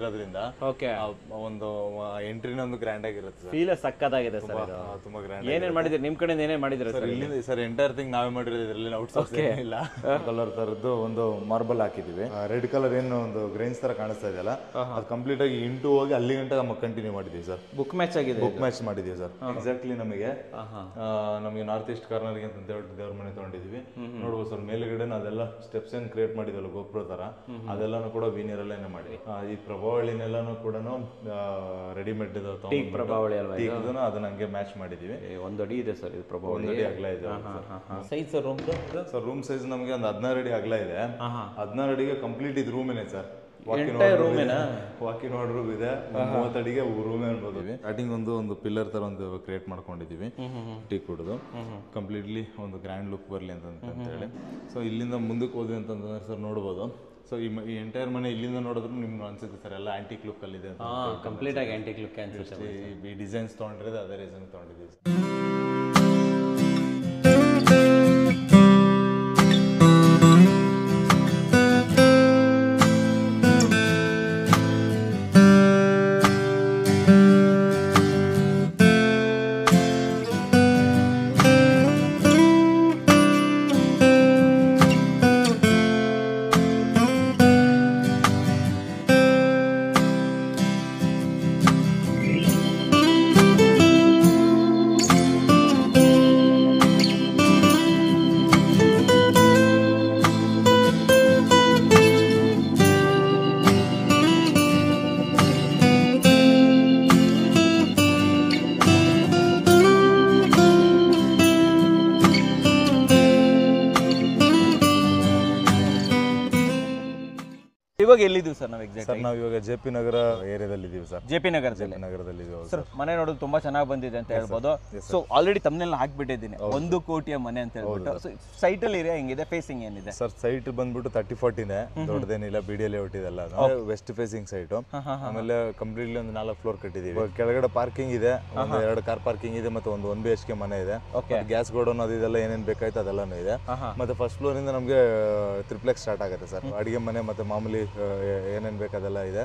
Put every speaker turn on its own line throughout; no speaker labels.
ಇರೋದ್ರಿಂದ
ಓಕೆ
ಒಂದು ಎಂಟ್ರಿನ ಒಂದು ಗ್ರ್ಯಾಂಡ್ ಆಗಿರುತ್ತೆ ಸರ್.
ಫೀಲ್ ಸಕ್ಕತ್ತಾಗಿದೆ ಸರ್.
ತುಂಬಾ ಗ್ರ್ಯಾಂಡ್.
ಏನೇನ್ ಮಾಡಿದ್ರಿ ನಿಮ್ ಕಡೆಯಿಂದ ಏನೇನ್ ಮಾಡಿದ್ರಿ
ಸರ್? ಇಲ್ಲಿಂದ ಸರ್ ಎಂಟೈರ್ ಥಿಂಗ್ ನಾವೇ ಮಾಡಿರೋದು, ಇದರಲ್ಲಿ ಔಟ್ಸೋರ್ಸ್ ಇಲ್ಲ. ಕಲರ್ ತರದ್ದು ಒಂದು ಮಾರ್ಬಲ್ ಹಾಕಿದೀವಿ. ರೆಡ್ ಕಲರ್ ಏನು ಒಂದು ಗ್ರೈನ್ಸ್ ತರ ಕಾಣಿಸ್ತಾ ಇದೆಯಲ್ಲ, ಅದು ಕಂಪ್ಲೀಟ್ ಆಗಿ ಇಂಟು ಹೋಗಿ ಅಲ್ಲಿ ಗಂಟೆ ನಮಗೆ ಕಂಟಿನ್ಯೂ ಮಾಡಿದೀವಿ ಸರ್.
ಬುಕ್ ಮ್ಯಾಚ್ ಆಗಿದೆ,
ಬುಕ್ ಮ್ಯಾಚ್ ಮಾಡಿದೀವಿ ಸರ್. ಎಕ್ಸಾಕ್ಟ್ಲಿ ನಮಗೆ ನಾರ್ತ್ ಈಸ್ಟ್ ಕಾರ್ನರ್ಗೆ ಅಂತ ದೇವ್ರ ಮನೆ ತಗೊಂಡಿದೀವಿ. ನೋಡ್ಬೋದು ಸರ್, ಮೇಲ್ಗಡೆ ಅದೆಲ್ಲ ಸ್ಟೆಪ್ಸ್ ಏನ್ ಕ್ರಿಯೇಟ್ ಮಾಡಿದ್ವಲ್ಲ ಗೋಪುರ ತರ, ಅದೆಲ್ಲಾನು ಕೂಡ ವೀನಿಯರ್ ಅಲ್ಲೇನೆ ಮಾಡಿ. ಈ ಪ್ರಭಾವಳಿನೆಲ್ಲಾನು ಕೂಡ ರೆಡಿಮೇಡ್
ಪ್ರಭಾವಳಿ ಅಲ್ವಾ
ಅದನ್ನ ಹಂಗೆ ಮ್ಯಾಚ್ ಮಾಡಿದೀವಿ.
ಒಂದು ಅಡಿ ಇದೆ ಸರ್ ಇದು ಪ್ರಭಾವಳಿ.
ಅಗಲ ಇದೆ
size sir room
sir. Room size ನಮಗೆ ಒಂದು 16 ಅಡಿ ಅಗಲ ಇದೆ. 16 ಅಡಿಗೆ ಕಂಪ್ಲೀಟ್ ಇದು ರೂಮೇನೆ ಸರ್. ವಾಕಿನ್ ರೂಮ್ ಇದೆ. 30 ಅಡಿಗೆ ರೂಮ್ ಅನ್ಬೋದು. ಸ್ಟಾರ್ಟಿಂಗ್ ಒಂದು ಪಿಲ್ಲರ್ ತರ ಒಂದು ಕ್ರಿಯೇಟ್ ಮಾಡ್ಕೊಂಡಿದೀವಿ ಟೀಕ್ ಕುಡ್ದು, ಕಂಪ್ಲೀಟ್ಲಿ ಒಂದು ಗ್ರ್ಯಾಂಡ್ ಲುಕ್ ಬರಲಿ ಅಂತ ಹೇಳಿ. ಸೊ ಇಲ್ಲಿಂದ ಮುಂದಕ್ಕೆ ಹೋದ್ವಿ ಅಂತಂದ್ರೆ ಸರ್ ನೋಡ್ಬೋದು. ಸೊ ಈ ಎಂಟೈರ್ ಮನೆ ಇಲ್ಲಿಂದ ನೋಡಿದ್ರು ನಿಮ್ಗೆ ಅನ್ಸುತ್ತೆ ಸರ್ ಎಲ್ಲ ಆಂಟಿಕ್ ಲುಕ್ ಅಲ್ಲಿ ಇದೆ.
ಕಂಪ್ಲೀಟ್ ಆಗಿ ಆಂಟಿಕ್ ಲುಕ್ ಅನ್ಸುತ್ತೆ.
ಈ ಡಿಸೈನ್ಸ್ ತಗೊಂಡಿರೋದು ಅದೇ ರೀಸನ್ ತಗೊಂಡಿದ್ದೀವಿ.
ಇವಾಗ ಎಲ್ಲಿದ್ದೀವಿ ಸರ್ ನಾವು ಎಕ್ಸಾಕ್ಟ್?
ಸರ್ ನಾವು ಇವಾಗ ಜೆಪಿ ನಗರ ಏರಿಯಾದಲ್ಲಿ ಇದೀವಿ ಸರ್.
ಜೆಪಿ ನಗರದಲ್ಲಿ
ಸರ್.
ಮನೆ ನೋಡೋದು ತುಂಬಾ ಚೆನ್ನಾಗಿ ಬಂದಿದೆ ಅಂತ ಹೇಳ್ಬೋದು. ಸೊ ಆಲ್ರೆಡಿ ತಮ್ಮನೆಲ್ಲ ಹಾಕ್ಬಿಟ್ಟಿದ್ದೀನಿ 1 ಕೋಟಿಯ ಮನೆ ಅಂತ ಹೇಳ್ಬಿಟ್ಟು. ಸೊ ಸೈಟ್ ಅಲ್ಲಿ ಏರಿಯಾ ಹೆಂಗಿದೆ, ಫೇಸಿಂಗ್ ಏನಿದೆ
ಸರ್? ಸೈಟ್ ಬಂದ್ಬಿಟ್ಟು 30-40 ಇದೆ, ದೊಡ್ಡದೇನಿಲ್ಲ. BDL ಹೊಟ್ಟಿದೆಲ್ಲ ವೆಸ್ಟ್ ಫೇಸಿಂಗ್ ಸೈಟ್. ಆಮೇಲೆ ಕಂಪ್ಲೀಟ್ಲಿ ಒಂದು 4 ಫ್ಲೋರ್ ಕಟ್ಟಿದೀವಿ. ಕೆಳಗಡೆ ಪಾರ್ಕಿಂಗ್ ಇದೆ, 2 ಕಾರ್ ಪಾರ್ಕಿಂಗ್ ಇದೆ, ಮತ್ತೆ ಒಂದು 1 BHK ಮನೆ ಇದೆ. ಗ್ಯಾಸ್ ಗೋಡೌನ್ ಅದೆಲ್ಲ ಏನೇನ್ ಬೇಕಾಯ್ತು ಅದೆಲ್ಲಾನು ಇದೆ. ಮತ್ತೆ ಫಸ್ಟ್ ಫ್ಲೋರ್ ಇಂದ ನಮಗೆ ಟ್ರಿಪ್ಲೆಕ್ಸ್ ಸ್ಟಾರ್ಟ್ ಆಗುತ್ತೆ ಸರ್. ಅಡಿಗೆ ಮನೆ ಮತ್ತೆ ಮಾಮೂಲಿ ಏನೇನ್ ಬೇಕಾದೆಲ್ಲ ಇದೆ.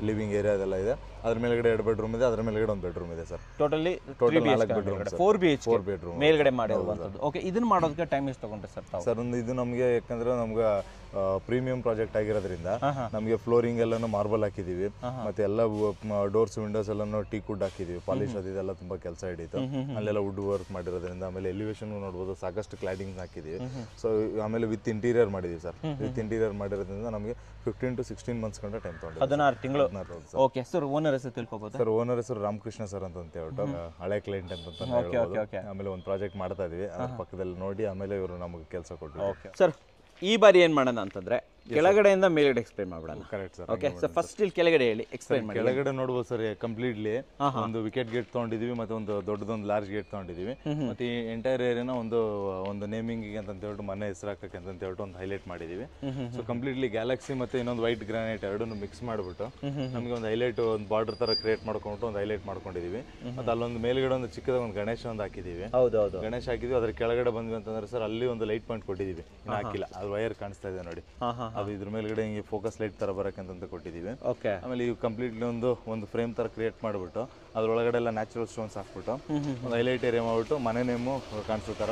ಲಿವಿಂಗ್ ಏರಿಯಾ ಅದೆಲ್ಲ ಇದೆ. ಅದ್ರ ಮೇಲ್ಗಡೆ 2 ಬೆಡ್ರೂಮ್ ಇದೆ, ಅದ್ರ ಮೇಲ್ಗಡೆ 1 ಬೆಡ್ರೂಮ್ ಇದೆ ಸರ್.
ಟೋಟಲ್
4 ಬೆಡ್ರೂಮ್,
4 ಬೆಡ್ರೂಮ್ ಮೇಲ್ಗಡೆ ಮಾಡಿರುವಂತದ್ದು. ಓಕೆ, ಇದನ್ನ ಮಾಡೋದಕ್ಕೆ ಟೈಮ್ ಎಷ್ಟು ತಗೊಂಡ್ರೆ ಸರ್ ತಾವು?
ಸರ್ ಇದು ನಮಗೆ ಯಾಕಂದ್ರೆ ನಮ್ಗೆ ಪ್ರೀಮಿಯಂ ಪ್ರಾಜೆಕ್ಟ್ ಆಗಿರೋದ್ರಿಂದ ನಮಗೆ ಫ್ಲೋರಿಂಗ್ ಎಲ್ಲಾನು ಮಾರ್ಬಲ್ ಹಾಕಿದೀವಿ. ಮತ್ತೆ ಎಲ್ಲ ಡೋರ್ಸ್ ವಿಂಡೋಸ್ ಎಲ್ಲಾನು ಟೀಕ್ ವುಡ್ ಹಾಕಿದೀವಿ. ಪಾಲಿಶ್ ಅದೆಲ್ಲ ತುಂಬಾ ಕೆಲಸ ಹಿಡಿತು. ಅಲ್ಲೆಲ್ಲ ವುಡ್ ವರ್ಕ್ ಮಾಡಿರೋದ್ರಿಂದ. ಆಮೇಲೆ ಎಲಿವೇಶನ್ ನೋಡ್ಬೋದು, ಸಾಕಷ್ಟು ಕ್ಲಾಡಿಂಗ್ ಹಾಕಿದೀವಿ. ಸೊ ಆಮೇಲೆ ವಿತ್ ಇಂಟೀರಿಯರ್ ಮಾಡಿದೀವಿ ಸರ್. ವಿತ್ ಇಂಟೀರಿಯರ್ ಮಾಡಿರೋದ್ರಿಂದ ನಮಗೆ 15 to 16 ಮಂತ್ಸ್ ಗಂಟ ಟೈಮ್ ತಗೊಂಡು
16 ತಿಂಗಳು. ಓಕೆ ಸರ್, ಓನರ್ ಹೆಸರು ತಿಳ್ಕೊಬಹುದು?
ಸರ್ ಓನರ್ ಹೆಸರು ರಾಮಕೃಷ್ಣ ಸರ್ ಅಂತ ಹೇಳ್ಬಿಟ್ಟು, ಹಳೆ ಕ್ಲೈಂಟ್ ಅಂತ ಹೇಳ್ಬೋದು. ಆಮೇಲೆ ಒಂದು ಪ್ರಾಜೆಕ್ಟ್ ಮಾಡ್ತಾ ಇದೀವಿ, ಅದ್ರ ಪಕ್ಕದಲ್ಲಿ ನೋಡಿ ಆಮೇಲೆ ಇವರು ನಮಗೆ ಕೆಲಸ ಕೊಟ್ಟರು.
ಸರ್ ಈ ಬಾರಿ ಏನ್ ಮಾಡೋಣ ಅಂತಂದ್ರೆ ಕೆಳಗಡೆಯಿಂದ ಮೇಲ್ಗಡೆ ಎಕ್ಸ್ಪ್ಲೈನ್ ಮಾಡೋಣ.
Correct sir.
Okay sir, first ಇಲ್ಲಿ ಕೆಳಗಡೆ ಹೇಳಿ, ಎಕ್ಸ್ಪ್ಲೈನ್ ಮಾಡಿ.
ಕೆಳಗಡೆ ನೋಡಬಹುದು ಸರ್, ಕಂಪ್ಲೀಟ್ಲಿ ಒಂದು ವಿಕೆಟ್ ಗೇಟ್ ತಗೊಂಡಿದೀವಿ, ಮತ್ತೆ ಒಂದು ದೊಡ್ಡದೊಂದು ಲಾರ್ಜ್ ಗೇಟ್ ತಗೊಂಡಿದೀವಿ. ಮತ್ತೆ ಈ ಎಂಟೈರ್ ಏರಿಯಾನ ಒಂದು ನೇಮಿಂಗ್ ಅಂತ ಹೇಳ್ಬಿಟ್ಟು, ಮನೆ ಹೆಸರು ಹಾಕಕ್ಕೆ ಅಂತ ಹೇಳ್ಬಿಟ್ಟು ಒಂದು ಹೈಲೈಟ್ ಮಾಡಿದೀವಿ. ಸೊ ಕಂಪ್ಲೀಟ್ಲಿ ಗ್ಯಾಲಕ್ಸಿ ಮತ್ತೆ ಇನ್ನೊಂದು ವೈಟ್ ಗ್ರಾನೈಟ್ ಎರಡನ್ನು ಮಿಕ್ಸ್ ಮಾಡ್ಬಿಟ್ಟು ನಮಗೆ ಒಂದು ಹೈಲೈಟ್, ಒಂದು ಬಾರ್ಡರ್ ತರ ಕ್ರಿಯೇಟ್ ಮಾಡ್ಕೊಂಡ್ಬಿಟ್ಟು ಒಂದು ಹೈಲೈಟ್ ಮಾಡ್ಕೊಂಡಿದೀವಿ. ಮತ್ತೆ ಅಲ್ಲೊಂದು ಮೇಲ್ಗಡೆ ಒಂದು ಚಿಕ್ಕದ ಒಂದು ಗಣೇಶ ಒಂದು ಹಾಕಿದೀವಿ.
ಹೌದೌದು,
ಗಣೇಶ ಹಾಕಿದ್ವಿ. ಅದ್ರ ಕೆಳಗಡೆ ಬಂದ್ವಿ ಅಂತಂದ್ರೆ ಸರ್, ಅಲ್ಲಿ ಒಂದು ಲೈಟ್ ಪಾಯಿಂಟ್ ಕೊಟ್ಟಿದೀವಿ, ಇನ್ನು ಹಾಕಿಲ್ಲ. ಅದು ವೈರ್ ಕಾಣಿಸ್ತಾ ಇದೆ ನೋಡಿ, ಅದು ಇದ್ರ ಮೇಲ್ಗಡೆ ಫೋಕಸ್ ಲೈಟ್ ತರ ಬರಕಂತ ಕೊಟ್ಟಿದೀವಿ. ಆಮೇಲೆ ಇವು ಕಂಪ್ಲೀಟ್ಲಿ ಒಂದು ಫ್ರೇಮ್ ತರ ಕ್ರಿಯೇಟ್ ಮಾಡ್ಬಿಟ್ಟು ಅದ್ರೊಳಗಡೆ ಎಲ್ಲ ನ್ಯಾಚುರಲ್ ಸ್ಟೋನ್ಸ್ ಹಾಕ್ಬಿಟ್ಟು ಒಂದು ಹೈಲೈಟ್ ಏರಿಯಾ ಮಾಡ್ಬಿಟ್ಟು ಮನೆ ನೇಮು ಕಾಣಿಸೋ ತರ.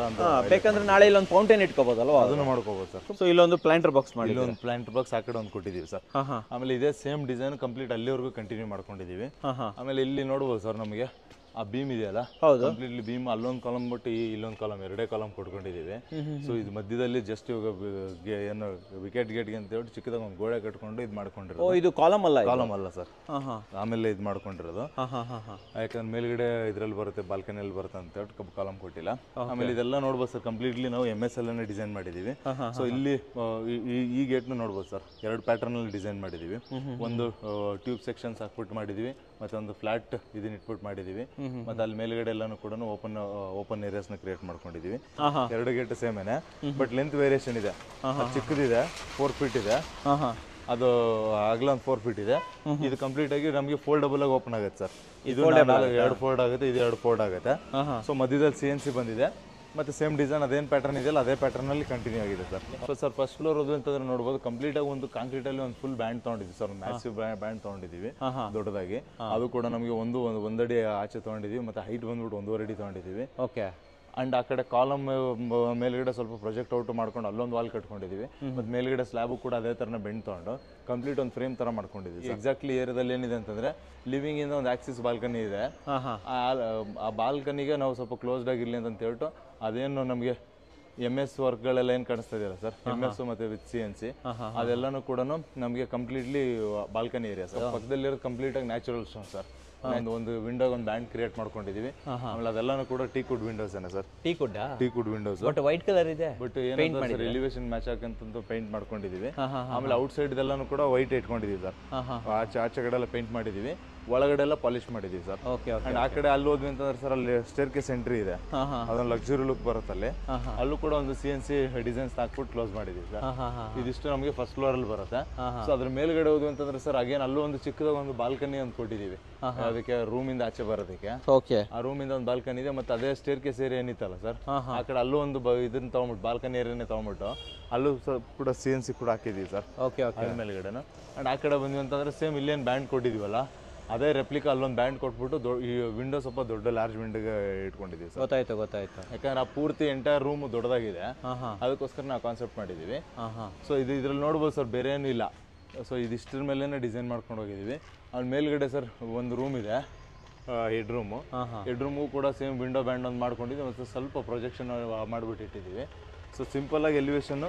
ಬೇಕಂದ್ರೆ ನಾಳೆ ಇಲ್ಲೊಂದು ಫೌಂಟೇನ್ ಇಟ್ಕೋಬಹುದಲ್ವಾ?
ಅದನ್ನು ಮಾಡ್ಕೋಬಹುದು ಸರ್.
ಸೊ ಇಲ್ಲೊಂದು ಪ್ಲಾಂಟರ್ ಬಾಕ್ಸ್ ಮಾಡಿ,
ಇಲ್ಲೊಂದು ಪ್ಲಾಂಟರ್ ಬಾಕ್ಸ್ ಆ ಕಡೆ ಒಂದು ಕೊಟ್ಟಿದೀವಿ ಸರ್. ಆಮೇಲೆ ಇದೇ ಸೇಮ್ ಡಿಸೈನ್ ಕಂಪ್ಲೀಟ್ ಅಲ್ಲಿವರೆಗೂ ಕಂಟಿನ್ಯೂ ಮಾಡ್ಕೊಂಡಿದೀವಿ. ಆಮೇಲೆ ಇಲ್ಲಿ ನೋಡ್ಬೋದು ಸರ್, ನಮಗೆ ಆ ಬೀಮ್ ಇದೆಯಲ್ಲ, ಕಂಪ್ಲೀಟ್ಲಿ ಬೀಮ್ ಅಲ್ಲೊಂದು ಕಾಲಮ್ ಬಿಟ್ಟು ಇಲ್ಲೊಂದು ಕಾಲಮ್, 2 ಕಾಲಮ್ ಕೊಟ್ಕೊಂಡಿದೀವಿ. ಸೊ ಇದು ಮಧ್ಯದಲ್ಲಿ ಜಸ್ಟ್ ಇವಾಗ ಏನು ವಿಕೆಟ್ ಗೇಟ್ಗೆ ಅಂತ ಹೇಳಿ ಚಿಕ್ಕದಾಗ ಒಂದು ಗೋಡೆ ಕಟ್ಕೊಂಡು ಇದು ಮಾಡ್ಕೊಂಡಿರೋದು.
ಇದು ಕಾಲಮ್ ಅಲ್ಲ?
ಕಾಲಮ್ ಅಲ್ಲ ಸರ್, ಆಮೇಲೆ ಇದು ಮಾಡ್ಕೊಂಡಿರೋದು. ಯಾಕಂದ್ರೆ ಮೇಲ್ಗಡೆ ಇದ್ರಲ್ಲಿ ಬರುತ್ತೆ, ಬಾಲ್ಕನಿಯಲ್ಲಿ ಬರುತ್ತೆ ಅಂತ ಹೇಳಿ ಕಾಲಮ್ ಕೊಟ್ಟಿಲ್ಲ. ಆಮೇಲೆ ಇದೆಲ್ಲ ನೋಡ್ಬೋದು ಸರ್, ಕಂಪ್ಲೀಟ್ಲಿ ನಾವು MSL ಅನ್ನ ಡಿಸೈನ್ ಮಾಡಿದೀವಿ. ಸೊ ಇಲ್ಲಿ ಈ ಗೇಟ್ ನೋಡ್ಬೋದು ಸರ್, 2 ಪ್ಯಾಟರ್ನ್ ಅಲ್ಲಿ ಡಿಸೈನ್ ಮಾಡಿದೀವಿ. ಒಂದು ಟ್ಯೂಬ್ ಸೆಕ್ಷನ್ಸ್ ಹಾಕ್ಬಿಟ್ಟು ಮಾಡಿದೀವಿ, ಮತ್ತೆ ಒಂದು ಫ್ಲಾಟ್ ಇದನ್ನ ಇಟ್ಬಿಟ್ಟು ಮಾಡಿದೀವಿ. ಮತ್ತೆ ಅಲ್ಲಿ ಮೇಲ್ಗಡೆ ಎಲ್ಲಾನು ಕೂಡ ಓಪನ್ ಏರಿಯಾಸ್ ನ ಕ್ರಿಯೇಟ್ ಮಾಡ್ಕೊಂಡಿದೀವಿ. 2 ಗೇಟ್ ಸೇಮ್ ಏನೆ, ಬಟ್ ಲೆಂತ್ ವೇರಿಯೇಷನ್ ಇದೆ. ಚಿಕ್ಕದಿದೆ, 4 ಫೀಟ್ ಇದೆ. ಅದು ಅಗಲ ಒಂದು 4 ಫೀಟ್ ಇದೆ. ಇದು ಕಂಪ್ಲೀಟ್ ಆಗಿ ನಮಗೆ ಫೋಲ್ಡಬಲ್ ಆಗಿ ಓಪನ್ ಆಗುತ್ತೆ ಸರ್. ಇದು 2 ಫೋಲ್ಡ್ ಆಗುತ್ತೆ, ಇದು 2 ಫೋಲ್ಡ್ ಆಗುತ್ತೆ. ಸೊ ಮಧ್ಯದಲ್ಲಿ CNC ಬಂದಿದೆ. ಮತ್ತೆ ಸೇಮ್ ಡಿಸೈನ್ ಅದೇನು ಪ್ಯಾಟರ್ನ್ ಇದೆಯಲ್ಲ ಅದೇ ಪ್ಯಾಟರ್ನ್ ಅಲ್ಲಿ ಕಂಟಿನ್ಯೂ ಆಗಿದೆ ಸರ್. ಸರ್ ಫಸ್ಟ್ ಫ್ಲೋರ್ ಅದು ಅಂತಂದ್ರೆ ನೋಡ್ಬೋದು ಕಂಪ್ಲೀಟ್ ಆಗಿ ಒಂದು ಕಾಂಕ್ರೀಟ್ ಅಲ್ಲಿ ಒಂದು ಫುಲ್ ಬ್ಯಾಂಡ್ ತಗೊಂಡಿದ್ವಿ ಸರ್, ಮ್ಯಾಸಿವ್ ಬ್ಯಾಂಡ್ ತಗೊಂಡಿದ್ದೀವಿ ದೊಡ್ಡದಾಗಿ. ಅದು ಕೂಡ ನಮಗೆ ಒಂದಡಿ ಆಚೆ ತಗೊಂಡಿದ್ದೀವಿ, ಮತ್ತೆ ಹೈಟ್ ಬಂದ್ಬಿಟ್ಟು 1.5 ಅಡಿ ತಗೊಂಡಿದ್ದೀವಿ.
ಓಕೆ.
ಅಂಡ್ ಆ ಕಡೆ ಕಾಲಮ್ ಮೇಲ್ಗಡೆ ಸ್ವಲ್ಪ ಪ್ರೊಜೆಕ್ಟ್ ಔಟ್ ಮಾಡ್ಕೊಂಡು ಅಲ್ಲೊಂದು ವಾಲ್ ಕಟ್ಕೊಂಡಿದ್ದೀವಿ. ಮತ್ತೆ ಮೇಲ್ಗಡೆ ಸ್ಲ್ಯಾಬು ಕೂಡ ಅದೇ ಥರನೇ ಬೆಂಡ್ ತೊಗೊಂಡು ಕಂಪ್ಲೀಟ್ ಒಂದು ಫ್ರೇಮ್ ಥರ ಮಾಡ್ಕೊಂಡಿದ್ದೀವಿ. ಎಕ್ಸಾಕ್ಟ್ಲಿ ಏರಿಯಾದಲ್ಲಿ ಏನಿದೆ ಅಂತಂದ್ರೆ ಲಿವಿಂಗ್ ಇಂದ ಒಂದು ಆಕ್ಸಿಸ್ ಬಾಲ್ಕನಿ ಇದೆ. ಆ ಬಾಲ್ಕನಿಗೆ ನಾವು ಸ್ವಲ್ಪ ಕ್ಲೋಸ್ಡ್ ಆಗಿರಲಿ ಅಂತ ಹೇಳ್ಬಿಟ್ಟು ಅದೇನು ನಮಗೆ MS ವರ್ಕ್ಗಳೆಲ್ಲ ಏನು ಕಾಣಿಸ್ತಾ ಇದೆಯಲ್ಲ ಸರ್, MS ಮತ್ತೆ ವಿತ್ CNC ಅದೆಲ್ಲನೂ ಕೂಡ ನಮಗೆ ಕಂಪ್ಲೀಟ್ಲಿ ಬಾಲ್ಕನಿ ಏರಿಯಾ ಸರ್. ಪಕ್ಕದಲ್ಲಿರೋದು ಕಂಪ್ಲೀಟ್ ಆಗಿ ನ್ಯಾಚುರಲ್ ಸ್ಟೋನ್ ಸರ್. ಒಂದು ವಿಂಡೋ ಒಂದು ಬ್ಯಾಂಡ್ ಕ್ರಿಯೇಟ್ ಮಾಡ್ಕೊಂಡಿದೀವಿ. ಆಮೇಲೆ ಅದೆಲ್ಲಾನು ಕೂಡ ಟೀಕ್ವುಡ್ ವಿಂಡೋಸ್ ಏನ sir, teakwood windows
but white colour ಇದೆ.
ಬಟ್ ಏನಂದ್ರೆ ಎಲಿವೇಶನ್ ಮ್ಯಾಚ್ ಆಗಂತ ಪೇಂಟ್ ಮಾಡ್ಕೊಂಡಿದೀವಿ. ಆಮೇಲೆ ಔಟ್ ಸೈಡ್ ಇದೆಲ್ಲಾನು ಕೂಡ ವೈಟ್ ಇಟ್ಕೊಂಡಿದೀವಿ ಸರ್. ಆಚೆ ಕಡೆ ಎಲ್ಲ ಪೇಂಟ್ ಮಾಡಿದೀವಿ, ಒಳಗಡೆ ಎಲ್ಲ ಪಾಲಿಶ್ ಮಾಡಿದೀವಿ ಸರ್. ಅಂಡ್ ಆ ಕಡೆ ಅಲ್ಲಿ ಹೋದ್ವಿ ಅಂತಂದ್ರೆ ಸರ್ ಅಲ್ಲಿ ಸ್ಟೇರ್ ಕೇಸ್ ಎಂಟ್ರಿ ಇದೆ, ಅದೊಂದು ಲಕ್ಸುರಿ ಲುಕ್ ಬರುತ್ತಲ್ಲಿ. ಅಲ್ಲೂ ಕೂಡ ಒಂದು CNC ಡಿಸೈನ್ಸ್ ಹಾಕ್ಬಿಟ್ಟು ಕ್ಲೋಸ್ ಮಾಡಿದೀವಿ ಸರ್. ಇದಿಷ್ಟು ನಮಗೆ ಫಸ್ಟ್ ಫ್ಲೋರ್ ಅಲ್ಲಿ ಬರುತ್ತೆ. ಸೊ ಅದ್ರ ಮೇಲ್ಗಡೆ ಹೋದ್ವಿ ಅಂತಂದ್ರೆ ಸರ್ ಅಗೇನ್ ಅಲ್ಲೂ ಒಂದು ಚಿಕ್ಕದಾಗ ಒಂದು ಬಾಲ್ಕನಿ ಅಂತ ಕೊಟ್ಟಿದೀವಿ ಅದಕ್ಕೆ, ರೂಮ್ ಇಂದ ಆಚೆ ಬರೋದಕ್ಕೆ. ಆ ರೂಮ್ ಇಂದ ಒಂದು ಬಾಲ್ಕನಿ ಇದೆ, ಮತ್ತೆ ಅದೇ ಸ್ಟೇರ್ ಕೇಸ್ ಏರಿಯಾ ಏನಿತ್ತಲ್ಲ ಸರ್, ಆ ಕಡೆ ಅಲ್ಲೂ ಒಂದು ಇದನ್ನ ತಗೊಂಡ್ಬಿಟ್ಟು ಬಾಲ್ಕನಿ ಏರಿಯಾನೇ ತಗೊಂಡ್ಬಿಟ್ಟು ಅಲ್ಲೂ ಕೂಡ CNC ಕೂಡ ಹಾಕಿದೀವಿ ಸರ್ ಮೇಲ್ಗಡೆನ. ಅಂಡ್ ಆ ಕಡೆ ಬಂದ್ವಿ ಅಂತಂದ್ರೆ ಸೇಮ್ ಇಲ್ಲೇನು ಬ್ಯಾಂಡ್ ಕೊಟ್ಟಿದೀವಲ್ಲ ಅದೇ ರೆಪ್ಲಿಕಾ ಅಲ್ಲೊಂದು ಬ್ಯಾಂಡ್ ಕೊಟ್ಬಿಟ್ಟು ಈ ವಿಂಡೋ ಸ್ವಲ್ಪ ದೊಡ್ಡ ಲಾರ್ಜ್ ವಿಂಡೋಗೆ ಇಟ್ಕೊಂಡಿದ್ದೀವಿ ಸರ್.
ಗೊತ್ತಾಯ್ತು.
ಯಾಕಂದ್ರೆ ಆ ಪೂರ್ತಿ ಎಂಟೈರ್ ರೂಮ್ ದೊಡ್ಡದಾಗಿದೆ, ಅದಕ್ಕೋಸ್ಕರ ನಾವು ಕಾನ್ಸೆಪ್ಟ್ ಮಾಡಿದ್ದೀವಿ. ಸೊ ಇದ್ರಲ್ಲಿ ನೋಡ್ಬೋದು ಸರ್, ಬೇರೆ ಏನೂ ಇಲ್ಲ. ಸೊ ಇದಿಷ್ಟ್ರ ಮೇಲೇ ಡಿಸೈನ್ ಮಾಡ್ಕೊಂಡು ಹೋಗಿದ್ದೀವಿ. ಅಲ್ಲಿ ಮೇಲ್ಗಡೆ ಸರ್ ಒಂದು ರೂಮ್ ಇದೆ, ಹೆಡ್ ರೂಮು ಕೂಡ ಸೇಮ್ ವಿಂಡೋ ಬ್ಯಾಂಡ್ ಒಂದು ಮಾಡ್ಕೊಂಡಿದ್ದೀವಿ, ಮತ್ತು ಸ್ವಲ್ಪ ಪ್ರೊಜೆಕ್ಷನ್ ಮಾಡಿಬಿಟ್ಟು ಇಟ್ಟಿದ್ದೀವಿ. ಸೊ ಸಿಂಪಲ್ ಆಗಿ ಎಲಿವೇಶನ್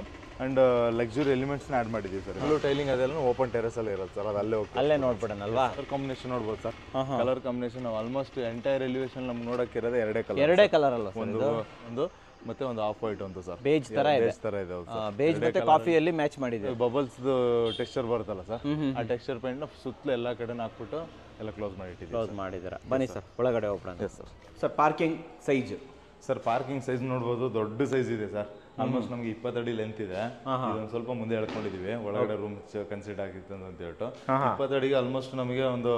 ಅಂಡ್ ಲಕ್ಸುರಿ ಎಲಿಮೆಂಟ್ಸ್ನ ಆ್ಯಡ್ ಮಾಡಿದ್ದೀವಿ ಸರ್. ಎಲ್ಲೂ ಟೈಲಿಂಗ್ ಅದೆಲ್ಲ ಓಪನ್ ಟೆರೆಸ್ ಅಲ್ಲಿ ಇರುತ್ತೆ ಸರ್, ಅದು ಅಲ್ಲೇ
ನೋಡ್ಬಿಡೋಣಲ್ವಾ.
ಕಲರ್ ಕಾಂಬಿನೇಷನ್ ನೋಡ್ಬೋದು sir, colour combination almost entire elevation ನಮ್ಗೆ ನೋಡೋಕ್ಕಿರೋದು ಎರಡೇ ಕಲರ್ ಅಲ್ಲ, ಒಂದು ಮತ್ತೆ ಒಂದು ಆಫ್ ವೈಟ್ ಅಂತ ಸರ್, ಬೇಜ್ ತರ ಇದೆ. ಬೇಜ್ ಮತ್ತೆ ಕಾಫಿಯಲ್ಲಿ ಮ್ಯಾಚ್ ಮಾಡಿದೆ. ಬಬಲ್ಸ್ ಟೆಕ್ಸ್ಚರ್ ಬರುತ್ತಲ್ಲ ಸರ್, ಆ ಟೆಕ್ಸ್ಚರ್ ಪೇಂಟ್ ನ ಸುತ್ತಲೂ ಎಲ್ಲಾ ಕಡೆ ಹಾಕ್ಬಿಟ್ಟು ಎಲ್ಲ ಕ್ಲೋಸ್ ಮಾಡಿದ್ದೀರಾ.
ಬನ್ನಿ ಸರ್ ಒಳಗಡೆ ಹೋಗೋಣ. Sir parking size
sir, parking size ನೋಡ್ಬೋದು, ದೊಡ್ಡ ಸೈಜ್ ಇದೆ ಸರ್. ಆಲ್ಮೋಸ್ಟ್ ನಮ್ಗೆ 20 ಅಡಿ ಲೆಂತ್ ಇದೆ. ಇದೊಂದು ಸ್ವಲ್ಪ ಮುಂದೆ ಹೇಳ್ಕೊಂಡಿದೀವಿ, ಒಳಗಡೆ ರೂಮ್ ಕನ್ಸಿಡರ್ ಆಗಿತ್ತು ಅಂತ ಹೇಳ್ಬಿಟ್ಟು 20 ಅಡಿಗೆ ಆಲ್ಮೋಸ್ಟ್ ನಮಗೆ ಒಂದು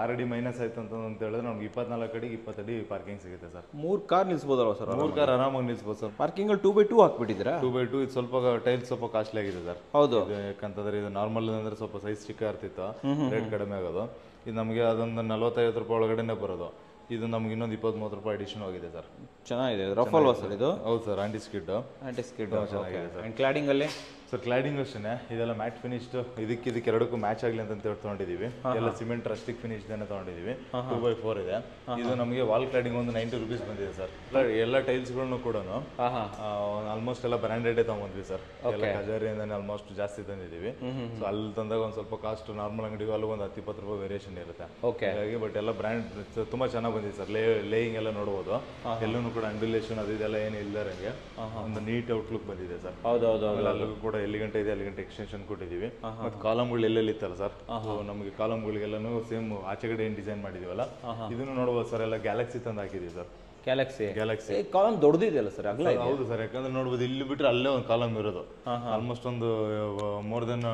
6 ಅಡಿ ಮೈನಸ್ ಆಯ್ತು ಅಂತ ಹೇಳಿದ್ರೆ ನಮ್ಗೆ 24 ಅಡಿಗೆ 20 ಅಡಿ ಪಾರ್ಕಿಂಗ್ ಸಿಗುತ್ತೆ ಸರ್.
3 ಕಾರ್ ನಿಲ್ಸ್ಬೋದಲ್ವ ಸರ್?
3 ಕಾರ್ ಆರಾಮಾಗಿ ನಿಲ್ಸ್ಬೋದು ಸರ್.
Parking 2x2 ಹಾಕ್ಬಿಟ್ಟಿದ್ದೀರಾ?
2x2 ಇದು ಸ್ವಲ್ಪ ಟೈಲ್ಸ್ ಸ್ವಲ್ಪ ಕಾಸ್ಟ್ಲಿ ಆಗಿದೆ ಸರ್.
ಹೌದು,
ಯಾಕಂತಂದ್ರೆ ಇದು ನಾರ್ಮಲ್ ಅಂದ್ರೆ ಸ್ವಲ್ಪ ಸೈಜ್ ಚಿಕ್ಕ ಇರ್ತಿತ್ತು, ರೇಟ್ ಕಡಿಮೆ ಆಗೋದು. ಇದು ನಮಗೆ ಅದೊಂದು 40-50 ರೂಪಾಯಿ ಒಳಗಡೆನೆ ಬರೋದು. ಇದು ನಮ್ಗೆ ಇನ್ನೊಂದು 20-30 ರೂಪಾಯಿ ಅಡಿಷನ್ ಹೋಗಿದೆ ಸರ್.
ಚೆನ್ನಾಗಿದೆ. ರಫ್ ಅಲ್ವಾ ಸರ್ ಇದು?
ಹೌದು ಸರ್, ಆಂಟಿ ಸ್ಕಿಡ್ ಚೆನ್ನಾಗಿದೆ ಸರ್.
ಕ್ಲಾಡಿಂಗ್ ಅಲ್ಲಿ
ಸರ್ ಕ್ಲಾಡಿಂಗ್ ಅಷ್ಟೇ, ಇದೆಲ್ಲ ಮ್ಯಾಟ್ ಫಿನಿಶ್ಡ್, ಇದಕ್ಕೆ ಎರಡಕ್ಕೂ ಮ್ಯಾಚ್ ಆಗಲಿ ಅಂತ ತಗೊಂಡಿದ್ದೀವಿ. ಎಲ್ಲ ಸಿಮೆಂಟ್ ರಸ್ಟಿಕ್ ಫಿನಿಶ್ ತಗೊಂಡಿದ್ದೀವಿ. 2x4 ಇದೆ. ಇದು ನಮಗೆ ವಾಲ್ ಕ್ಲಾಡಿಂಗ್ ಒಂದು 90 ರೂಪೀಸ್ ಬಂದಿದೆ ಸರ್. ಎಲ್ಲ ಟೈಲ್ಸ್ಗಳನ್ನು ಕೂಡ ಆಲ್ಮೋಸ್ಟ್ ಎಲ್ಲ ಬ್ರ್ಯಾಂಡೆಡ್ ತಗೊಂಡ್ವಿ ಸರ್. ಎಲ್ಲ ಕಜಾರಿಯಿಂದಾನೆ ಆಲ್ಮೋಸ್ಟ್ ಜಾಸ್ತಿ ತಂದಿದ್ದೀವಿ. ಸೊ ಅಲ್ಲಿ ತಂದಾಗ ಒಂದು ಸ್ವಲ್ಪ ಕಾಸ್ಟ್ ನಾರ್ಮಲ್ ಅಂಗಡಿಗೂ ಅಲ್ಲೂ ಒಂದು 10-20 ರೂಪಾಯಿ ವೇರಿಯೇಷನ್ ಇರುತ್ತೆ. ಹಾಗಾಗಿ ಬಟ್ ಎಲ್ಲ ಬ್ರ್ಯಾಂಡ್ ತುಂಬಾ ಚೆನ್ನಾಗಿ ಬಂದಿದೆ ಸರ್. ಲೇಯಿಂಗ್ ಎಲ್ಲ ನೋಡ್ಬೋದು, ಎಲ್ಲೂ ಕೂಡ ಅಂಡುಲೇಷನ್ ಅದು ಇದೆಲ್ಲ ಏನು ಇಲ್ಲದಂಗೆ ಒಂದು ನೀಟ್ ಔಟ್ಲುಕ್ ಬಂದಿದೆ ಸರ್. ಅಲ್ಲಿಗೂ ಕೂಡ ಎಲ್ಲಿ ಗಂಟೆ ಇದೆ ಅಲ್ಲಿ ಗಂಟೆ ಎಕ್ಸ್ಟೆನ್ಷನ್ ಕೊಟ್ಟಿದ್ದೀವಿ. ಮತ್ತೆ ಕಾಲಮ್ಗಳು ಎಲ್ಲೆಲ್ಲಿ ಇತ್ತಲ್ಲ ಸರ್, ನಮಗೆ ಕಾಲಮ್ಗಳಿಗೆಲ್ಲೂ ಸೇಮ್ ಆಚೆ ಕಡೆ ಏನು ಡಿಸೈನ್ ಮಾಡಿದೀವಲ್ಲ ಇದನ್ನು ನೋಡ್ಬೋದು ಸರ್. ಎಲ್ಲ ಗ್ಯಾಲಕ್ಸಿ ತಂದು ಹಾಕಿದೀವಿ ಸರ್. ಗ್ಯಾಲಕ್ಸಿ
ಕಾಲಮ್ ದೊಡ್ಡದಿದೆಯಲ್ಲ ಸರ್?
ಹೌದು ಸರ್, ಯಾಕಂದ್ರೆ ನೋಡ್ಬೋದು ಇಲ್ಲಿ ಬಿಟ್ರೆ ಅಲ್ಲೇ ಒಂದು ಕಾಲಮ್ ಇರೋದು. ಆಲ್ಮೋಸ್ಟ್ ಒಂದು ಮೋರ್ ದೆನ್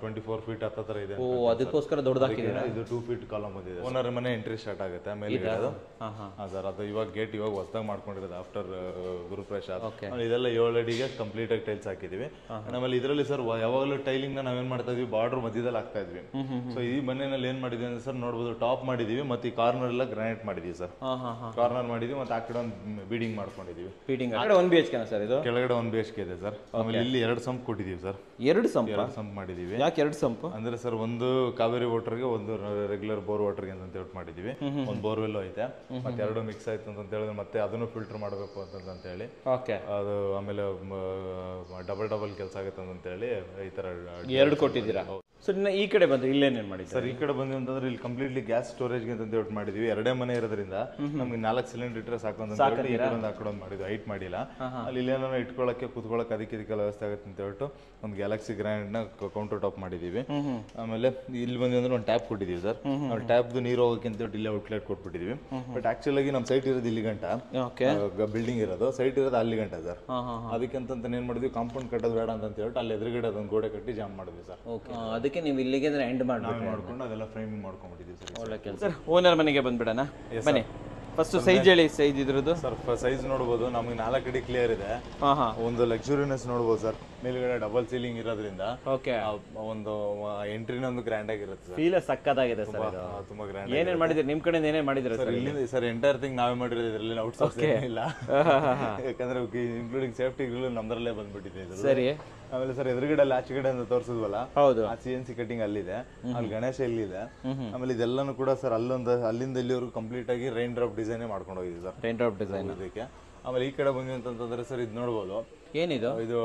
24 ಫೀಟ್ ಹತ್ರ ಇದೆ.
ಅದಕ್ಕೋಸ್ಕರ ದೊಡ್ಡದಾಕಿದೆ.
ಇದು 2 ಫೀಟ್ ಕಾಲಮ್ ಬಂದಿದೆ. ಓನರ್ ಮನೆ ಎಂಟ್ರಿ ಸ್ಟಾರ್ಟ್ ಆಗುತ್ತೆ ಮೇಲೆ ಸರ್. ಅದು ಇವಾಗ ಗೇಟ್ ಇವಾಗ ಹೊಸದಾಗಿ ಮಾಡ್ಕೊಂಡಿರೋದು ಆಫ್ಟರ್ ಗುರುಪ್ರಸಾದ್. ಇದೆಲ್ಲ 7 ಅಡಿಗೆ ಕಂಪ್ಲೀಟ್ ಆಗಿ ಟೈಲ್ಸ್ ಹಾಕಿದೀವಿ. ಆಮೇಲೆ ಇದರಲ್ಲಿ ಸರ್ ಯಾವಾಗಲೂ ಟೈಲಿಂಗ್ ನಾವೇನ್ ಮಾಡ್ತಾ ಇದೀವಿ, ಬಾರ್ಡರ್ ಮಧ್ಯದಲ್ಲಿ ಹಾಕ್ತಾ ಇದ್ವಿ. ಸೊ ಈ ಮನೆಯಲ್ಲಿ ಏನ್ ಮಾಡಿದೀವಿ ಅಂದ್ರೆ ಸರ್ ನೋಡ್ಬೋದು, ಟಾಪ್ ಮಾಡಿದೀವಿ ಮತ್ತೆ ಈ ಕಾರ್ನರ್ ಎಲ್ಲ ಗ್ರಾನೈಟ್ ಮಾಡಿದೀವಿ ಸರ್. ಕಾರ್ನರ್ ಮಾಡಿದೀವಿ, ಮತ್ತೆ ಆ ಕಡೆ ಒಂದು ಬೀಡಿಂಗ್ ಮಾಡ್ಕೊಂಡಿದೀವಿ.
1 BHK ಸರ್ ಇದು?
ಕೆಳಗಡೆ 1 BHK ಇದೆ ಸರ್. ಆಮೇಲೆ ಇಲ್ಲಿ 2 ಸಂಪ್ ಕೊಟ್ಟಿದೀವಿ ಸರ್.
2 ಸಂಪ್
ಮಾಡಿದೀವಿ.
ಯಾಕೆ 2 ಸಂಪ್ ಅಂದ್ರೆ
ಸರ್, ಒಂದು ಕಾವೇರಿ ವಾಟರ್ಗೆ, ಒಂದು ರೆಗ್ಯುಲರ್ ಬೋರ್ ವಾಟರ್ಗೆ ಅಂತ ಹೇಳ್ಬಿಟ್ಟು ಮಾಡಿದೀವಿ. ಒಂದು ಬೋರ್ವೆಲ್ ಐತೆ, ಮತ್ತೆ 2 ಮಿಕ್ಸ್ ಆಯ್ತು ಅಂತ ಹೇಳಿದ್ರೆ ಮತ್ತೆ ಅದನ್ನು ಫಿಲ್ಟರ್ ಮಾಡಬೇಕು ಅಂತ ಹೇಳಿ ಅದು ಆಮೇಲೆ ಡಬಲ್ ಕೆಲಸ ಆಗುತ್ತೆ ಅಂತ ಹೇಳಿ ಈ ತರ
2 ಕೊಟ್ಟಿದ್ದೀರಾ. ಸೊ ಈ ಕಡೆ ಬಂದ್ರೆ ಇಲ್ಲೇನೇನು ಮಾಡಿದ್ವಿ
ಸರ್? ಈ ಕಡೆ ಬಂದ್ವಿ ಅಂತಂದ್ರೆ ಇಲ್ಲಿ ಕಂಪ್ಲೀಟ್ಲಿ ಗ್ಯಾಸ್ ಸ್ಟೋರೇಜ್ಗೆ ಅಂತ ಹೇಳ್ಬಿಟ್ಟು ಮಾಡಿದ್ವಿ. 2 ಮನೆ ಇರೋದ್ರಿಂದ ನಮ್ಗೆ 4 ಸಿಲಿಂಡರ್ ಇಟ್ಟರೆ ಸಾಕು ಅಂತ ಈ ಕಡೆ ಒಂದು ಆ ಕಡೆ ಒಂದು ಮಾಡಿದ್ವಿ. ಹೈಟ್ ಮಾಡಿಲ್ಲ, ಅಲ್ಲಿ ಇಲ್ಲೇನೋ ಇಟ್ಕೊಳ್ಳೋಕೆ ಕೂತ್ಕೊಳ್ಳೋಕೆ ಅದಕ್ಕೆಲ್ಲ ವ್ಯವಸ್ಥೆ ಆಗುತ್ತೆ ಅಂತ ಹೇಳ್ಬಿಟ್ಟು ಒಂದು ಗ್ಯಾಲಕ್ಸಿ ಗ್ರಾನೈಟ್ನ ಕೌಂಟರ್ ಟಾಪ್ ಮಾಡಿದೀವಿ. ಆಮೇಲೆ ಇಲ್ಲಿ ಬಂದ್ವಿ ಅಂದ್ರೆ ಒಂದು ಟ್ಯಾಪ್ ಕೊಟ್ಟಿದ್ದೀವಿ ಸರ್. ಟ್ಯಾಪ್ದು ನೀರು ಹೋಗೋಕೆ ಅಂತ ಹೇಳ್ಬಿಟ್ಟು ಇಲ್ಲೇ ಔಟ್ಲೆಟ್ ಕೊಟ್ಬಿಟ್ಟಿದೀವಿ. ಬಟ್ ಆಕ್ಚುಲ್ ಆಗಿ ನಮ್ಮ ಸೈಟ್ ಇರೋದು ಇಲ್ಲಿ ಗಂಟ, ಬಿಲ್ಡಿಂಗ್ ಇರೋದು ಸೈಟ್ ಇರೋದು ಅಲ್ಲಿ ಗಂಟ ಸರ್. ಅದಕ್ಕೆಂತ ಏನ್ ಮಾಡಿದ್ವಿ, ಕಾಂಪೌಂಡ್ ಕಟ್ಟೋದು ಬೇಡ ಅಂತ ಹೇಳ್ಬಿಟ್ಟು ಅಲ್ಲಿ ಎದುರುಗಡೆ ಅದೊಂದು ಗೋಡೆ ಕಟ್ಟಿ ಜಾಮ್ ಮಾಡಿದ್ವಿ ಸರ್.
ಅದಕ್ಕೆ ನೀವು ಇಲ್ಲಿಗೆ ಎಂಡ್
ಮಾಡ್ಕೊಂಡು ಅದೆಲ್ಲ ಫ್ರೇಮಿಂಗ್ ಮಾಡ್ಕೊಂಡ್ಬಿಟ್ಟಿದ್ದೀವಿ ಸರ್.
ಒಳ್ಳೆ ಕೆಲಸ. ಓನರ್ ಮನೆಗೆ ಬಂದ್ಬಿಡೋಣ ಬನ್ನಿ. ಫಸ್ಟ್ ಸೈಜ್ ಹೇಳಿ, ಸೈಜ್ ಇದ್ರದ್ದು
ಸರ್ ಸೈಜ್ ನೋಡ್ಬೋದು, ನಮಗೆ 4 ಅಡಿ ಕ್ಲಿಯರ್ ಇದೆ. ಒಂದು ಲಕ್ಸುರಿನೆಸ್ ನೋಡ್ಬೋದು ಸರ್, ಮೇಲ್ಗಡೆ ಡಬಲ್ ಸೀಲಿಂಗ್ ಇರೋದ್ರಿಂದ
ಓಕೆ
ಒಂದು ಎಂಟ್ರಿನ ಒಂದು ಗ್ರ್ಯಾಂಡ್ ಆಗಿರುತ್ತೆ ಸರ್.
ಫೀಲ್ ಸಕ್ಕತ್ತಾಗಿದೆ ಸರ್.
ತುಂಬಾ ಗ್ರ್ಯಾಂಡ್.
ಏನೇನ್ ಮಾಡಿದ್ರಿ ನಿಮ್ ಕಡೆ, ಏನೇನ್ ಮಾಡಿದ್ರಿ
ಸರ್? ಇಲ್ಲಿಂದ ಸರ್ ಎಂಟೈರ್ ಥಿಂಗ್ ನಾವೇ ಮಾಡಿರೋದು, ಇದರಲ್ಲಿ ಔಟ್ಸೋರ್ಸ್ ಇಲ್ಲ. ಯಾಕಂದ್ರೆ ಇನ್ಕ್ಲೂಡಿಂಗ್ ಸೇಫ್ಟಿ ನಮ್ದ್ರಲ್ಲೇ ಬಂದ್ಬಿಟ್ಟಿದೆ ಇದು.
ಸರಿ.
ಆಮೇಲೆ ಸರ್ ಎದುರುಗಡೆ ಆಚೆಗಡೆ ಅಂತ ತೋರಿಸಿದ್ವಲ್ಲ,
ಹೌದು,
ಆ CNC ಕಟಿಂಗ್ ಅಲ್ಲಿದೆ, ಅಲ್ಲಿ ಗಣೇಶ ಇಲ್ಲಿದೆ. ಆಮೇಲೆ ಇದೆಲ್ಲಾನು ಕೂಡ ಸರ್ ಅಲ್ಲಿಂದ ಇಲ್ಲಿವರೆಗೂ ಕಂಪ್ಲೀಟ್ ಆಗಿ ರೈನ್ ಡ್ರಾಪ್ ಡಿಸೈನ್ ಮಾಡ್ಕೊಂಡು ಹೋಗಿದೆ ಸರ್.
ರೈನ್ ಡ್ರಾಪ್ ಡಿಸೈನ್
ಇದಕ್ಕೆ. ಆಮೇಲೆ ಈ ಕಡೆ ಬಂದ್ವಿ ಅಂತಂದ್ರೆ ಸರ್ ಇದು ನೋಡ್ಬೋದು,
ಏನಿದು?
ಇದು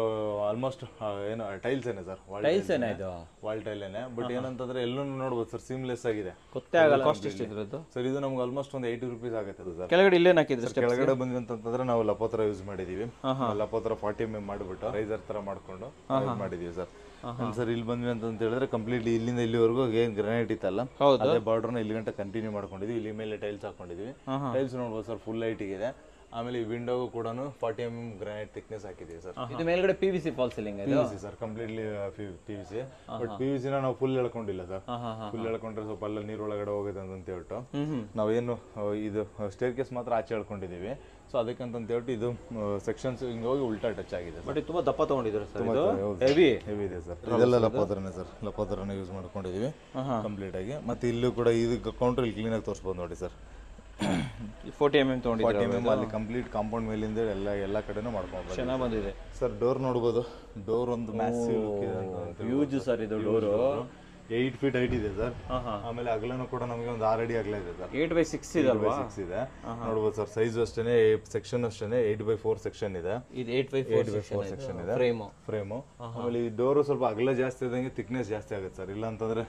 ಆಲ್ಮೋಸ್ಟ್ ಏನು ಟೈಲ್ಸ್ ಏನೇ ಸರ್,
ಟೈಲ್ಸ್ ಏನೇ ಇದು,
ವಾಲ್ ಟೈಲ್ ಏನೇ. ಬಟ್ ಏನಂತಂದ್ರೆ ಎಲ್ಲೂ ನೋಡ್ಬೋದು ಸರ್, ಸೀಮ್ಲೆಸ್ ಆಗಿದೆ.
ಗೊತ್ತೇ ಆಗಲ್ಲ. ಕಾಸ್ಟ್ ಎಷ್ಟು ಇದ್ರದ್ದು
ಸರ್? ಇದು ನಮ್ಗೆ ಆಲ್ಮೋಸ್ಟ್ ಒಂದು 80 rupees ಆಗುತ್ತೆ ಸರ್.
ಕೆಳಗಡೆ ಇಲ್ಲೇನು ಹಾಕಿದ್ರೆ?
ಕೆಳಗಡೆ ಬಂದ್ವಿ ಅಂತಂದ್ರೆ ನಾವು ಲಪೋತ್ರ ಯೂಸ್ ಮಾಡಿದೀವಿ. ಲಪೋತ್ರ 40 mm ಮಾಡಿಬಿಟ್ಟು ರೈಸರ್ ತರ ಮಾಡ್ಕೊಂಡು ಮಾಡಿದೀವಿ ಸರ್. ಸರ್ ಇಲ್ಲಿ ಬಂದ್ವಿ ಅಂತ ಹೇಳಿದ್ರೆ ಕಂಪ್ಲೀಟ್ಲಿ ಇಲ್ಲಿಂದ ಇಲ್ಲಿವರೆಗೂ ಏನ್ ಗ್ರಾನೈಟ್ ಇತ್ತಲ್ಲ, ಅದೇ ಬಾರ್ಡರ್ನ ಇಲ್ಲಿ ಗಂಟೆ ಕಂಟಿನ್ಯೂ ಮಾಡ್ಕೊಂಡಿದ್ವಿ. ಇಲ್ಲಿ ಮೇಲೆ ಟೈಲ್ಸ್ ಹಾಕೊಂಡಿದ್ವಿ. ಟೈಲ್ಸ್ ನೋಡ್ಬೋದು ಸರ್, ಫುಲ್ ಲೈಟ್ ಇದೆ. ಆಮೇಲೆ ಈ ವಿಂಡೋಗೂ ಕೂಡ 40 mm ಗ್ರಾನೈಟ್ ಥಿಕ್ನೆಸ್ ಹಾಕಿದೀವಿ ಸರ್.
ಇದು ಮೇಲ್ಗಡೆ PVC ಫಾಲ್ ಸೀಲಿಂಗ್ ಇದೆ
sir, completely PVC. But PVC ನಾವು ಫುಲ್ ಎಳ್ಕೊಂಡಿಲ್ಲ ಸರ್. ಫುಲ್ ಎಳ್ಕೊಂಡ್ರೆ ಸ್ವಲ್ಪ ಅಲ್ಲ ನೀರ್ ಒಳಗಡೆ ಹೋಗುತ್ತೆ ಅಂತ ಹೇಳ್ಬಿಟ್ಟು ನಾವೇನು ಇದು ಸ್ಟೇರ್ ಕೇಸ್ ಮಾತ್ರ ಆಚೆ ಎಳ್ಕೊಂಡಿದೀವಿ. ಸೊ ಅದಕ್ಕಂತ ಹೇಳ್ಬಿಟ್ಟು ಇದು ಸೆಕ್ಷನ್ಸ್ ಹಿಂಗೆ ಹೋಗಿ ಉಲ್ಟಾ ಟಚ್ ಆಗಿದೆ.
ಬಟ್ ತುಂಬಾ ದಪ್ಪ ತಗೊಂಡಿದ್ದಾರೆ ಸರ್, ಇದು ಹೆವಿ
ಇದೆ ಸರ್. ಇದೆಲ್ಲ ಲಪೋತ್ರನೇ ಸರ್, ಲಪೋತ್ರನ ಯೂಸ್ ಮಾಡ್ಕೊಂಡಿದೀವಿ ಕಂಪ್ಲೀಟ್ ಆಗಿ. ಮತ್ತೆ ಇಲ್ಲೂ ಕೂಡ ಇದು ಕೌಂಟರ್ ಇಲ್ಲಿ ಕ್ಲೀನ್ ಆಗಿ ತೋರಿಸ್ಬೋದು ನೋಡಿ ಸರ್.
40 mm ತಗೊಂಡಿದ್ದಾರೆ.
40 mm ಅಲ್ಲಿ ಕಂಪ್ಲೀಟ್ ಕಾಂಪೌಂಡ್ ಮೇಲಿಂದ ಎಲ್ಲ ಕಡೆನೂ ಮಾಡ್ಕೊಂಡು
ಚೆನ್ನಾಗಿ ಬಂದಿದೆ ಸರ್.
ಡೋರ್ ನೋಡ್ಬೋದು, ಡೋರ್ ಒಂದು ಮ್ಯಾಸಿವ್
ಹ್ಯೂಜ್ ಸರ್. ಇದು ಡೋರು
8 feet ಹೈಟ್ ಇದೆ ಸರ್. ಆಮೇಲೆ ಅಗಲನೂ ಕೂಡ ನಮಗೆ ಒಂದು 6 ಅಡಿ ಅಗಲ ಇದೆ ಸರ್.
8x6 ಇದೆ ಅಲ್ವಾ?
6 ಇದೆ ನೋಡ್ಬೋದು ಸರ್. ಸೈಜ್ ಅಷ್ಟೇನೆ, ಸೆಕ್ಷನ್ ಅಷ್ಟೇನೆ 8x4 ಸೆಕ್ಷನ್ ಇದೆ.
ಇದು 8x4
ಸೆಕ್ಷನ್ ಇದೆ ಫ್ರೇಮು. ಆಮೇಲೆ ಈ ಡೋರ್ ಸ್ವಲ್ಪ ಅಗಲ ಜಾಸ್ತಿ ಇದ್ದಂಗೆ ಥಿಕ್ನೆಸ್ ಜಾಸ್ತಿ ಆಗುತ್ತೆ ಸರ್. ಇಲ್ಲ ಅಂತಂದ್ರೆ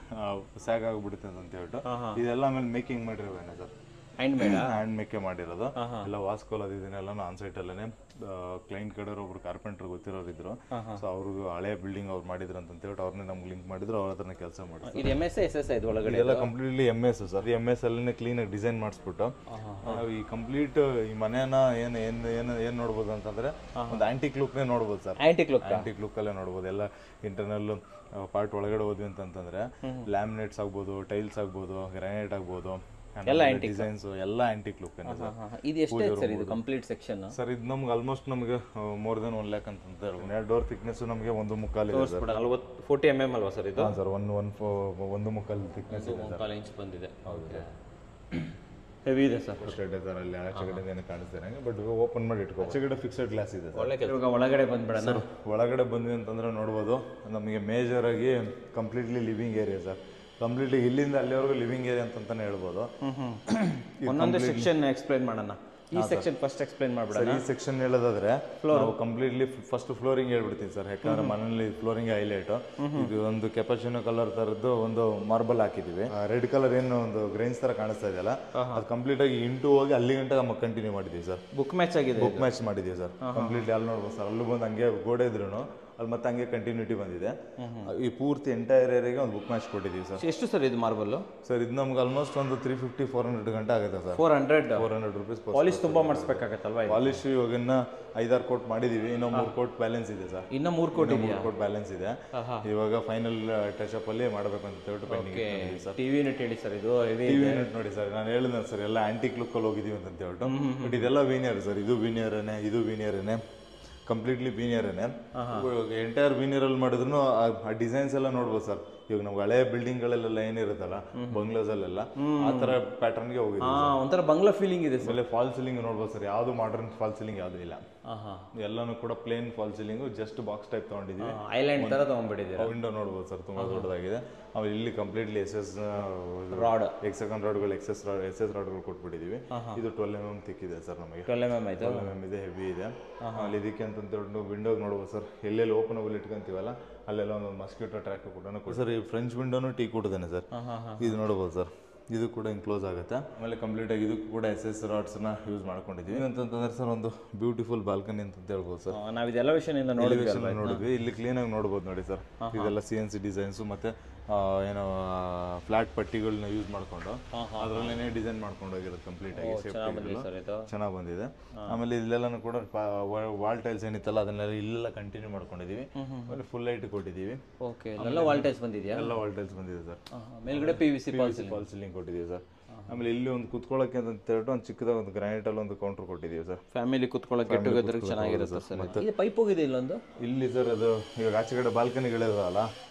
ಸ್ಯಾಗ್ ಆಗ್ಬಿಡುತ್ತೆ ಅಂತ ಹೇಳ್ಬಿಟ್ಟು ಇದೆಲ್ಲ ಆಮೇಲೆ ಮೇಕಿಂಗ್ ಮಾಡಿರೋವೇನೆ ಸರ್. ಹ್ಯಾಂಡ್ ಮೇಕೆ ಮಾಡಿರೋದು ಎಲ್ಲ. ವಾಸ್ಕೋಲ್ ಅದನ್ನೆಲ್ಲ ಆನ್ ಸೈಟ್ ಅಲ್ಲೇ ಕ್ಲೈಂಟ್ ಕಡೆ ಒಬ್ರು ಕಾರ್ಪೆಂಟರ್ ಗೊತ್ತಿರೋರು ಇದ್ರು. ಸೊ ಅವ್ರಿಗೆ ಹಳೆ ಬಿಲ್ಡಿಂಗ್ ಅವ್ರು ಮಾಡಿದ್ರು ಅಂತ ಹೇಳ್ಬಿಟ್ಟು ಅವ್ರನ್ನೇ ನಮ್ಗೆ ಲಿಂಕ್ ಮಾಡಿದ್ರು. ಅವ್ರ ಹತ್ರನೇ ಕೆಲಸ ಮಾಡಿದ್ರು. ಇದೆಲ್ಲ ಕಂಪ್ಲೀಟ್ಲಿ MS ಸರ್. MS ಅಲ್ಲೇ ಕ್ಲೀನ್ ಆಗಿ ಡಿಸೈನ್ ಮಾಡಿಸ್ಬಿಟ್ಟು ಈ ಕಂಪ್ಲೀಟ್ ಈ ಮನೆಯನ್ನ ಏನ್ ನೋಡ್ಬೋದು ಅಂತಂದ್ರೆ ಒಂದು ಆಂಟಿಕ್ ಲುಕ್ನೇ ನೋಡ್ಬೋದು ಸರ್. ಆಂಟಿಕ್ ಲುಕ್ ಅಲ್ಲೇ ನೋಡ್ಬೋದು. ಎಲ್ಲ ಇಂಟರ್ನಲ್ ಪಾರ್ಟ್ ಒಳಗಡೆ ಹೋದ್ವಿ ಅಂತಂದ್ರೆ ಲ್ಯಾಮಿನೇಟ್ಸ್ ಆಗ್ಬೋದು, ಟೈಲ್ಸ್ ಆಗ್ಬೋದು, ಗ್ರಾನೈಟ್ ಆಗ್ಬೋದು, ಎಲ್ಲ ಡಿಸೈನ್ಸ್ ಎಲ್ಲ ಆಂಟಿಕ್ ಲುಕ್ ಇದೆ ಸರ್.
ಇದು ಎಷ್ಟು ಸರ್ ಇದು ಕಂಪ್ಲೀಟ್ ಸೆಕ್ಷನ್?
ಸರ್ ಇದು ನಮ್ಗೆ ಆಲ್ಮೋಸ್ಟ್ ನಮಗೆ ಮೋರ್ ದನ್ 1 lakh ಅಂತ ಹೇಳ್ಬೋದು. ಡೋರ್ ಥಿಕ್ನೆಸ್ ನಮಗೆ 1.25 ಇದೆ ಸರ್.
40 mm ಅಲ್ವಾ ಸರ್ ಇದು?
ಸರ್ 1.25 ಥಿಕ್ನೆಸ್ ಇದೆ ಸರ್.
1.25 ಇಂಚ್ ಬಂದಿದೆ. ಓಕೆ, ಹೆವಿ ಇದೆ ಸರ್.
ಸ್ಟ್ರೇಟ್ ಇದೆ ಅಲ್ಲಿ ಆಚೆಗಡೆ ಏನು ಕಾಣಿಸ್ತಾ ಇದೆ. ಬಟ್ ಓಪನ್ ಮಾಡಿ ಇಟ್ಕೋ. ಆಚೆಗಡೆ ಫಿಕ್ಸೆಡ್ ಗ್ಲಾಸ್ ಇದೆ ಸರ್.
ಇವಾಗ ಒಳಗಡೆ ಬಂದ್ಬಿಡೋಣ.
ಒಳಗಡೆ ಬಂದ್ವಿ ಅಂತಂದ್ರೆ ನೋಡ್ಬೋದು, ನಮಗೆ ಮೇಜರ್ ಆಗಿ completely living area sir. Completely ಇಲ್ಲಿಂದ ಅಲ್ಲಿವರೆಗೂ ಲಿವಿಂಗ್ ಏರಿಯಾ ಅಂತಾನೆ ಹೇಳ್ಬೋದು.
ಒಂದೊಂದೇ ಸೆಕ್ಷನ್ ಎಕ್ಸ್ಪ್ಲೈನ್ ಮಾಡೋಣ. ಈ ಸೆಕ್ಷನ್ ಫಸ್ಟ್ ಎಕ್ಸ್ಪ್ಲೈನ್ ಮಾಡ್ಬಿಡೋಣ.
ಈ ಸೆಕ್ಷನ್ ಹೇಳೋದಾದ್ರೆ ನಾವು ಕಂಪ್ಲೀಟ್ಲಿ ಫಸ್ಟ್ ಫ್ಲೋರಿಂಗ್ ಹೇಳ್ಬಿಡ್ತೀವಿ ಸರ್. ಯಾಕಂದ್ರೆ ಮನೇಲಿ ಫ್ಲೋರಿಂಗ್ ಹೈಲೈಟ್. ಇದು ಒಂದು ಕೆಪಾಚಿನೋ ಕಲರ್ ತರದ್ದು ಒಂದು ಮಾರ್ಬಲ್ ಹಾಕಿದೀವಿ. ರೆಡ್ ಕಲರ್ ಏನು ಒಂದು ಗ್ರೈನ್ಸ್ ತರ ಕಾಣಿಸ್ತಾ ಇದೆಯಲ್ಲ, ಅದು ಕಂಪ್ಲೀಟ್ ಆಗಿ ಇಂಟು ಹೋಗಿ ಅಲ್ಲಿ ಗಂಟೆ ನಮಗೆ ಕಂಟಿನ್ಯೂ ಮಾಡಿದೀವಿ ಸರ್.
ಬುಕ್ ಮ್ಯಾಚ್ ಆಗಿದೆ.
ಬುಕ್ ಮ್ಯಾಚ್ ಮಾಡಿದೀವಿ ಸರ್. ಕಂಪ್ಲೀಟ್ಲಿ ಅಲ್ಲಿ ನೋಡ್ಬೋದು ಸರ್. ಅಲ್ಲೂ ಬಂದು ಹಂಗೆ ಗೋಡೆ ಇದ್ರು ಅಲ್ಲಿ ಮತ್ತೆ ಹಂಗೆ ಕಂಟಿನ್ಯೂಟಿ ಬಂದಿದೆ. ಈ ಪೂರ್ತಿ ಎಂಟೈರ್ ಏರಿಯಾಗೆ ಒಂದು ಬುಕ್ ಮ್ಯಾಚ್ ಕೊಟ್ಟಿದ್ದೀವಿ ಸರ್.
ಎಷ್ಟು ಸರ್ ಇದು ಮಾರ್ಬಲ್?
ಸರ್ ಇದು ನಮ್ಗೆ ಆಲ್ಮೋಸ್ಟ್ ಒಂದು 350-400 ಗಂಟೆ ಆಗುತ್ತೆ ಸರ್.
400
rupees.
ಪಾಲಿಶ್ ತುಂಬಾ ಮಾಡಿಸ್ಬೇಕಾಗತ್ತಲ್ವಾ?
ಪಾಲಿಶ್ ಇವಾಗ 5-6 ಕೋಟ್ ಮಾಡಿದೀವಿ. ಇನ್ನೂ 3 ಕೋಟ್ ಬ್ಯಾಲೆನ್ಸ್ ಇದೆ ಸರ್.
ಇನ್ನೂ 3
ಕೋಟ್ ಬ್ಯಾಲೆನ್ಸ್ ಇದೆ. ಇವಾಗ ಫೈನಲ್ ಟಚ್ ಅಪ್ ಅಲ್ಲಿ ಮಾಡಬೇಕು ಅಂತ ಹೇಳ್ಬಿಟ್ಟು ಪೆಂಡಿಂಗ್ ಇದೆ ಸರ್.
ಟಿವಿ ಯೂನಿಟ್ ಹೇಳಿ ಸರ್. ಇದು
ಟಿವಿ ಯೂನಿಟ್ ನೋಡಿ ಸರ್, ನಾನು ಹೇಳಿದ್ನ ಸರ್ ಎಲ್ಲ ಆಂಟಿಕ್ ಲುಕ್ ಅಲ್ಲಿ ಹೋಗಿದೀವಿ ಅಂತ ಹೇಳ್ಬಿಟ್ಟು. ಬಟ್ ಇದೆಲ್ಲ ವೀನಿಯರ್ ಸರ್. ಇದು ವೀನಿಯರ್ನೇ, ಇದು ವೀನಿಯರ್ನೇ, ಕಂಪ್ಲೀಟ್ಲಿ ವೀನಿಯರ್ನೇ. ಎಂಟೈರ್ ವೀನಿಯರ್ ಅಲ್ಲಿ ಮಾಡಿದ್ರು ಆ ಡಿಸೈನ್ಸ್ ಎಲ್ಲ ನೋಡ್ಬೋದು ಸರ್. ಇವಾಗ ನಮ್ಗೆ ಹಳೆ ಬಿಲ್ಡಿಂಗ್ ಗಳೆಲ್ಲ ಏನಿರುತ್ತಲ್ಲ ಬಂಗ್ಲಾಸ್ ಅಲ್ಲೆಲ್ಲ ಆ ತರ ಪ್ಯಾಟರ್ನ್ಗೆ ಹೋಗಿದೆ.
ಒಂಥರ ಬಂಗ್ಲಾ ಫೀಲಿಂಗ್ ಇದೆ ಸರ್.
ಫಾಲ್ ಸೀಲಿಂಗ್ ನೋಡ್ಬೋದು ಸರ್. ಯಾವ್ದು ಮಾಡರ್ನ್ ಫಾಲ್ ಸೀಲಿಂಗ್ ಯಾವ್ದು ಇಲ್ಲ. ಎಲ್ಲಾನು ಕೂಡ plain fall ceiling, just box type ತಗೊಂಡಿದ್ವಿ.
ಐಲ್ಯಾಂಡ್ ತರ ತಗೊಂಡ್ಬಿಟ್ಟಿದ್ದೀರಾ.
ವಿಂಡೋ ನೋಡ್ಬೋದು ಸರ್, ತುಂಬಾ ದೊಡ್ಡದಾಗಿದೆ. ಆಮೇಲೆ ಇಲ್ಲಿ ಕಂಪ್ಲೀಟ್ಲಿ
ರಾಡ್,
ಎಕ್ಸೆಕಂಡ್ ರಾಡ್ಗಳು, ಎಸ್ ಎಸ್ ರಾಡ್ಗಳು ಕೊಟ್ಬಿಟ್ಟಿದೀವಿ. ಇದು 12 mm ಥಿಕ್ ಇದೆ ಸರ್. ನಮಗೆ
12 mm ಆಯ್ತು.
12 mm ಇದೆ, ಹೆವಿ ಇದೆ. ಆಮೇಲೆ ಇದಕ್ಕೆ ಅಂತ ವಿಂಡೋ ನೋಡ್ಬೋದು ಸರ್. ಎಲ್ಲೆಲ್ಲಿ ಓಪನಬಲ್ ಇಟ್ಕೊಂತೀವಲ್ಲ ಅಲ್ಲೆಲ್ಲ ಒಂದು ಮಸ್ಕಿಟೋ ಟ್ರ್ಯಾಕ್ ಕೂಡ ಸರ್. ಈ ಫ್ರೆಂಚ್ ವಿಂಡೋನು ಟೀ ಕೊಟ್ಟಿದ್ದಾನೆ ಸರ್. ಇದು ನೋಡ್ಬೋದು ಸರ್. ಇದು ಕೂಡ ಕ್ಲೋಸ್ ಆಗುತ್ತೆ. ಆಮೇಲೆ ಕಂಪ್ಲೀಟ್ ಆಗಿ ಇದಕ್ಕೂ ಕೂಡ SS ರಾಡ್ಸ್ ನ ಯೂಸ್ ಮಾಡ್ಕೊಂಡಿದ್ವಿ. ಅಂತಂದ್ರೆ ಸರ್ ಒಂದು ಬ್ಯೂಟಿಫುಲ್ ಬಾಲ್ಕನಿ ಅಂತ ಹೇಳ್ಬೋದು ಸರ್.
ನಾವು ಇದೆಲ್ಲ ವಿಷಯದಿಂದ
ನೋಡಿದ್ವಿ. ಇಲ್ಲಿ ಕ್ಲೀನ್ ಆಗಿ ನೋಡ್ಬೋದು ನೋಡಿ ಸರ್. ಇದೆಲ್ಲ CNC ಡಿಸೈನ್ಸ್ ಮತ್ತೆ ಏನೋ ಫ್ಲಾಟ್ ಪಟ್ಟಿಗಳನ್ನ ಯೂಸ್ ಮಾಡ್ಕೊಂಡು ಅದ್ರಲ್ಲೇನೆ ಡಿಸೈನ್ ಮಾಡ್ಕೊಂಡು ಹೋಗಿರೋದು ಕಂಪ್ಲೀಟ್ ಆಗಿ. ಚೆನ್ನಾಗಿ ಬಂದಿದೆ. ಆಮೇಲೆ ಇಲ್ಲೆಲ್ಲ ಕೂಡ ವಾಲ್ ಟೈಲ್ಸ್ ಏನಿತ್ತಲ್ಲ ಅದನ್ನೆಲ್ಲ ಇಲ್ಲೆಲ್ಲ ಕಂಟಿನ್ಯೂ ಮಾಡ್ಕೊಂಡಿದೀವಿ. ಆಮೇಲೆ ಫುಲ್ ಲೈಟ್ ಕೊಟ್ಟಿದ್ದೀವಿ.
ಎಲ್ಲ ವಾಲ್ ಟೈಲ್ಸ್ ಬಂದಿದೆಯಾ?
ಎಲ್ಲ ವಾಲ್ ಟೈಲ್ಸ್ ಬಂದಿದೆ ಸರ್.
ಮೇಲ್ಗಡೆ PVC ಫಾಲ್
ಸೀಲಿಂಗ್ ಕೊಟ್ಟಿದ್ದೀವಿ ಸರ್. ಆಮೇಲೆ ಇಲ್ಲಿ ಒಂದು ಕುತ್ಕೊಳ್ಳೋಕೆ ಅಂತ ಹೇಳ್ಬಿಟ್ಟು ಒಂದು ಚಿಕ್ಕದಾಗ ಒಂದು ಗ್ರಾನೈಟ್ ಅಲ್ಲಿ ಒಂದು ಕೌಂಟರ್ ಕೊಟ್ಟಿದ್ದೀವಿ ಸರ್.
ಫ್ಯಾಮಿಲಿ ಕುತ್ಕೊಳ್ಳೋಕೆ ಗೆಟ್ ಟುಗೆದರ್ ಚೆನ್ನಾಗಿರುತ್ತೆ ಸರ್. ಇದು ಪೈಪ್ ಹೋಗಿದೆ ಇಲ್ಲೊಂದು
ಇಲ್ಲಿ ಸರ್. ಅದು ಇವಾಗ ಆಚೆ ಕಡೆ ಬಾಲ್ಕನಿಗಳಿದಾವಲ್ಲ,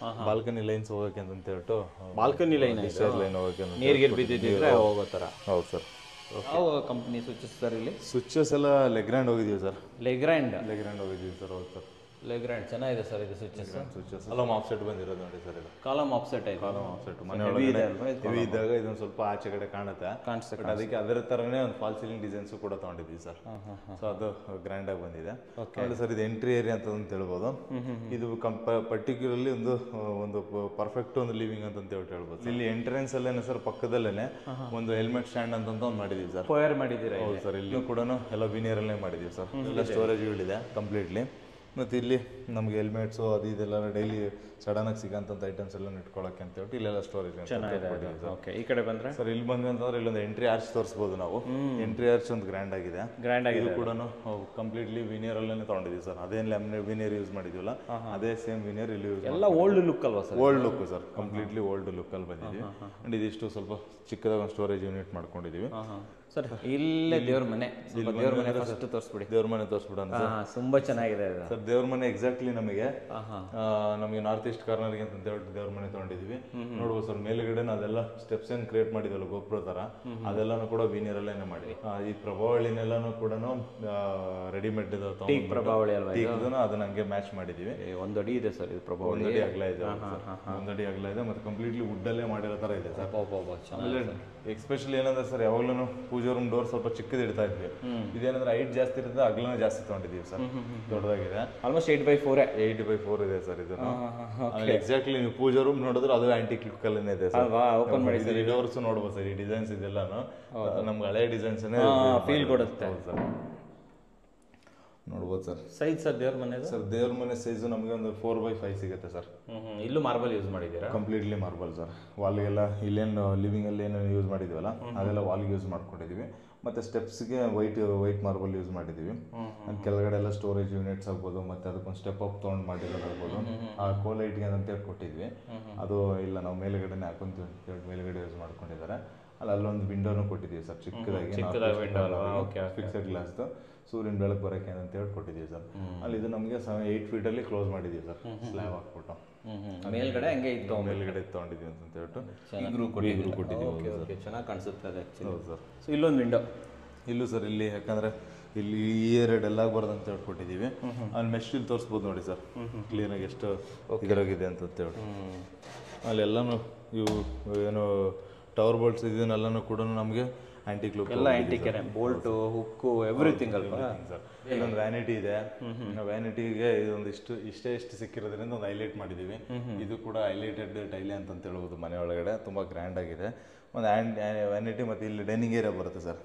ಬಾಲ್ಕನಿ ಲೈನ್ಸ್ ಹೋಗೋಕೆ ಅಂತ ಹೇಳ್ಬಿಟ್ಟು
ಬಾಲ್ಕನಿ ಲೈನ್
ಲೈನ್ ಹೋಗೋಕೆ
ನೀರಿಗೆ ಬಿದ್ದಿದ್ರೆ ಹೋಗೋ ಥರ.
ಹೌದು ಸರ್.
ಯಾವ ಕಂಪ್ನಿ ಸ್ವಿಚಸ್ ಸರ್ ಇಲ್ಲಿ?
ಸ್ವಿಚಸ್ ಎಲ್ಲ ಲೆಗ್ರ್ಯಾಂಡ್ ಹೋಗಿದ್ದೀವಿ ಸರ್.
ಲೆಗ್ರ್ಯಾಂಡ್
ಹೋಗಿದ್ದೀವಿ ಸರ್. ಹೌದು ಸರ್.
ಲೆಗ್ರ್ಯಾಂಡ್ ಚೆನ್ನಾಗಿದೆ ಸರ್ ಇದು ಸ್ವಿಚಸ್.
ಕಾಲಮ್ ಆಫ್ಸೆಟ್ ಬಂದಿರೋದು ನೋಡಿ ಸರ್. ಇದು
ಕಾಲಮ್ ಆಫ್ಸೆಟ್ ಐತೆ.
ಕಾಲಮ್ ಆಫ್ಸೆಟ್ ಮನೆ ಒಳಗಡೆ ಹೆವಿ ಇದ್ದಾಗ ಇದೊಂದು ಸ್ವಲ್ಪ ಆಚೆ ಕಡೆ ಕಾಣುತ್ತೆ. ಬಟ್ ಅದಕ್ಕೆ ಅದರ ತರನೇ ಒಂದು ಫಾಲ್ ಸೀಲಿಂಗ್ ಡಿಸೈನ್ಸ್ ಕೂಡ ತಗೊಂಡಿದ್ದೀವಿ ಸರ್. ಸೊ ಅದು ಗ್ರ್ಯಾಂಡ್ ಆಗಿ ಬಂದಿದೆ. ಆಮೇಲೆ ಸರ್ ಇದು ಎಂಟ್ರಿ ಏರಿಯಾ ಅಂತ ಹೇಳ್ಬೋದು. ಇದು ಪರ್ಟಿಕ್ಯುಲರ್ಲಿ ಒಂದು ಪರ್ಫೆಕ್ಟ್ ಒಂದು ಲಿವಿಂಗ್ ಅಂತ ಹೇಳ್ಬೋದು. ಇಲ್ಲಿ ಎಂಟ್ರೆನ್ಸ್ ಅಲ್ಲೇನೆ ಸರ್ ಪಕ್ಕದಲ್ಲೇನೆ ಒಂದು ಹೆಲ್ಮೆಟ್ ಸ್ಟ್ಯಾಂಡ್ ಅಂತ ಒಂದು ಮಾಡಿದೀವಿ ಸರ್.
ಫೈರ್ ಮಾಡಿದ್ದೀರಾ?
ಹೌದು ಸರ್. ಇಲ್ಲಿ ಕೂಡ ಎಲ್ಲ ವಿನಿಯರ್ ಅಲ್ಲೇ ಮಾಡಿದೀವಿ ಸರ್. ಎಲ್ಲ ಸ್ಟೋರೇಜ್ಗಳಿದೆ ಕಂಪ್ಲೀಟ್ಲಿ. ಮತ್ತು ಇಲ್ಲಿ ನಮಗೆ ಹೆಲ್ಮೆಟ್ಸು ಅದು ಇದೆಲ್ಲ ಡೈಲಿ ಸಡನ್ ಆಗಿ ಸಿಗೋಂಥ ಐಟಮ್ಸ್ ಎಲ್ಲ ಇಟ್ಕೊಳ್ಳೋಕೆ ಅಂತ ಹೇಳ್ಬಿಟ್ಟು ಇಲ್ಲೆಲ್ಲ ಸ್ಟೋರೇಜ್
ಓಕೆ. ಈ ಕಡೆ ಬಂದರೆ
ಸರ್ ಇಲ್ಲಿ ಬಂದ್ವಿ ಅಂತಂದ್ರೆ ಇಲ್ಲೊಂದು ಎಂಟ್ರಿ ಆರ್ಚ್ ತೋರಿಸ್ಬೋದು ನಾವು. ಎಂಟ್ರಿ ಆರ್ಚ್ ಒಂದು ಗ್ರ್ಯಾಂಡ್ ಆಗಿದೆ. ಇದು ಕೂಡ ಕಂಪ್ಲೀಟ್ಲಿ ವಿನಿಯರ್ ಅಲ್ಲೇ ತೊಗೊಂಡಿದ್ದೀವಿ ಸರ್. ಅದೇನು ವಿನಿಯರ್ ಯೂಸ್ ಮಾಡಿದೀವಲ್ಲ ಅದೇ ಸೇಮ್ ವಿನಿಯರ್ ಇಲ್ಲಿ ಯೂಸ್.
ಎಲ್ಲ ಓಲ್ಡ್ ಲುಕ್ ಅಲ್ವಾ sir?
Old look sir. Completely old look ಅಲ್ಲಿ ಬಂದಿದ್ದೀವಿ. ಅಂಡ್ ಇದಿಷ್ಟು ಸ್ವಲ್ಪ ಚಿಕ್ಕದಾಗ ಒಂದು ಸ್ಟೋರೇಜ್ ಯೂನಿಟ್ ಮಾಡ್ಕೊಂಡಿದ್ದೀವಿ
ಸರ್. ಇಲ್ಲೇ ದೇವ್ರ ಮನೆ, ದೇವ್ರ ಮನೆ ಫಸ್ಟ್ ತೋರಿಸ್ಬಿಡಿ.
ದೇವ್ರ ಮನೆ ತೋರಿಸ್ಬಿಡೋಣ
ತುಂಬಾ ಚೆನ್ನಾಗಿದೆ
ಸರ್. ದೇವ್ರ ಮನೆ ಎಕ್ಸಾಕ್ಟ್ಲಿ ನಮಗೆ ನಾರ್ತ್ ಈಸ್ಟ್ ಕಾರ್ನರ್ಗೆ ಅಂತ ಹೇಳ್ಬಿಟ್ಟು ದೇವ್ರ ಮನೆ ತಗೊಂಡಿದೀವಿ. ನೋಡ್ಬೋದು ಸರ್. ಮೇಲ್ಗಡೆ ಅದೆಲ್ಲ ಸ್ಟೆಪ್ಸ್ ಏನ್ ಕ್ರಿಯೇಟ್ ಮಾಡಿದಲ್ಲ ಗೋಪುರ ತರ, ಅದೆಲ್ಲಾನು ಕೂಡ ವಿನಿಯರ್ ಅಲ್ಲೇನೆ ಮಾಡಿ. ಈ ಪ್ರಭಾವಳಿನೆಲ್ಲಾನು ಕೂಡ ರೆಡಿಮೇಡ್
ಪ್ರಭಾವಳಿ ಅಲ್ವಾ
ಅದನ್ನ ಹಂಗೆ ಮ್ಯಾಚ್ ಮಾಡಿದೀವಿ.
1 ಅಡಿ ಇದೆ ಸರ್ ಇದು ಪ್ರಭಾವಳಿ.
1 ಅಡಿ ಅಗಲ ಇದೆ. 1 ಅಡಿ ಅಗಲ ಇದೆ ಮತ್ತೆ ಕಂಪ್ಲೀಟ್ಲಿ ವುಡ್ ಅಲ್ಲೇ ಮಾಡಿರೋ ತರ ಇದೆ ಸರ್. ಎಕ್ಸ್ಪೆಷಲಿ ಏನಂದ್ರೆ ಸರ್ ಯಾವಾಗ್ಲೂ ಪೂಜೆ ರೂಮ್ ಡೋರ್ ಸ್ವಲ್ಪ ಚಿಕ್ಕದ ಇಡ್ತಾ ಇದ್ವಿ. ಇದೇನಂದ್ರೆ ಹೈಟ್ ಜಾಸ್ತಿ ಇರುತ್ತೆ, ಅಗಲನ ಜಾಸ್ತಿ ತಗೊಂಡಿದೀವಿ ಸರ್. ದೊಡ್ಡದಾಗಿದೆ.
ಆಲ್ಮೋಸ್ಟ್ 8x4
ಇದೆ ಸರ್. ಇದನ್ನು ಎಕ್ಸಾಕ್ಟ್ಲಿ ನೀವು ಪೂಜಾ ರೂಮ್ ನೋಡಿದ್ರೆ ಅದು ಆಂಟಿಕ್ ಲುಕ್ ಅಲ್ಲೇ ಇದೆ ಸರ್.
ಓಪನ್ ಮಾಡಿ ಸರ್.
ಡೋರ್ಸ್ ನೋಡ್ಬೋದು ಸರ್. ಈ ಡಿಸೈನ್ಸ್ ಇದೆಲ್ಲಾನು ನಮ್ಗೆ ಹಳೆ ಡಿಸೈನ್ಸ್
ಫೀಲ್ ಕೊಡುತ್ತೆ
ಸರ್. ನೋಡ್ಬೋದು ಸರ್.
ಸೈಜ್ ಸರ್ ದೇವ್ರ ಮನೆ
ಸರ್ ದೇವ್ರ ಮನೆ ಸೈಜ್ ನಮಗೆ ಒಂದು 4x5 ಸಿಗುತ್ತೆ ಸರ್.
ಇಲ್ಲೂ ಮಾರ್ಬಲ್ ಯೂಸ್ ಮಾಡಿದ್ದೀರಾ?
Completely marble sir. ವಾಲ್ಗೆಲ್ಲ ಇಲ್ಲೇನು ಲಿವಿಂಗ್ ಅಲ್ಲಿ ಏನು ಯೂಸ್ ಮಾಡಿದ್ವಲ್ಲ ಅದೆಲ್ಲ ವಾಲ್ಗೆ ಯೂಸ್ ಮಾಡ್ಕೊಂಡಿದೀವಿ. ಮತ್ತೆ ಸ್ಟೆಪ್ಸ್ಗೆ ವೈಟ್ ಮಾರ್ಬಲ್ ಯೂಸ್ ಮಾಡಿದೀವಿ. ಕೆಳಗಡೆ ಎಲ್ಲ ಸ್ಟೋರೇಜ್ ಯೂನಿಟ್ಸ್ ಆಗ್ಬೋದು, ಮತ್ತೆ ಅದಕ್ಕೊಂದು ಸ್ಟೆಪ್ ಅಪ್ ತೊಗೊಂಡು ಮಾಡಿರೋದಾಗ್ಬೋದು. ಆ ಕೋಲೈಟ್ಗೆ ಅಂತ ಕೊಟ್ಟಿದ್ವಿ. ಅದು ಇಲ್ಲ ನಾವು ಮೇಲ್ಗಡೆನೆ ಹಾಕೊಂತೀವಿ ಮೇಲ್ಗಡೆ ಯೂಸ್ ಮಾಡ್ಕೊಂಡಿದ್ದಾರೆ. ಅಲ್ಲೊಂದು ವಿಂಡೋನು ಕೊಟ್ಟಿದ್ದೀವಿ ಸರ್ ಚಿಕ್ಕದಾಗಿ. ಫಿಕ್ಸೆಡ್ ಗ್ಲಾಸ್ದು ಸೂರ್ಯನ ಬೆಳಕು ಬರೋಕೆ ಅಂತ ಹೇಳಿ ಕೊಟ್ಟಿದ್ದೀವಿ ಸರ್. ಅಲ್ಲಿ ಇದು ನಮಗೆ 8 feet ಅಲ್ಲಿ ಕ್ಲೋಸ್ ಮಾಡಿದ್ದೀವಿ ಸರ್. ಸ್ಲ್ಯಾಬ್ ಹಾಕ್ಬಿಟ್ಟು
ಮೇಲ್ಗಡೆ ಹಂಗೆ ಇತ್ತು,
ಮೇಲ್ಗಡೆ ತೊಗೊಂಡಿದ್ದೀವಿ ಅಂತ ಹೇಳ್ಬಿಟ್ಟು
ಕೊಟ್ಟಿದ್ದೀವಿ. ಚೆನ್ನಾಗಿ ಕಾಣಿಸುತ್ತೆ ಅದು ಆ್ಯಕ್ಚುಲಿ.
ಹೌದು ಸರ್.
ಸೊ ಇಲ್ಲೊಂದು ವಿಂಡೋ
ಇಲ್ಲೂ ಸರ್. ಇಲ್ಲಿ ಯಾಕಂದ್ರೆ ಇಲ್ಲಿ ಈ ಏರಿಯಾ ಎಲ್ಲ ಬರೋದಂತ ಹೇಳ್ಕೊಟ್ಟಿದ್ದೀವಿ. ಅಲ್ಲಿ ಮೆಶ್ವಿಲ್ ತೋರಿಸ್ಬೋದು ನೋಡಿ ಸರ್ ಕ್ಲೀನಾಗಿ ಎಷ್ಟು ಇದರಾಗಿದೆ ಅಂತ ಹೇಳಿ. ಅಲ್ಲೆಲ್ಲನೂ ಇವು ಏನು ಟವರ್ ಬೋಲ್ಟ್ಸ್ ಇದನ್ನೆಲ್ಲನೂ ಕೂಡ ನಮಗೆ ಆಂಟಿಕ್ ಲುಕ್
ಎಲ್ಲ ಆಂಟಿಕ್ ಬೋಲ್ಟು ಹುಕ್ಕು ಎವ್ರಿಥಿಂಗ್ ಅಲ್ವಾ
ಸರ್. ಇಲ್ಲೊಂದು ವ್ಯಾನಿಟಿ ಇದೆ. ವ್ಯಾನಿಟಿಗೆ ಇದೊಂದು ಇಷ್ಟೇ ಸಿಕ್ಕಿರೋದ್ರಿಂದ ಒಂದು ಹೈಲೈಟ್ ಮಾಡಿದ್ದೀವಿ. ಇದು ಕೂಡ ಹೈಲೈಟೆಡ್ ಟೈಲೆ ಅಂತ ಹೇಳ್ಬೋದು. ಮನೆ ಒಳಗಡೆ ತುಂಬಾ ಗ್ರ್ಯಾಂಡ್ ಆಗಿದೆ. ಒಂದು ವ್ಯಾನಿಟಿ ಮತ್ತೆ ಇಲ್ಲಿ ಡೈನಿಂಗ್ ಏರಿಯಾ ಬರುತ್ತೆ ಸರ್.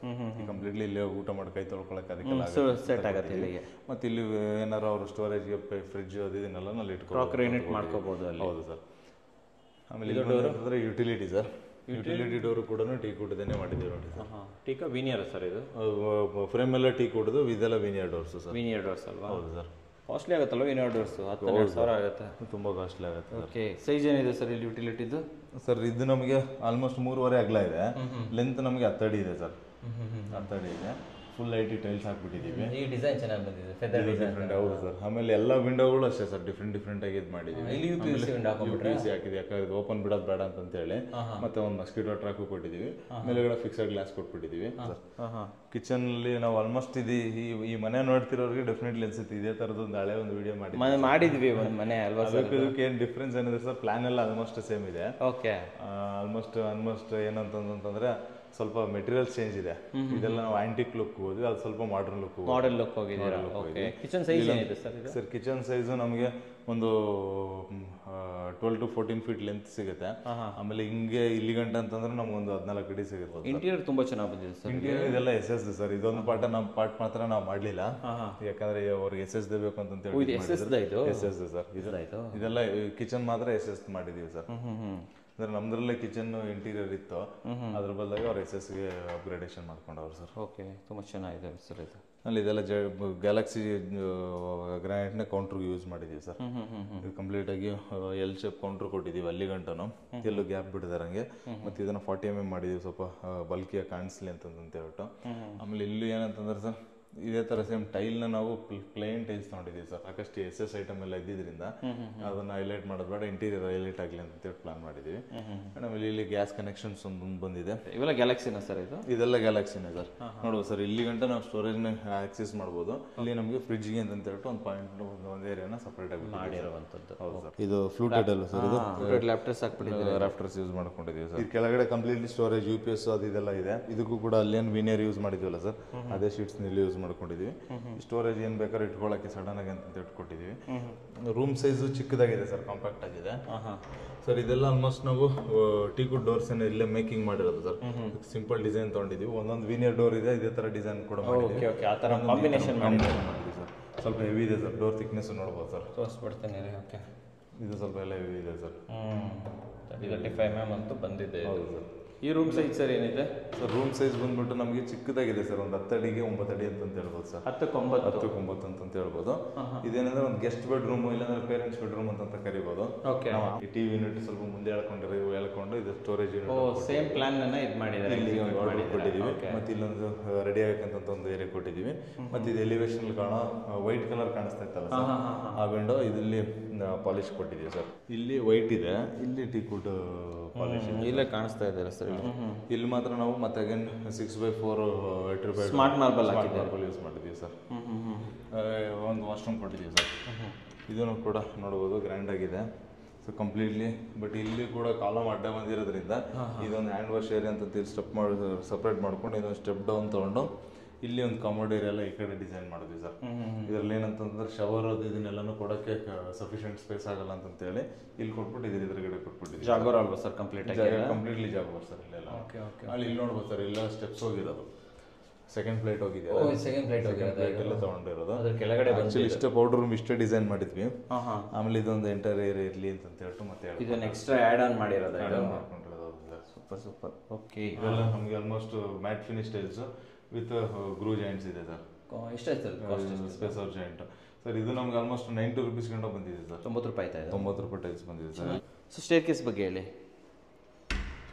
ಕಂಪ್ಲೀಟ್ಲಿ ಇಲ್ಲಿ ಊಟ ಮಾಡಿ ಕೈ ತೊಳ್ಕೊಳಕ್ಕೆ ಅದಕ್ಕೆಲ್ಲ
ಸೆಟ್ ಆಗುತ್ತೆ ಇಲ್ಲಿಗೆ.
ಮತ್ತೆ ಇಲ್ಲಿ ಏನಾರು ಅವರು ಸ್ಟೋರೇಜ್ಗೆ ಫ್ರಿಡ್ಜ್ ಅದು ಇದನ್ನೆಲ್ಲ ನಲ್ಲಿ
ಇಟ್ಕೊಂಡು ಮಾಡ್ಕೋಬಹುದು.
ಹೌದು ಸರ್. ಆಮೇಲೆ ಯುಟಿಲಿಟಿ ಸರ್. ಯುಟಿಲಿಟಿ ಡೋರ್ ಕೂಡ ಟೀ ಕುಡ್ದೇನೆ ಮಾಡಿದ್ದೀವಿ ನೋಡಿ ಸರ್.
ಟೀಕ ವಿನಿಯರ್ ಸರ್ ಇದು.
ಫ್ರೇಮ್ ಎಲ್ಲ ಟೀ ಕುಡ್ದು ಇದೆಲ್ಲ veneer doors sir.
Veneer doors ಅಲ್ವಾ?
ಹೌದು ಸರ್.
ಕಾಸ್ಟ್ಲಿ ಆಗುತ್ತಲ್ವ ವಿನಿಯರ್ ಡೋರ್ಸ್? 10,000 ಆಗುತ್ತೆ.
ತುಂಬ ಕಾಸ್ಟ್ಲಿ ಆಗುತ್ತೆ.
ಓಕೆ. ಸೈಜ್ ಏನಿದೆ ಸರ್ ಇಲ್ಲಿ ಯುಟಿಲಿಟಿದು?
ಸರ್ ಇದು ನಮಗೆ ಆಲ್ಮೋಸ್ಟ್ 3.5 ಅಗಲ ಇದೆ. ಲೆಂತ್ ನಮಗೆ 10 ಅಡಿ ಇದೆ ಸರ್. 10 ಅಡಿ ಇದೆ. ಫುಲ್ ಐಟಿ ಟೈಲ್ಸ್ ಹಾಕ್ಬಿಟ್ಟಿದ್ದೀವಿ.
ಈ ಡಿಸೈನ್ ಚೆನ್ನಾಗಿ ಬಂದಿದೆ, ಫೆದರ್ ಡಿಸೈನ್.
ಹೌದು ಸರ್. ಆಮೇಲೆ ಎಲ್ಲ ವಿಂಡೋಗಳು ಅಷ್ಟೇ ಸರ್, ಡಿಫ್ರೆಂಟ್ ಆಗಿ ಇದು ಮಾಡಿದ್ದೀವಿ.
ಇಲ್ಲಿ ಯುಪಿಎಸ್ಸಿ ವಿಂಡೋ
ಹಾಕಿದ್ದೀವಿ ಯಾಕಂದ್ರೆ ಓಪನ್ ಬಿಡೋದು ಬೇಡ ಅಂತ ಹೇಳಿ. ಮತ್ತೆ ಒಂದು ಮಸ್ಕಿಟೋ ಟ್ರಾಕು ಕೊಟ್ಟಿದ್ದೀವಿ. ಮೇಲೆಗಡೆ ಫಿಕ್ಸೆಡ್ ಗ್ಲಾಸ್ ಕೊಟ್ಬಿಟ್ಟಿದ್ದೀವಿ. ಕಿಚನ್ ಅಲ್ಲಿ ನಾವು ಆಲ್ಮೋಸ್ಟ್ ಈ ಮನೆ ನೋಡ್ತಿರೋರಿಗೆ ಡೆಫಿನೆಟ್ಲಿ ಅನ್ಸುತ್ತೆ ಇದೇ ತರದ್ದು ಒಂದು ಹಳೆ ಒಂದು ವಿಡಿಯೋ
ಮಾಡಿದ್ವಿ ಒಂದು ಮನೆ ಅಲ್ವಾ?
ಅದಕ್ಕೆ ಏನು ಡಿಫ್ರೆನ್ಸ್ ಏನಿದೆ ಸರ್, ಪ್ಲಾನ್ ಎಲ್ಲ ಆಲ್ಮೋಸ್ಟ್ ಸೇಮ್ ಇದೆ.
ಓಕೆ.
ಆಲ್ಮೋಸ್ಟ್ ಏನಂತಂದ್ರೆ ಸ್ವಲ್ಪ ಮೆಟೀರಿಯಲ್ಸ್ ಚೇಂಜ್ ಇದೆ. ಇದೆಲ್ಲ ನಾವು ಆಂಟಿಕ್ ಲುಕ್ ಹೋದ್ವಿ, ಅದು ಸ್ವಲ್ಪ ಮಾಡರ್ನ್ ಲುಕ್
ಹೋಗಿದೆ. ಕಿಚನ್ ಸೈಜ್ ಏನಿದೆ ಸರ್?
ಸರ್ ಕಿಚನ್ ಸೈಜ್ ನಮಗೆ ಒಂದು 12 to 14 feet ಲೆಂತ್ ಸಿಗುತ್ತೆ. ಆಮೇಲೆ ಹಿಂಗೆ ಇಲ್ಲಿ ಗಂಟ ಅಂತಂದ್ರೆ ನಮ್ಗೊಂದು 14 ಅಡಿ ಸಿಗುತ್ತೆ.
ಇಂಟೀರಿಯರ್ ತುಂಬಾ ಚೆನ್ನಾಗಿ ಬಂದಿದೆ ಸರ್.
ಇಂಟೀರಿಯರ್ ಇದೆಲ್ಲ SS ಸರ್. ಇದೊಂದು ಪಾರ್ಟ್ ಮಾತ್ರ ನಾವು ಮಾಡಲಿಲ್ಲ, ಯಾಕಂದ್ರೆ ಅವ್ರಿಗೆ SS ಬೇಕು ಅಂತ ಹೇಳಿ.
SS ಸರ್
ಇದೆಲ್ಲ ಕಿಚನ್ ಮಾತ್ರ SS ಮಾಡಿದೀವಿ ಸರ್. ಅಂದ್ರೆ ನಮ್ದ್ರಲ್ಲೇ ಕಿಚನ್ ಇಂಟೀರಿಯರ್ ಇತ್ತು, ಅದ್ರ ಬದಲಾಗಿ ಅವ್ರು SS ಗೆ ಅಪ್ಗ್ರೇಡೇಷನ್ ಮಾಡ್ಕೊಂಡವ್ರು ಸರ್.
ಓಕೆ, ತುಂಬ ಚೆನ್ನಾಗಿದೆ ಸರ್ ಇದು.
ಅಲ್ಲಿ ಇದೆಲ್ಲ ಗ್ಯಾಲಕ್ಸಿ ಗ್ರಾನೈಟ್ನ ಕೌಂಟ್ರಿಗೆ ಯೂಸ್ ಮಾಡಿದ್ದೀವಿ ಸರ್. ಇದು ಕಂಪ್ಲೀಟ್ ಆಗಿ L ಶೇಪ್ ಕೌಂಟ್ರ್ ಕೊಟ್ಟಿದ್ದೀವಿ ಅಲ್ಲಿ ಗಂಟನು, ಎಲ್ಲೂ ಗ್ಯಾಪ್ ಬಿಡದಾರಂಗೆ. ಮತ್ತು ಇದನ್ನು 40 mm ಮಾಡಿದ್ದೀವಿ, ಸ್ವಲ್ಪ ಬಲ್ಕಿಯಾಗಿ ಕಾಣಿಸ್ಲಿ ಅಂತಂತ ಹೇಳ್ಬಿಟ್ಟು. ಆಮೇಲೆ ಇಲ್ಲಿ ಏನಂತಂದ್ರೆ ಸರ್, ಇದೇ ಥರ ಸೇಮ್ ಟೈಲ್ನ ನಾವು ಪ್ಲೇನ್ ಟೈಲ್ಸ್ ತೊಗೊಂಡಿದ್ದೀವಿ ಸರ್. ಸಾಕಷ್ಟು SS ಐಟಮ್ ಎಲ್ಲ ಇದ್ದಿದ್ದರಿಂದ ಅದನ್ನು ಹೈಲೈಟ್ ಮಾಡೋದು ಬೇಡ, ಇಂಟೀರಿಯರ್ ಹೈಲೈಟ್ ಆಗಲಿ ಅಂತೇಳಿ ಪ್ಲಾನ್ ಮಾಡಿದ್ದೀವಿ. ಆಮೇಲೆ ಇಲ್ಲಿ ಗ್ಯಾಸ್ ಕನೆಕ್ಷನ್ಸ್ ಒಂದು ಬಂದಿದೆ.
ಇವೆಲ್ಲ ಗ್ಯಾಲಕ್ಸಿನ ಸರ್ ಇದು?
ಇದೆಲ್ಲ ಗ್ಯಾಲಕ್ಸಿನೇ ಸರ್. ನೋಡುವ ಸರ್, ಇಲ್ಲಿ ಗಂಟ ನಾವು ಸ್ಟೋರೇಜ್ನ ಆಕ್ಸೆಸ್ ಮಾಡ್ಬೋದು. ಇಲ್ಲಿ ನಮಗೆ ಫ್ರಿಡ್ಜ್ಗೆ ಅಂತ ಹೇಳ್ಬಿಟ್ಟು ಒಂದು ಪಾಯಿಂಟ್ ಒಂದು ಏರಿಯಾನ ಸಪ್ರೇಟ್ ಆಗಿ ಮಾಡಿರುವಂಥದ್ದು. ಹೌದು ಸರ್. ಇದು ಫ್ಲೂಟೆಡ್ ಅಲ್ಲ ಸರ್, ಇದು
ಲ್ಯಾಪ್ಟರ್ಸ್ ಹಾಕ್ಬಿಟ್ಟಿದ್ದೀವಿ,
ರಾಫ್ಟರ್ಸ್ ಯೂಸ್ ಮಾಡ್ಕೊಂಡಿದ್ದೀವಿ ಸರ್. ಈ ಕೆಳಗಡೆ ಕಂಪ್ಲೀಟ್ಲಿ ಸ್ಟೋರೇಜ್ UPS ಅದು ಇದೆಲ್ಲ ಇದೆ. ಇದಕ್ಕೂ ಕೂಡ ಅಲ್ಲೇನು ವಿನಿಯರ್ ಯೂಸ್ ಮಾಡಿದ್ವಲ್ಲ ಸರ್, ಅದೇ ಶೀಟ್ಸ್ ಇಲ್ಲಿ ಯೂಸ್ ಮಾಡ್ಕೊಂಡಿದ್ದೀವಿ. ಸ್ಟೋರೇಜ್ ಏನು ಬೇಕಾದ್ರೆ ಇಟ್ಕೊಳ್ಳೋಕ್ಕೆ ಸಡನ್ ಆಗಿ ಅಂತ ಇಟ್ಕೊಟ್ಟಿದ್ದೀವಿ. ರೂಮ್ ಸೈಜು ಚಿಕ್ಕದಾಗಿದೆ ಸರ್, ಕಾಂಪ್ಯಾಕ್ಟ್ ಆಗಿದೆ ಸರ್. ಇದೆಲ್ಲ ಆಲ್ಮೋಸ್ಟ್ ನಾವು ಟೀಕುಡ್ ಡೋರ್ಸ್ ಇಲ್ಲೇ ಮೇಕಿಂಗ್ ಮಾಡಿರೋದು ಸರ್. ಸಿಂಪಲ್ ಡಿಸೈನ್ ತೊಗೊಂಡಿದ್ದೀವಿ. ಒಂದೊಂದು ವಿನಿಯರ್ ಡೋರ್ ಇದೆ, ಇದೇ ಥರ ಡಿಸೈನ್ ಕೂಡ ಮಾಡಿದ್ದೀವಿ ಸರ್. ಸ್ವಲ್ಪ ಹೆವಿ ಇದೆ ಸರ್, ಡೋರ್ ಥಿಕ್ನೆಸ್ ನೋಡ್ಬೋದು ಸರ್.
ತೋರಿಸ್ಬಿಡ್ತೇನೆ. ಓಕೆ,
ಇದು ಸ್ವಲ್ಪ ಎಲ್ಲ ಹೆವಿ ಇದೆ ಸರ್.
35 mm ಅಂತೂ ಬಂದಿದೆ. ಹೌದು ಸರ್. ಈ ರೂಮ್ ಸೈಜ್ ಸರ್ ಏನಿದೆ
ಸರ್? ರೂಮ್ ಸೈಜ್ ಬಂದ್ಬಿಟ್ಟು ನಮಗೆ ಚಿಕ್ಕದಾಗಿದೆ ಸರ್, ಒಂದು 10 ಅಡಿಗೆ 9 ಅಡಿ ಅಂತ ಹೇಳ್ಬೋದು ಸರ್.
10ಕ್ಕೆ 9
ಅಂತ ಹೇಳ್ಬೋದು. ಇದೇನಂದ್ರೆ ಒಂದು ಗೆಸ್ಟ್ ಬೆಡ್ರೂಮ್ ಇಲ್ಲಾಂದ್ರೆ ಪೇರೆಂಟ್ಸ್ ಬೆಡ್ರೂಮ್ ಅಂತ ಕರಿಬೋದು.
ಓಕೆ,
ಈ TV ಯೂನಿಟ್ ಸ್ವಲ್ಪ ಮುಂದೆ ಹೇಳ್ಕೊಂಡು ಇದು ಸ್ಟೋರೇಜ್ ಯೂನಿಟ್
ಸೇಮ್ ಪ್ಲಾನ್ ಅನ್ನ ಇದು ಮಾಡಿದ್ದಾರೆ,
ಇಲ್ಲಿ ಕೊಟ್ಟಿದ್ದೀವಿ. ಮತ್ತೆ ಇಲ್ಲೊಂದು ರೆಡಿ ಆಗಬೇಕಂತ ಒಂದು ಏರಿಯಾ ಕೊಟ್ಟಿದ್ದೀವಿ. ಮತ್ತೆ ಇದು ಎಲಿವೇಶನ್ ಕಾಣೋ ವೈಟ್ ಕಲರ್ ಕಾಣಿಸ್ತಾ ಇತ್ತಲ್ಲ ಸರ್, ಆ ವಿಂಡೋ ಇದರಲ್ಲಿ ಪಾಲಿಶ್ ಕೊಟ್ಟಿದ್ದೀವಿ ಸರ್. ಇಲ್ಲಿ ವೈಟ್ ಇದೆ, ಇಲ್ಲಿ ಟೀಕುಡ್ ಪಾಲಿಶ್
ಇಲ್ಲೇ ಕಾಣಿಸ್ತಾ ಇದೆ ಸರ್.
ಇಲ್ಲಿ ಮಾತ್ರ ನಾವು ಮತ್ತೆ again 6x4
smart marble
use ಮಾಡಿದ್ದೀವಿ ಸರ್. ಒಂದು ವಾಶ್ರೂಮ್ ಕೊಟ್ಟಿದ್ದೀವಿ ಸರ್. ಇದನ್ನು ಕೂಡ ನೋಡ್ಬೋದು, ಗ್ರ್ಯಾಂಡ್ ಆಗಿದೆ ಸೊ ಕಂಪ್ಲೀಟ್ಲಿ. ಬಟ್ ಇಲ್ಲಿ ಕೂಡ ಕಾಲಮ್ ಅಡ್ಡ ಬಂದಿರೋದ್ರಿಂದ ಇದೊಂದು ಹ್ಯಾಂಡ್ ವಾಶ್ ಏರಿಯಾ ಅಂತ ಸ್ಟೆಪ್ ಮಾಡಿ ಸಪ್ರೇಟ್ ಮಾಡ್ಕೊಂಡು ಇದೊಂದು ಸ್ಟೆಪ್ ಡೌನ್ ತೊಗೊಂಡು ಇಲ್ಲಿ ಒಂದು ಕಮೋಡ್ ಏರಿಯಾ ಎಲ್ಲ ಈ ಕಡೆ ಡಿಸೈನ್ ಮಾಡಿದ್ವಿ ಸರ್. ಇದರಲ್ಲಿ ಏನಂತಂದ್ರೆ ಶವರ್ ಅದು ಇದನ್ನೆಲ್ಲನೂ ಕೊಡೋಕ್ಕೆ ಸಫಿಷಿಯೆಂಟ್ ಸ್ಪೇಸ್ ಆಗಲ್ಲ ಅಂತೇಳಿ ಇಲ್ಲಿ ಕೊಟ್ಬಿಟ್ಟಿದ್ದೀವಿ, ಇದ್ರಗಡೆ ಕೊಟ್ಬಿಟ್ಟಿದ್ದೀವಿ.
ಜಾಗೋರ್ ಅಲ್ವಾ ಸರ್?
ಕಂಪ್ಲೀಟ್ಲಿ ಜಾಗೋರ್ ಸರ್ ಇಲ್ಲೆಲ್ಲ. ಅಲ್ಲಿ ಇಲ್ಲಿ ನೋಡ್ಬೋದು ಸರ್, ಎಲ್ಲ ಸ್ಟೆಪ್ಸ್ ಹೋಗಿರೋದು, ಸೆಕೆಂಡ್ ಫ್ಲೈಟ್ ಹೋಗಿದೆ, ಎಲ್ಲ ತಗೊಂಡಿರೋದು. ಕೆಳಗಡೆ ಇಷ್ಟೇ ಪೌಡರ್ ರೂಮ್ ಇಷ್ಟೇ ಡಿಸೈನ್ ಮಾಡಿದ್ವಿ. ಆಮೇಲೆ ಇದೊಂದು ಎಂಟರ್ ಏರಿಯಾ ಇರಲಿ ಅಂತ ಹೇಳ್ಬಿಟ್ಟು ಮತ್ತೆ
ಇದನ್ನ ಎಕ್ಸ್ಟ್ರಾ ಆ್ಯಡ್ ಆನ್ ಮಾಡಿರೋದು.
Super super. ಓಕೆ, ಇದೆಲ್ಲ ನಮಗೆ almost matt finish tiles with groove joints ಇದೆ ಸರ್.
ಎಷ್ಟಾಯ್ತು sir
space of joint sir? ಇದು ನಮ್ಗೆ ಆಲ್ಮೋಸ್ಟ್ 90 rupees ಗಂಟ ಬಂದಿದೆ ಸರ್.
90 ರೂಪಾಯಿ ಆಯ್ತಾ?
90 ರೂಪಾಯಿ ಟೈಲ್ಸ್ ಬಂದಿದೆ ಸರ್.
ಸೊ ಸ್ಟೇರ್ ಕೇಸ್ ಬಗ್ಗೆ ಹೇಳಿ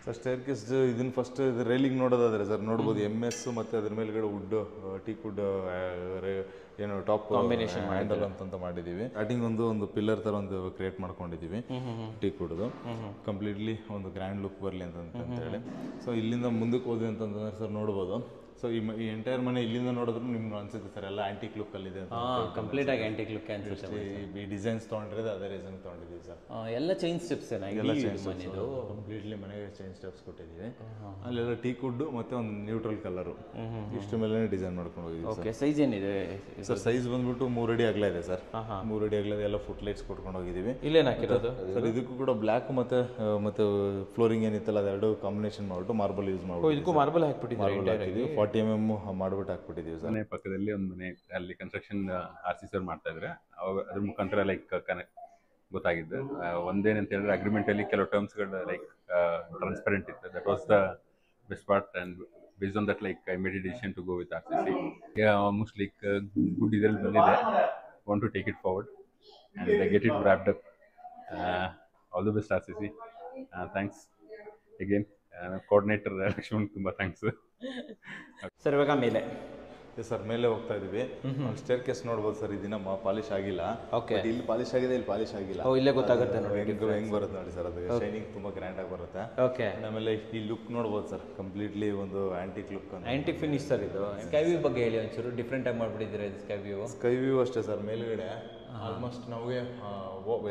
ಸರ್. ಸ್ಟೇರ್ ಕೇಸ್ ಇದನ್ನ ಫಸ್ಟ್ ರೈಲಿಂಗ್ ನೋಡೋದಾದ್ರೆ ಸರ್ ನೋಡ್ಬೋದು, MS ಮತ್ತು ಅದ್ರ ಮೇಲ್ಗಡೆ ವುಡ್ ಟೀಕುಡ್ ಏನು ಟಾಪ್ ಕಾಂಬಿನೇಷನ್ ಹ್ಯಾಂಡಲ್ ಅಂತ ಮಾಡಿದ್ದೀವಿ. ಸ್ಟಾರ್ಟಿಂಗ್ ಒಂದು ಪಿಲ್ಲರ್ ಥರ ಒಂದು ಕ್ರಿಯೇಟ್ ಮಾಡ್ಕೊಂಡಿದ್ದೀವಿ ಟೀಕುಡ್ದು, ಕಂಪ್ಲೀಟ್ಲಿ ಒಂದು ಗ್ರ್ಯಾಂಡ್ ಲುಕ್ ಬರಲಿ ಅಂತ ಹೇಳಿ. ಸೊ ಇಲ್ಲಿಂದ ಮುಂದಕ್ಕೆ ಹೋದ್ವಿ ಅಂತಂದ್ರೆ ಸರ್ ನೋಡ್ಬೋದು, ಸೊ ಈ ಎಂಟೈರ್ ಮನೆ ಇಲ್ಲಿಂದ ನೋಡಿದ್ರು ನಿಮ್ಗೆ ಅನ್ಸುತ್ತೆ ಸರ್ ಎಲ್ಲ ಆಂಟಿಕ್ ಲುಕ್ ಅಲ್ಲಿ ಇದೆ ಅಂತ.
ಕಂಪ್ಲೀಟ್ ಆಗಿ ಆಂಟಿಕ್ ಲುಕ್ ಅನ್ಸುತ್ತೆ.
ಈ ಡಿಸೈನ್ಸ್ ತೊಗೊಂಡಿರೋದು ಅದೇ ರೀಸನ್ ತೊಗೊಂಡಿದ್ದೀವಿ ಸರ್.
ಎಲ್ಲ ಚೈನ್ ಸ್ಟೆಪ್ಸ್
ಕಂಪ್ಲೀಟ್ಲಿ ಮನೆಗೆ ಚೈನ್ ಸ್ಟೆಪ್ಸ್ ಕೊಟ್ಟಿದ್ದೀವಿ. ಅಲ್ಲೆಲ್ಲ ಟೀಕುಡ್ ಮತ್ತೆ ಒಂದು ನ್ಯೂಟ್ರಲ್ ಕಲರು ಇಷ್ಟು ಮೇಲೆ ಡಿಸೈನ್ ಮಾಡ್ಕೊಂಡು ಹೋಗಿದ್ದೀವಿ.
ಸೈಜ್ ಏನಿದೆ
ಸರ್? ಸೈಜ್ ಬಂದ್ಬಿಟ್ಟು 3 ಅಡಿ ಅಗಲ ಇದೆ ಸರ್. 3 ಅಡಿ ಅಗಲ ಎಲ್ಲ ಫುಟ್ ಲೈಟ್ಸ್ ಕೊಟ್ಕೊಂಡು ಹೋಗಿದ್ದೀವಿ.
ಇಲ್ಲೇನು ಹಾಕಿರೋದು
ಸರ್? ಇದಕ್ಕೂ ಕೂಡ ಬ್ಲ್ಯಾಕ್ ಮತ್ತೆ ಫ್ಲೋರಿಂಗ್ ಏನಿತ್ತಲ್ಲ ಅದೆರಡು ಕಾಂಬಿನೇಷನ್ ಮಾಡ್ಬಿಟ್ಟು ಮಾರ್ಬಲ್ ಯೂಸ್ ಮಾಡ್ಬಿಟ್ಟು
ಇದಕ್ಕೂ ಮಾರ್ಬಲ್ ಹಾಕ್ಬಿಟ್ಟಿದ್ದೀವಿ.
40 mm ಮಾಡ್ಬಿಟ್ಟು ಹಾಕ್ಬಿಟ್ಟಿದ್ದೀವಿ ಸರ್.
ಮನೆ ಪಕ್ಕದಲ್ಲಿ ಒಂದು ಮನೆ ಅಲ್ಲಿ ಕನ್ಸ್ಟ್ರಕ್ಷನ್ RC ಸರ್ ಮಾಡ್ತಾ ಇದ್ರೆ ಅದ್ರ ಮುಖಾಂತರ ಲೈಕ್ ಗೊತ್ತಾಗಿದ್ದು ಒಂದೇನಂತ ಹೇಳಿದ್ರೆ ಅಗ್ರಿಮೆಂಟ್ ಅಲ್ಲಿ ಕೆಲವು ಟರ್ಮ್ಸ್ಗಳು ಲೈಕ್ ಟ್ರಾನ್ಸ್ಪರೆಂಟ್ ಇತ್ತು. That was the best part and based on that like I made a decision to go with RCC. Almost like good ಇದರಲ್ಲಿ ಬಂದಿದೆ. Want to take it forward and get it wrapped up. All the best RCC. Thanks again coordinator Lakshman, ತುಂಬ thanks
sir. ಇವಾಗ ಮೇಲೆ
sir ಮೇಲೆ ಹೋಗ್ತಾ ಇದೀವಿ. Staircase ನೋಡ್ಬೋದು sir, ಇದನ್ನ ಪಾಲಿಶ್ ಆಗಿಲ್ಲ. ಓಕೆ, ಇಲ್ಲಿ ಪಾಲಿಶ್ ಆಗಿದೆ, ಇಲ್ಲಿ ಪಾಲಿಶ್ ಆಗಿಲ್ಲ.
ಇಲ್ಲೇ ಗೊತ್ತಾಗುತ್ತೆ ನೋಡಿ
ಹೆಂಗ್ ಬರುತ್ತೆ ನೋಡಿ ಸರ್. ಅದು ಶೈನಿಂಗ್ ತುಂಬಾ ಗ್ರ್ಯಾಂಡ್ ಆಗಿ ಬರುತ್ತೆ.
ಓಕೆ,
ಆಮೇಲೆ ಈ ಲುಕ್ ನೋಡ್ಬೋದು ಸರ್, ಕಂಪ್ಲೀಟ್ಲಿ ಒಂದು antique look,
antique finish sir. ಇದು ಸ್ಕೈ ವ್ಯೂ ಬಗ್ಗೆ ಹೇಳಿ ಒಂಚೂರು. ಡಿಫ್ರೆಂಟ್ ಆಗಿ ಮಾಡ್ಬಿಟ್ಟಿದ್ದೀರಾ ಇದು ಸ್ಕೈ ವ್ಯೂ?
ಸ್ಕೈ ವ್ಯೂ ಅಷ್ಟೇ ಸರ್, ಮೇಲ್ಗಡೆ ಆಲ್ಮೋಸ್ಟ್ ನಮಗೆ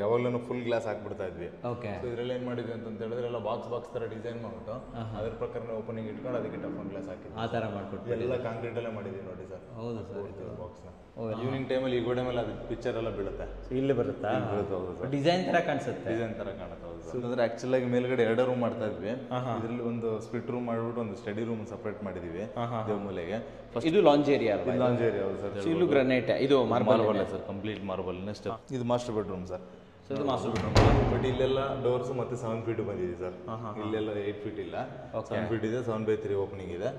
ಯಾವಾಗಲೂ ಫುಲ್ ಗ್ಲಾಸ್ ಹಾಕ್ಬಿಡ್ತಾ ಇದ್ವಿ.
ಓಕೆ,
ಇದ್ರಲ್ಲಿ ಏನ್ ಮಾಡಿದ್ವಿ ಅಂತ ಹೇಳಿದ್ರೆ ಎಲ್ಲ ಬಾಕ್ಸ್ ತರ ಡಿಸೈನ್ ಮಾಡ್ಬಿಟ್ಟು ಅದ್ರ ಪ್ರಕಾರ ಓಪನಿಂಗ್ ಇಟ್ಕೊಂಡು ಅದಕ್ಕೆ ಟಫನ್ ಗ್ಲಾಸ್ ಹಾಕಿದ್ವಿ.
ಆ ಥರ ಮಾಡ್ಕೊಟ್ಟು
ಎಲ್ಲ ಕಾಂಕ್ರೀಟ್ ಅಲ್ಲೇ ಮಾಡಿದ್ವಿ ನೋಡಿ ಸರ್.
ಹೌದು ಸರ್.
ಬಾಕ್ಸ್ನ ಈವ್ನಿಂಗ್ ಟೈಮಲ್ಲಿ ಈ ಗೋಡೆ ಮೇಲೆ ಅದು ಪಿಕ್ಚರ್ ಎಲ್ಲ ಬೀಳುತ್ತೆ,
ಇಲ್ಲಿ ಬರುತ್ತಾ? ಡಿಸೈನ್ ತರ ಕಾಣಿಸುತ್ತೆ,
ಡಿಸೈನ್ ತರ ಕಾಣುತ್ತೆ. ಅಂದ್ರೆ ಆಕ್ಚುಲ್ ಆಗಿ ಮೇಲ್ಗಡೆ 2 ರೂಮ್ ಮಾಡ್ತಾ ಇದ್ವಿ. ಇದರಲ್ಲಿ ಒಂದು ಸ್ಪಿಟ್ ರೂಮ್ ಮಾಡ್ಬಿಟ್ಟು ಒಂದು ಸ್ಟಡಿ ರೂಮ್ ಸಪರೇಟ್ ಮಾಡಿದೀವಿ ದೇವಮೂಲೆಗೆ.
ಇದು ಲಾಂಜ್ ಏರಿಯಾ ಅಲ್ವಾ?
ಲಾಂಜ್ ಏರಿಯಾ ಹೌದು ಸರ್.
ಇದು ಗ್ರಾನೈಟ್, ಇದು marble
sir, complete marble. Next ಇದು ಮಾಸ್ಟರ್ ಬೆಡ್ರೂಮ್ ಸರ್.
ಸೊ ಇದು ಮಾಸ್ಟರ್ ಬೆಡ್ರೂಮ್.
ಬಟ್ ಇಲ್ಲೆಲ್ಲ ಡೋರ್ಸ್ ಮತ್ತೆ 7 ಫೀಟ್ ಬಂದಿದೆ ಸರ್. ಇಲ್ಲೆಲ್ಲ 8 ಫೀಟ್ ಇಲ್ಲ, 7 ಫೀಟ್ ಇದೆ. 7/3 ಓಪನಿಂಗ್ ಇದೆ.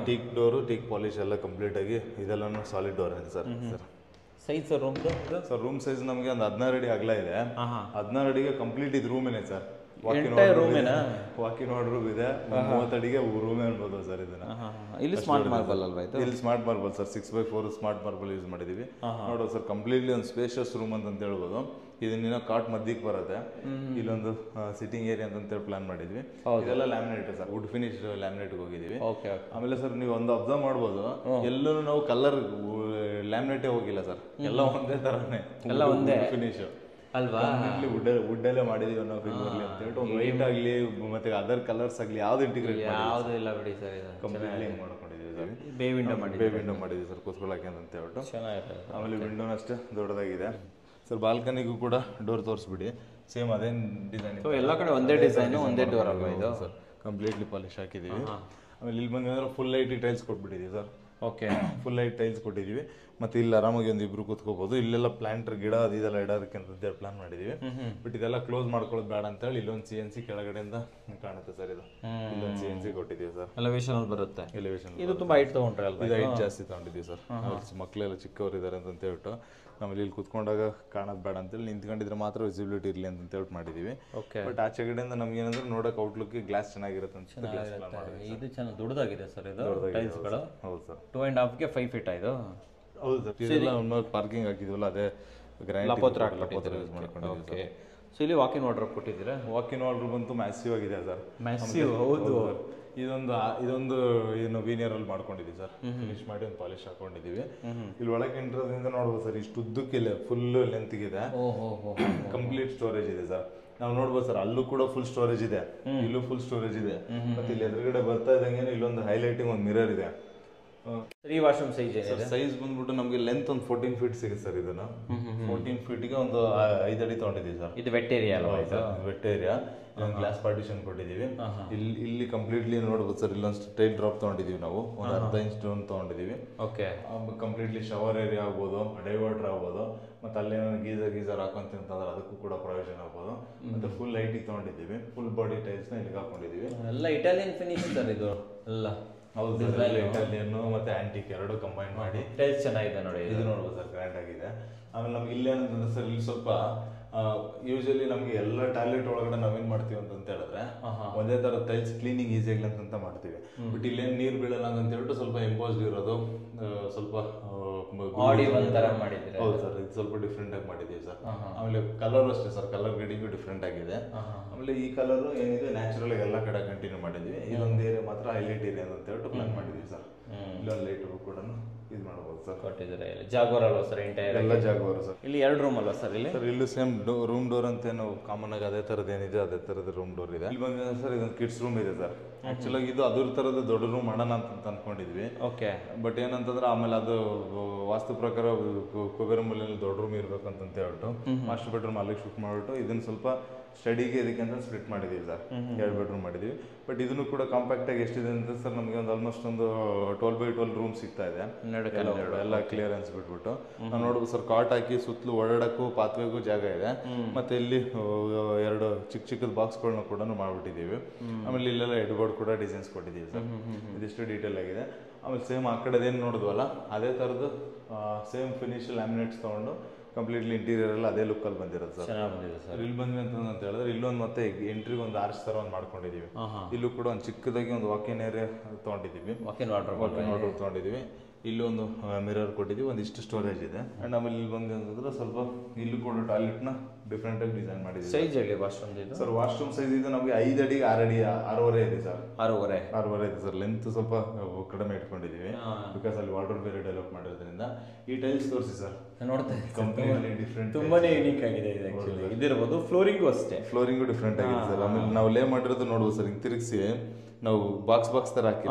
ಟೀಕ್ ಡೋರು, ಟೀಕ್ ಪಾಲಿಶ್ ಎಲ್ಲ ಕಂಪ್ಲೀಟ್ ಆಗಿ ಇದೆಲ್ಲ ಸಾಲಿಡ್ ಡೋರ್ ಇದೆ sir.
Size room
sir room size ನಮಗೆ ಒಂದು 16 ಅಡಿ ಅಗಲ ಇದೆ. 16 ಅಡಿಗೆ ಕಂಪ್ಲೀಟ್ ಇದು ರೂಮೇನೆ ಸರ್. ವಾಕಿನ್ ರೂಮ್ ಇದೆ. 30 ಅಡಿಗೆ ರೂಮೇ ಅನ್ಬೋದು ಸರ್ ಇದನ್ನ.
ಇಲ್ಲಿ ಸ್ಮಾರ್ಟ್ ಮಾರ್ಬಲ್ ಅಲ್ವಾ ಇದು?
ಇಲ್ಲಿ smart marble sir, 6/4 smart marble use ಮಾಡಿದೀವಿ. ನೋಡೋದು ಸರ್ ಕಂಪ್ಲೀಟ್ಲಿ ಒಂದು ಸ್ಪೇಷಿಯಸ್ ರೂಮ್ ಅಂತ ಹೇಳ್ಬೋದು. ಇದನ್ನ ಕಾಟ್ ಮಧ್ಯಕ್ಕೆ ಬರುತ್ತೆ. ಇಲ್ಲೊಂದು ಸಿಟ್ಟಿಂಗ್ ಏರಿಯಾ ಅಂತೇಳಿ ಪ್ಲಾನ್ ಮಾಡಿದ್ವಿ. ಇದೆಲ್ಲ laminate sir, wood finish laminate ಹೋಗಿದೀವಿ. ಆಮೇಲೆ ಸರ್ ನೀವು ಒಂದು ಅಬ್ಸರ್ವ್ ಮಾಡ್ಬೋದು, ಎಲ್ಲೂ ನಾವು ಕಲರ್ ಲ್ಯಾಮಿನೇಟೇ ಹೋಗಿಲ್ಲ ಸರ್. ಎಲ್ಲ ಒಂದೇ ತರನೇ, ಎಲ್ಲ ಒಂದೇ ಫಿನಿಶ್
ಅಲ್ವಾ?
ವುಡ್ ಅಲ್ಲೇ ಮಾಡಿದೀವಿ ಅನ್ನೋ ಫೀಲ್ ಬರಲಿ ಅಂತ ಹೇಳ್ಬಿಟ್ಟು ಒಂದು ವೈಟ್ ಆಗಲಿ ಮತ್ತೆ ಅದರ್ ಕಲರ್ಸ್ ಆಗಲಿ ಯಾವ್ದು ಇಂಟಿಗ್ರೇಟ್
ಯಾವುದು ಇಲ್ಲ ಬಿಡಿ ಸರ್. ಇದು
ಕಂಪ್ಲೀಟ್ಲಿ ಮಾಡ್ಕೊಂಡಿದ್ದೀವಿ ಸರ್.
ಬೇ ವಿಂಡೋ
ಮಾಡಿದ್ದೀವಿ ಸರ್ ಕೂತ್ಕೊಳ್ಳೋಕೆ ಅಂತ ಹೇಳ್ಬಿಟ್ಟು. ಆಮೇಲೆ ವಿಂಡೋನ ಅಷ್ಟೇ ದೊಡ್ಡದಾಗಿದೆ ಸರ್. ಬಾಲ್ಕನಿಗೂ ಕೂಡ ಡೋರ್ ತೋರಿಸ್ಬಿಡಿ, ಸೇಮ್ ಅದೇ ಡಿಸೈನ್.
ಎಲ್ಲ ಕಡೆ ಒಂದೇ ಡಿಸೈನ್, ಒಂದೇ ಡೋರ್ ಅಲ್ವಾ ಇದು
ಸರ್? ಕಂಪ್ಲೀಟ್ಲಿ ಪಾಲಿಶ್ ಹಾಕಿದ್ದೀವಿ. ಆಮೇಲೆ ಇಲ್ಲಿ ಬಂದ್ರೆ ಫುಲ್ ಲೈಟ್ ಟೈಲ್ಸ್ ಕೊಟ್ಬಿಟ್ಟಿದ್ದೀವಿ sir.
Okay,
full light tiles ಕೊಟ್ಟಿದ್ದೀವಿ. ಮತ್ತೆ ಇಲ್ಲಿ ಆರಾಮಾಗಿ ಒಂದು ಇಬ್ರು ಕೂತ್ಕೋಬಹುದು. ಇಲ್ಲೆಲ್ಲ ಪ್ಲಾಂಟರ್ ಗಿಡ ಅದೆಲ್ಲ ಇಡೋದಕ್ಕೆ ಅಂತ ಪ್ಲಾನ್ ಮಾಡಿದೀವಿ. ಬಟ್ ಇದೆಲ್ಲ ಕ್ಲೋಸ್ ಮಾಡ್ಕೊಳ್ಳೋದು ಬೇಡ ಅಂತ ಹೇಳಿ ಇಲ್ಲೊಂದು CNC ಕೆಳಗಡೆಯಿಂದ ಕಾಣುತ್ತೆ ಸರ್. ಇದು ಇಲ್ಲೊಂದು CNC ಕೊಟ್ಟಿದ್ದೀವಿ ಸರ್.
ಎಲಿವೇಶನ್ ಬರುತ್ತೆ.
ಎಲಿವೇಶನ್
ಇದು ತುಂಬಾ ಹೈಟ್ ತಗೊಂಡ್ರೆ ಅಲ್ವಾ?
ಇದು ಹೈಟ್ ಜಾಸ್ತಿ ತಗೊಂಡಿದ್ದೀವಿ ಸರ್. ಮಕ್ಕಳೆಲ್ಲ ಚಿಕ್ಕವರು ಇದ್ದಾರೆ ಅಂತ ಹೇಳ್ಬಿಟ್ಟು ನಮ್ಮಲ್ಲಿ ಇಲ್ಲಿ ಕುತ್ಕೊಂಡಾಗ ಕಾಣೋದು ಬೇಡ ಅಂತೇಳಿ ನಿಂತ್ಕೊಂಡಿದ್ರೆ ಮಾತ್ರ ವಿಸಿಬಿಲಿಟಿ ಇರಲಿ ಅಂತ ಹೇಳ್ಬಿಟ್ಟು ಮಾಡಿದೀವಿ. ಬಟ್ ಆಚೆ ಕಡೆಯಿಂದ ನಮ್ಗೆ ಏನಂದ್ರೆ ನೋಡೋಕೆ ಔಟ್ಲುಕ್ ಗ್ಲಾಸ್ ಚೆನ್ನಾಗಿರುತ್ತೆ ಅಂತ
ಇದು ಚೆನ್ನಾಗಿ ದೊಡ್ಡದಾಗಿದೆ ಸರ್. ಇದು ಟೈಲ್ಸ್ಗಳು.
ಹೌದು ಸರ್.
2.5ಗೆ 5 ಫೀಟ್ ಇದು.
ಹೌದು ಸರ್. ಇದೆಲ್ಲ ಪಾರ್ಕಿಂಗ್ ಹಾಕಿದ್ವಲ್ಲ, ಅದೇ
ಲಪೋತ್ರ ಯೂಸ್ ಮಾಡ್ಕೊಂಡಿದ್ದೀವಿ. ಸೊ ಇಲ್ಲಿ ವಾಕಿನ್ ವಾರ್ಡ್ರೋಬ್ ಕೊಟ್ಟಿದ್ದೀರಾ?
ವಾಕಿನ್ ವಾರ್ಡ್ರೋಬ್ ಅಂತೂ ಮ್ಯಾಸಿವ್ ಆಗಿದೆ ಸರ್.
ಮ್ಯಾಸಿವ್, ಹೌದು.
ಇದೊಂದು ಏನು ವೀನಿಯರ್ ಅಲ್ಲಿ ಮಾಡ್ಕೊಂಡಿದ್ದೀವಿ ಸರ್. ಫಿನಿಶ್ ಮಾಡಿ ಒಂದು ಪಾಲಿಶ್ ಹಾಕೊಂಡಿದ್ದೀವಿ. ಇಲ್ಲಿ ಒಳಗೆ ಎಂಟ್ರದಿಂದ ನೋಡ್ಬೋದು ಸರ್, ಇಷ್ಟು ಉದ್ದಕ್ಕಿಲ್ಲ, ಫುಲ್ ಲೆಂತ್ಗಿದೆ. ಕಂಪ್ಲೀಟ್ ಸ್ಟೋರೇಜ್ ಇದೆ ಸರ್. ನಾವು ನೋಡ್ಬೋದು ಸರ್, ಅಲ್ಲೂ ಕೂಡ ಫುಲ್ ಸ್ಟೋರೇಜ್ ಇದೆ, ಇಲ್ಲೂ ಫುಲ್ ಸ್ಟೋರೇಜ್ ಇದೆ. ಮತ್ತೆ ಇಲ್ಲಿ ಎದುರುಗಡೆ ಬರ್ತಾ ಇದ್ದಂಗೆ ಇಲ್ಲೊಂದು ಹೈಲೈಟಿಂಗ್ ಒಂದು ಮಿರರ್ ಇದೆ.
ಈ ವಾಶ್ರೂಮ್ ಸೈಜ್
ಸೈಜ್ ಬಂದ್ಬಿಟ್ಟು ನಮಗೆ ಲೆಂತ್ ಒಂದು 14 ಫೀಟ್ ಸಿಗುತ್ತೆ ಸರ್. ಇದನ್ನ 14 ಫೀಟ್ಗೆ ಒಂದು 5 ಅಡಿ ತಗೊಂಡಿದ್ದೀವಿ ಸರ್.
ಇದು ವೆಟ್ ಏರಿಯಾ ಅಲ್ವಾ?
Wet area. ಗ್ಲಾಸ್ ಪಾರ್ಟಿಷನ್ ಕೊಟ್ಟಿದ್ದೀವಿ. ಇಲ್ಲಿ ಕಂಪ್ಲೀಟ್ಲಿ ನೋಡ್ಬೋದು ಸರ್, ಇಲ್ಲೊಂದು ಟೈಲ್ ಡ್ರಾಪ್ ತಗೊಂಡಿದ್ದೀವಿ ನಾವು. ಒಂದು 1/2 ಇಂಚ್ ಸ್ಟೋನ್ ತಗೊಂಡಿದ್ದೀವಿ.
ಓಕೆ.
ಕಂಪ್ಲೀಟ್ಲಿ ಶವರ್ ಏರಿಯಾ ಆಗ್ಬೋದು, ಡೈವರ್ಟರ್ ಆಗ್ಬೋದು, ಮತ್ತೆ ಅಲ್ಲೇನೋ ಗೀಸರ್ ಹಾಕೊಂತಂದ್ರೆ ಅದಕ್ಕೂ ಕೂಡ ಪ್ರೊವಿಷನ್ ಆಗ್ಬೋದು. ಮತ್ತೆ ಫುಲ್ ಲೈಟಿಗೆ ತಗೊಂಡಿದ್ದೀವಿ. ಫುಲ್ ಬಾಡಿ ಟೈಲ್ಸ್ನ ಇಲ್ಲಿಗೆ ಹಾಕೊಂಡಿದ್ದೀವಿ.
ಎಲ್ಲ ಇಟಾಲಿಯನ್ ಫಿನಿಶ್ ಸರ್ ಇದು ಎಲ್ಲ.
ಹೌದು, ಇಟಾಲಿಯನ್ ಮತ್ತೆ ಆಂಟಿಕ್ ಎರಡು ಕಂಬೈನ್ ಮಾಡಿ
ಟೈಲ್ಸ್ ಚೆನ್ನಾಗಿದೆ ನೋಡಿ.
ಇದು ನೋಡ್ಬೋದು ಸರ್, ಗ್ರ್ಯಾಂಡ್ ಆಗಿದೆ. ಆಮೇಲೆ ನಮ್ಗೆ ಇಲ್ಲೇನಂತಂದ್ರೆ ಸರ್, ಇಲ್ಲಿ ಸ್ವಲ್ಪ ಯೂಶಲಿ ನಮ್ಗೆ ಎಲ್ಲ ಟಾಯ್ಲೆಟ್ ಒಳಗಡೆ ನಾವೇನ್ ಮಾಡ್ತೀವಿ ಅಂತ ಹೇಳಿದ್ರೆ ಒಂದೇ ತರ ಟೈಲ್ಸ್ ಕ್ಲೀನಿಂಗ್ ಈಸಿ ಆಗ್ಲಿ ಅಂತ ಮಾಡ್ತೀವಿ. ಬಟ್ ಇಲ್ಲೇನು ನೀರು ಬೀಳಲ್ಲ ಅಂತ ಹೇಳ್ಬಿಟ್ಟು ಸ್ವಲ್ಪ ಎಂಬೋಸ್ಡ್ ಇರೋದು, ಸ್ವಲ್ಪ ಹೌದು ಸರ್, ಇದು ಸ್ವಲ್ಪ ಡಿಫ್ರೆಂಟ್ ಆಗಿ ಮಾಡಿದೀವಿ ಸರ್. ಆಮೇಲೆ ಕಲರ್ ಅಷ್ಟೇ ಸರ್, ಕಲರ್ ಗ್ರೇಡಿಂಗು ಡಿಫ್ರೆಂಟ್ ಆಗಿದೆ. ಆಮೇಲೆ ಈ ಕಲರ್ ಏನಿದೆ ನ್ಯಾಚುರಲ್ ಆಗಿ ಎಲ್ಲ ಕಡೆ ಕಂಟಿನ್ಯೂ ಮಾಡಿದ್ವಿ. ಇದೊಂದು ಏರಿಯಾ ಮಾತ್ರ ಹೈಲೈಟ್ ಏರಿಯಾ ಅಂತ ಹೇಳ್ಬಿಟ್ಟು ಪ್ಲಾನ್ ಮಾಡಿದ್ವಿ ಸರ್. ಇಲ್ಲೊಂದು ಲೈಟ್ ಕೂಡ ಇದು ಮಾಡಬಹುದು ಸರ್.
ಕೊಟ್ಟಿದ್ದಾರೆ. ಜಾಗ್ವಾರ್ ಅಲ್ವಾ ಸರ್? ಎಂಟೈರ್
ಎಲ್ಲ ಜಾಗ್ವಾರ್ ಸರ್.
ಇಲ್ಲಿ 2 ರೂಮ್ ಅಲ್ವಾ ಸರ್? ಇಲ್ಲಿ
ಸರ್ ಇಲ್ಲೂ ಸೇಮ್ ರೂಮ್ ಡೋರ್ ಅಂತ ನಾವು ಕಾಮನ್ ಆಗಿ ಅದೇ ತರದ್ ಏನಿದೆ ಅದೇ ತರದ ರೂಮ್ ಡೋರ್ ಇದೆ. ಇಲ್ಲಿ ಬಂದಿದೆ ಸರ್, ಇದೊಂದು ಕಿಡ್ಸ್ ರೂಮ್ ಇದೆ ಸರ್. ಆಕ್ಚುಲಾಗಿ ಇದು ಅದ್ರ ತರದ ದೊಡ್ಡ ರೂಮ್ ಮಾಡೋಣ ಅಂತ ಅನ್ಕೊಂಡಿದ್ವಿ.
ಓಕೆ.
ಬಟ್ ಏನಂತಂದ್ರೆ ಆಮೇಲೆ ಅದು ವಾಸ್ತು ಪ್ರಕಾರ ಕುಬೇರ ಮೂಲೆಯಲ್ಲಿ ದೊಡ್ಡ ರೂಮ್ ಇರ್ಬೇಕಂತ ಹೇಳ್ಬಿಟ್ಟು ಮಾಸ್ಟರ್ ಬೆಡ್ರೂಮ್ ಅಲ್ಲಿಗೆ ಶಿಫ್ಟ್ ಮಾಡ್ಬಿಟ್ಟು ಇದನ್ನ ಸ್ವಲ್ಪ ಸ್ಟಡಿಗೆ ಇದಕ್ಕೆ ಅಂತ ಸ್ಪ್ಲಿಟ್ ಮಾಡಿದೀವಿ ಸರ್. 2 ಬೆಡ್ರೂಮ್ ಮಾಡಿದೀವಿ. ಬಟ್ ಇದನ್ನು ಕೂಡ ಕಾಂಪ್ಯಾಕ್ಟ್ ಆಗಿ ಎಷ್ಟಿದೆ ಅಂತ ಸರ್, ನಮಗೆ ಒಂದು ಆಲ್ಮೋಸ್ಟ್ ಒಂದು 12x12 ರೂಮ್ ಸಿಗ್ತಾ ಇದೆ. ಎಲ್ಲ ಕ್ಲಿಯರೆನ್ಸ್ ಬಿಟ್ಬಿಟ್ಟು ನಾವು ನೋಡ್ಬೋದು ಸರ್, ಕಾಟ್ ಹಾಕಿ ಸುತ್ತಲೂ ಓಡಾಡಕ್ಕೂ ಪಾತ್ವೆಗೂ ಜಾಗ ಇದೆ. ಮತ್ತೆ ಇಲ್ಲಿ 2 ಚಿಕ್ಕದ ಬಾಕ್ಸ್ಗಳನ್ನ ಕೂಡ ಮಾಡ್ಬಿಟ್ಟಿದೀವಿ. ಆಮೇಲೆ ಇಲ್ಲೆಲ್ಲ ಹೆಡ್ಬೋರ್ಡ್ ಕೂಡ ಡಿಸೈನ್ಸ್ ಕೊಟ್ಟಿದ್ದೀವಿ ಸರ್. ಇದಿಷ್ಟು ಡೀಟೇಲ್ ಆಗಿದೆ. ಆಮೇಲೆ ಸೇಮ್ ಆ ಕಡೆದೇನು ನೋಡಿದ್ವಲ್ಲ ಅದೇ ಥರದ್ದು ಸೇಮ್ ಫಿನಿಶ್ ಲ್ಯಾಮಿನೇಟ್ಸ್ ತೊಗೊಂಡು ಕಂಪ್ಲೀಟ್ಲಿ ಇಂಟೀರಿಯರ್ ಎಲ್ಲ ಅದೇ ಲುಕ್ ಅಲ್ಲಿ ಬಂದಿರೋದು ಸರ್. ಇಲ್ಲಿ ಬಂದ್ವಿ ಅಂತ ಹೇಳಿದ್ರೆ ಇಲ್ಲೊಂದು ಮತ್ತೆ ಎಂಟ್ರಿಗೆ ಒಂದು ಆರ್ಚ್ ತರ ಒಂದು ಮಾಡ್ಕೊಂಡಿದೀವಿ. ಇಲ್ಲೂ ಕೂಡ ಒಂದು ಚಿಕ್ಕದಾಗಿ ಒಂದು ವಾಕಿನ್ ಏರಿಯಾ ತಗೊಂಡಿದೀವಿ. ವಾಕಿನ್ ವಾರ್ಡ್ರೋಬ್ ತಗೊಂಡಿದೀವಿ. ಇಲ್ಲೂ ಒಂದು ಮಿರರ್ ಕೊಟ್ಟಿದ್ದೀವಿ. ಒಂದಿಷ್ಟು ಸ್ಟೋರೇಜ್ ಇದೆ. ಅಂಡ್ ಆಮೇಲೆ ಇಲ್ಲಿ ಬಂದು ಅಂತಂದ್ರೆ ಸ್ವಲ್ಪ ಇಲ್ಲೂ ಕೂಡ ಟಾಯ್ಲೆಟ್ ನ ಡಿಫ್ರೆಂಟ್ ಆಗಿ ಡಿಸೈನ್ ಮಾಡಿದ್ದೀವಿ.
ಸೈಜ್ ಹೇಳಿ ವಾಶ್ರೂಮ್ ಇದು
ಸರ್. ವಾಶ್ರೂಮ್ ಸೈಜ್ ಇದು ನಮಗೆ 5 ಅಡಿಗೆ 6 ಅಡಿ 6.5 ಇದೆ ಸರ್. 6.5 ಇದೆ ಸರ್. ಲೆಂತ್ ಸ್ವಲ್ಪ ಕಡಿಮೆ ಇಟ್ಕೊಂಡಿದೀವಿ ಬಿಕಾಸ್ ಅಲ್ಲಿ ವಾಟರ್ ಬೇರೆ ಡೆವಲಪ್ ಮಾಡಿರೋದ್ರಿಂದ. ಈ ಟೈಲ್ಸ್ ತೋರಿಸಿ ಸರ್,
ನೋಡ್ತಾ
ಕಂಪ್ಲೀಟ್ಲಿ ಡಿಫ್ರೆಂಟ್,
ತುಂಬಾನೇ ಯೂನಿಕ್ ಆಗಿದೆ ಇದು. ಇದಿರಬಹುದು ಫ್ಲೋರಿಂಗು ಅಷ್ಟೇ,
ಫ್ಲೋರಿಂಗು ಡಿಫ್ರೆಂಟ್ ಆಗಿದೆ ಸರ್. ಆಮೇಲೆ ನಾವು ಲೇ ಮಾಡಿರೋದು ನೋಡ್ಬೋದು ಸರ್, ಹಿಂಗೆ ತಿರುಗಿಸಿ ನಾವು ಬಾಕ್ಸ್ ತರ ಹಾಕಿ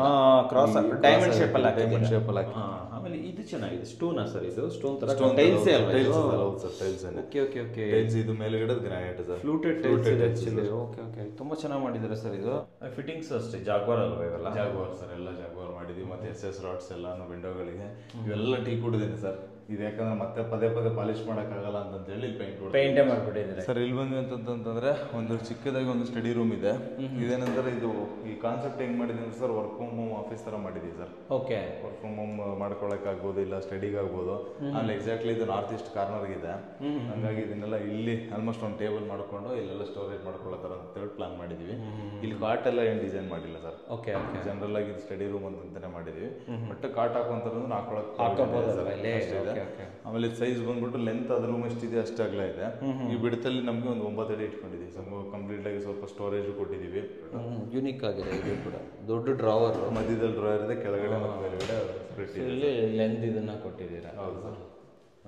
ಕ್ರಾಸ್ ಡೈಮಂಡ್ ಶೇಪ್ ಅಲ್ಲಿ
ಹಾಕಿ.
ಆಮೇಲೆ ಇದು ಚೆನ್ನಾಗಿದೆ. ಸ್ಟೋನ್ ಸರ್, ಇದು ಸ್ಟೋನ್ ತರ ಟೈಲ್ಸ್ ಅಲ್ವಾ?
ಹೌದು ಸರ್, ಟೈಲ್ಸ್.
ಓಕೆ.
ಟೈಲ್ಸ್ ಇದು ಮೇಲ್ಗಡೆ granite sir,
fluted tiles. Okay. ತುಂಬಾ ಚೆನ್ನಾಗಿ ಮಾಡಿದ್ದಾರೆ ಸರ್. ಇದು ಫಿಟ್ಟಿಂಗ್ಸ್ ಅಷ್ಟೇ ಜಾಗ್ವಾರ್ ಅಲ್ವಾ? ಇವೆಲ್ಲ
ಜಾಗ್ವಾರ್ ಸರ್, ಎಲ್ಲ ಜಾಗ್ವಾರ್ ಮಾಡಿ ಮಾಡಿದ್ವಿ, ಮತ್ತೆ SS ರಾಡ್ಸ್ ಎಲ್ಲಾನು ವಿಂಡೋಗಳಿಗೆ ಇವೆಲ್ಲ ಟೀ ಕುಡಿದೀನಿ ಸರ್. ಇದು ಯಾಕಂದ್ರೆ ಮತ್ತೆ ಪದೇ ಪದೇ ಪಾಲಿಶ್ ಮಾಡೋಕ್ಕಾಗಲ್ಲ ಅಂತೇಳಿ
ಪೇಂಟೇ ಮಾಡ್ಬಿಟ್ಟಿದ್ದೀರಾ
ಸರ್. ಇಲ್ಲಿ ಬಂದ್ವಿ ಅಂತಂತಂದ್ರೆ ಒಂದು ಚಿಕ್ಕದಾಗಿ ಒಂದು ಸ್ಟಡಿ ರೂಮ್ ಇದೆ. ಇದೇನಂದ್ರೆ ಇದು ಈ ಕಾನ್ಸೆಪ್ಟ್ ಹೆಂಗ್ ಮಾಡಿದೀನಿ sir, work from home office ತರ ಮಾಡಿದೀವಿ sir.
Okay,
work from home ಮಾಡ್ಕೊಳಕ್ ಆಗ್ಬೋದು, ಇಲ್ಲ ಸ್ಟಡಿಗೆ ಆಗ್ಬೋದು. ಆಮೇಲೆ ಎಕ್ಸಾಕ್ಟ್ಲಿ ಇದು ನಾರ್ತ್ ಈಸ್ಟ್ ಕಾರ್ನರ್ ಇದೆ, ಹಂಗಾಗಿ ಇದನ್ನೆಲ್ಲ ಇಲ್ಲಿ ಆಲ್ಮೋಸ್ಟ್ ಒಂದು ಟೇಬಲ್ ಮಾಡ್ಕೊಂಡು ಇಲ್ಲೆಲ್ಲ ಸ್ಟೋರೇಜ್ ಮಾಡ್ಕೊಳ್ಳೋ ಅಂತೇಳಿ ಪ್ಲಾನ್ ಮಾಡಿದೀವಿ. ಇಲ್ಲಿ ಕಾಟ್ ಎಲ್ಲ ಏನ್ ಡಿಸೈನ್ ಮಾಡಿಲ್ಲ ಸರ್.
ಓಕೆ,
ಜನರಲ್ ಆಗಿ ಸ್ಟಡಿ ರೂಮ್ ಅಂತಾನೆ ಮಾಡಿದೀವಿ. ಬಟ್ ಕಾಟ್ ಹಾಕುವಂತ ಹಾಕೊಳಕ್ ಆಮೇಲೆ ಸೈಜ್ ಬಂದ್ಬಿಟ್ಟು ಲೆಂತ್ ಅದ್ರ ರೂಮ್ ಎಷ್ಟಿದೆ ಅಷ್ಟೇ ಅಗಲ ಇದೆ. ಈ ಬಿಡತಲ್ಲಿ ನಮ್ಗೆ ಒಂದು 9 ಅಡಿ ಇಟ್ಕೊಂಡಿದ್ದೀವಿ ಸರ್. ಕಂಪ್ಲೀಟ್ ಆಗಿ ಸ್ವಲ್ಪ ಸ್ಟೋರೇಜ್ ಕೊಟ್ಟಿದ್ದೀವಿ.
ಯೂನಿಕ್ ಆಗಿದೆ ಇದು ಕೂಡ. ದೊಡ್ಡ ಡ್ರಾವರ್,
ಮಧ್ಯದಲ್ಲಿ ಡ್ರಾವರ್ ಇದೆ, ಕೆಳಗಡೆ ಮತ್ತು ಮೇಲ್ಗಡೆ
ಇಲ್ಲಿ ಲೆಂತ್ ಇದನ್ನ ಕೊಟ್ಟಿದ್ದೀರಾ.
ಹೌದು ಸರ್.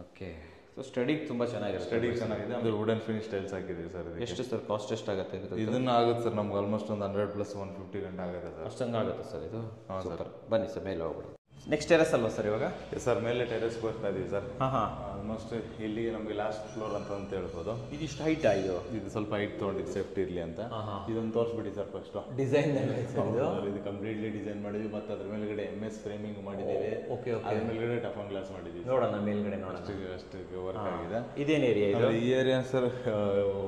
ಓಕೆ, ಸೊ ಸ್ಟಡಿಗೆ ತುಂಬ ಚೆನ್ನಾಗಿದೆ.
ಸ್ಟಡಿ ಚೆನ್ನಾಗಿದೆ. ಅಂದ್ರೆ ವುಡನ್ ಫಿನಿಶ್ ಟೈಲ್ಸ್ ಹಾಕಿದ್ದೀವಿ ಸರ್.
ಎಷ್ಟು ಸರ್ ಕಾಸ್ಟ್ ಎಷ್ಟಾಗುತ್ತೆ ಇದು?
ಇದನ್ನ ಆಗುತ್ತೆ ಸರ್ ನಮ್ಗೆ ಆಲ್ಮೋಸ್ಟ್ ಒಂದು 100 + 150 ಗಂಟೆ ಆಗುತ್ತೆ ಸರ್.
ಅಷ್ಟಂಗೆ ಆಗುತ್ತೆ ಸರ್ ಇದು. ಹಾಂ ಸರ್, ಬನ್ನಿ ಸರ್ ಮೇಲೆ ಹೋಗ್ಬಿಡು. ನೆಕ್ಸ್ಟ್ ಟೆರೆಸ್ ಅಲ್ವಾ ಸರ್ ಇವಾಗ?
ಸರ್ ಮೇಲೆ ಟೆರೆಸ್ ಬರ್ತಾ ಇದೀವಿ ಸರ್.
ಹಾಂ,
ಆಲ್ಮೋಸ್ಟ್ ಇಲ್ಲಿ ನಮಗೆ ಲಾಸ್ಟ್ ಫ್ಲೋರ್ ಅಂತ ಹೇಳ್ಬೋದು.
ಇದಿಷ್ಟು ಹೈಟ್ ಆಯ್ತು.
ಇದು ಸ್ವಲ್ಪ ಹೈಟ್ ತೊಗೊಂಡಿದ್ದು ಸೇಫ್ಟಿ ಇರಲಿ ಅಂತ. ಇದೊಂದು ತೋರಿಸ್ಬಿಡಿ ಸರ್ ಫಸ್ಟ್.
ಡಿಸೈನ್
ಇದು ಕಂಪ್ಲೀಟ್ಲಿ ಡಿಸೈನ್ ಮಾಡಿದ್ವಿ, ಮತ್ತೆ ಅದ್ರ ಮೇಲ್ಗಡೆ MS ಫ್ರೇಮಿಂಗ್ ಮಾಡಿದ್ದೀವಿ.
ಓಕೆ,
ಅದ್ರ ಮೇಲ್ಗಡೆ ಟಫನ್ ಗ್ಲಾಸ್ ಮಾಡಿದ್ದೀವಿ.
ನೋಡೋಣ ಮೇಲ್ಗಡೆ,
ಅಷ್ಟು ವರ್ಕ್ ಆಗಿದೆ.
ಇದೇನು ಏರಿಯಾ ಇದು?
ಈ ಏರಿಯಾ ಸರ್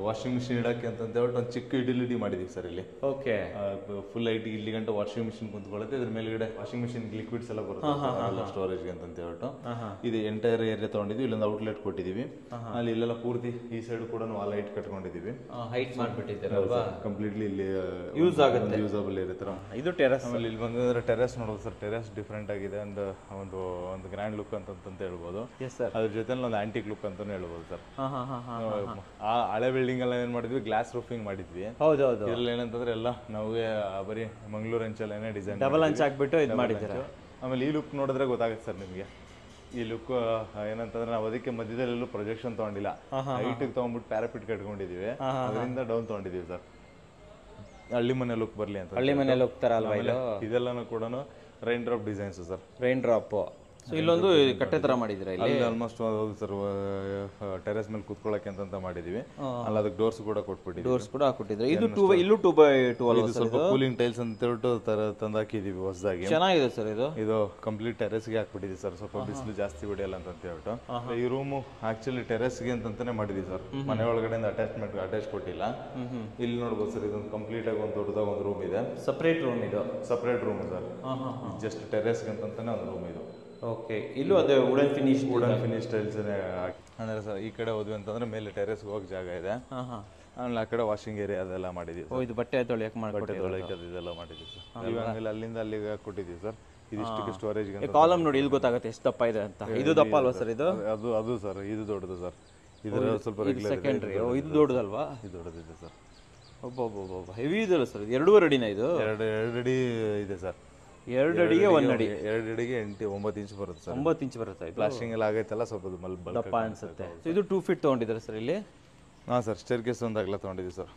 ವಾಷಿಂಗ್ ಮಿಷಿನ್ ಇಡಕ್ಕೆ ಅಂತ ಹೇಳ್ಬಿಟ್ಟು ಒಂದು ಚಿಕ್ಕ ಯುಟಿಲಿಟಿ ಮಾಡಿದ್ದೀವಿ ಸರ್ ಇಲ್ಲಿ.
ಓಕೆ,
ಫುಲ್ ಹೈಟ್ ಇಲ್ಲಿ ಗಂಟೆ ವಾಷಿಂಗ್ ಮಿಷಿನ್ ಕುಂತ್ಕೊಳ್ಳುತ್ತೆ. ಇದ್ರ ಮೇಲ್ಗಡೆ ವಾಷಿಂಗ್ ಮಿಷಿನ್ ಲಿಕ್ವಿಡ್ಸ್ ಎಲ್ಲ ಬರುತ್ತೆ ಸ್ಟೋರೇಜ್ಗೆ ಅಂತ ಹೇಳ್ಬಿಟ್ಟು ಇದು ಎಂಟೈರ್ ಏರಿಯಾ ತಗೊಂಡಿದ್ವಿ. ಇಲ್ಲೊಂದು ಔಟ್ಲೆಟ್ ಕೊಟ್ಟಿದ್ದೀವಿ. ಅಲ್ಲಿ ಇಲ್ಲೆಲ್ಲ ಪೂರ್ತಿ ಈ ಸೈಡ್ ಕೂಡ ವಾಲ್ ಹೈಟ್ ಕಟ್ಕೊಂಡಿದ್ದೀವಿ.
ಹೈಟ್ ಮಾಡಿಬಿಟ್ಟಿದ್ದೀರಲ್ವಾ?
ಕಂಪ್ಲೀಟ್ಲಿ ಇಲ್ಲಿ
ಯೂಸ್ ಆಗುತ್ತೆ,
ಯೂಸಬಲ್ ಇರುತ್ತೆ.
ಇದು ಟೆರೆಸ್.
ಆಮೇಲೆ ಇಲ್ಲಿ ಬಂದ್ರೆ ಟೆರೆಸ್ ನೋಡೋದು ಸರ್. ಟೆರೆಸ್ ಡಿಫ್ರೆಂಟ್ ಆಗಿದೆ ಅಂಡ್ ಒಂದು ಗ್ರ್ಯಾಂಡ್ ಲುಕ್ ಅಂತ ಹೇಳ್ಬೋದು. ಅದ್ರ ಜೊತೆ ಒಂದು ಆಂಟಿಕ್ ಲುಕ್ ಅಂತಾನೆ ಹೇಳ್ಬೋದು ಸರ್. ಆ ಹಳೆ ಬಿಲ್ಡಿಂಗ್ ಎಲ್ಲ ಏನ್ ಮಾಡಿದ್ವಿ, ಗ್ಲಾಸ್ ರೂಫಿಂಗ್ ಮಾಡಿದ್ವಿ.
ಹೌದೌದು.
ಇದ್ರಲ್ಲಿ ಏನಂತಂದ್ರೆ ಎಲ್ಲ ನಾವು ಬರೀ ಮಂಗಳೂರು ಅಂಚಲ್ಲೇನೆ ಡಿಸೈನ್
ಡಬಲ್ ಅಂಚ್ ಹಾಕ್ಬಿಟ್ಟು ಇದು ಮಾಡಿದ್ದೀರಾ.
ಆಮೇಲೆ ಈ ಲುಕ್ ನೋಡಿದ್ರೆ ಗೊತ್ತಾಗುತ್ತೆ ಸರ್ ನಿಮಗೆ. ಈ ಲುಕ್ ಏನಂತಂದ್ರೆ ನಾವು ಅದಕ್ಕೆ ಮಧ್ಯದಲ್ಲೆಲ್ಲೂ ಪ್ರೊಜೆಕ್ಷನ್ ತಗೊಂಡಿಲ್ಲ, ಹೈಟಿಗೆ ತಗೊಂಡ್ಬಿಟ್ಟು ಪ್ಯಾರಾಪಿಟ್ ಕಟ್ಕೊಂಡಿದೀವಿ, ಅದರಿಂದ ಡೌನ್ ತಗೊಂಡಿದೀವಿ ಸರ್. ಹಳ್ಳಿ ಮನೆ ಲುಕ್ ಬರ್ಲಿ ಅಂತ.
ಹಳ್ಳಿ ಮನೆ ಲುಕ್ ತರ ಅಲ್ವಾ ಇದು?
ಇದೆಲ್ಲನೂ ಕೂಡ rain drop designs sir.
Rain drop. So ಇಲ್ಲೊಂದು ಕಟ್ಟೆ ತರ ಮಾಡಿದಿರಾ ಇಲ್ಲಿ?
ಆಲ್ಮೋಸ್ಟ್ ಹೌದು ಸರ್. ಟೆರೆಸ್ ಮೇಲೆ ಕೂತ್ಕೊಳ್ಳಕ್ಕೆ ಅಂತ ಮಾಡಿದೀವಿ. ಅಲ್ಲಿ ಅದಕ್ಕೆ ಡೋರ್ಸ್ ಕೂಡ ಕೊಟ್ಬಿಟ್ಟಿದ್ದೀವಿ.
ಡೋರ್ಸ್ ಕೂಡ ಹಾಕಿಟ್ಟಿದ್ರೆ ಇದು ಇಲ್ಲೂ 2x2 ಅಲ್ವಾ ಸರ್?
ಸ್ವಲ್ಪ ಕೂಲಿಂಗ್ ಟೈಲ್ಸ್ ಅಂತ ಹೇಳ್ಬಿಟ್ಟು ತಂದಾಕಿದೀವಿ ಹೊಸದಾಗಿ.
ಚೆನ್ನಾಗಿದೆ ಸರ್ ಇದು.
ಇದು ಕಂಪ್ಲೀಟ್ ಟೆರೆಸ್ಗೆ ಹಾಕ್ಬಿಟ್ಟಿದ್ದೀವಿ ಸರ್, ಸ್ವಲ್ಪ ಬಿಸಿಲು ಜಾಸ್ತಿ ಹೊಡೆಯಲ್ಲ ಅಂತ ಹೇಳ್ಬಿಟ್ಟು. ಈ ರೂಮು ಆಕ್ಚುಲಿ ಟೆರೆಸ್ಗೆ ಅಂತಾನೆ ಮಾಡಿದೀವಿ ಸರ್. ಮನೆ ಒಳಗಡೆಯಿಂದ ಅಟ್ಯಾಚ್ ಕೊಟ್ಟಿಲ್ಲ. ಇಲ್ಲಿ ನೋಡ್ಬೋದು ಸರ್, ಇದೊಂದು ಕಂಪ್ಲೀಟ್ ಆಗಿ ಒಂದು ದೊಡ್ಡದಾಗ ಒಂದು ರೂಮ್ ಇದೆ.
ಸಪ್ರೇಟ್ ರೂಮ್ ಇದು?
Separate room sir. ಜಸ್ಟ್ ಟೆರೆಸ್ಗೆ ಅಂತಾನೆ ಒಂದು ರೂಮ್ ಇದು.
ಓಕೆ, ಇಲ್ಲೂ ಅದೇ ವುಡನ್ ಫಿನಿಶ್
ಟೈಲ್ಸ್ ಅಂದ್ರೆ ಸರ್. ಈ ಕಡೆ ಹೋದ್ವಿ ಅಂತಂದ್ರೆ ಮೇಲೆ ಟೆರೆಸ್ಗೆ ಹೋಗೋ ಜಾಗ ಇದೆ. ಆಮೇಲೆ ಆ ಕಡೆ ವಾಷಿಂಗ್ ಏರಿಯಾ ಅದೆಲ್ಲ ಮಾಡಿದೀವಿ.
ಇದು ಬಟ್ಟೆ ತೊಳೆಯಕ್ಕೆ
ಇದೆಲ್ಲ ಮಾಡಿದ್ವಿ ಸರ್. ಇವಾಗ ಅಲ್ಲಿಂದ ಅಲ್ಲಿಗೆ ಕೊಟ್ಟಿದ್ದೀವಿ ಸರ್. ಇದಿಷ್ಟಕ್ಕೆ ಸ್ಟೋರೇಜ್
ಕಾಲಮ್ ನೋಡಿ, ಇಲ್ಲಿ ಗೊತ್ತಾಗುತ್ತೆ ಎಷ್ಟು ದಪ್ಪ ಇದೆ ಅಂತ. ಇದು ದಪ್ಪ ಅಲ್ವಾ ಸರ್ ಇದು?
ಅದು ಸರ್, ಇದು ದೊಡ್ಡದು ಸರ್. ಇದರ ಸ್ವಲ್ಪ
ಸೆಕೆಂಡ್ರಿ. ಇದು ದೊಡ್ಡದಲ್ವಾ?
ಇದು ದೊಡ್ಡದಿದೆ ಸರ್.
ಒಬ್ಬೊಬ್ಬೊಬ್ಬ ಹೆವಿ ಇದೆಲ್ಲ ಸರ್. ಇದು 2.5 ಅಡಿನ ಇದು?
2 ಅಡಿ ಇದೆ ಸರ್.
2 ಅಡಿಗೆ 1 ಅಡಿ.
2 ಅಡಿಗೆ 9 ಇಂಚ್ ಬರುತ್ತೆ ಸರ್.
9 ಇಂಚ್ ಬರುತ್ತೆ.
ಪ್ಲಾಸ್ಟಿಂಗ್ ಎಲ್ಲ ಆಗೈತಲ್ಲ, ಸ್ವಲ್ಪ
ದಪ್ಪ ಅನ್ಸುತ್ತೆ. ಇದು 2 ಫೀಟ್ ತಗೊಂಡಿದ್ದಾರೆ ಸರ್ ಇಲ್ಲಿ?
ಹಾಂ ಸರ್. ಸ್ಟೇರ್ ಕೇಸ್ ಒಂದು ಅಗಲ ತೊಗೊಂಡಿದ್ದೀವಿ ಸರ್.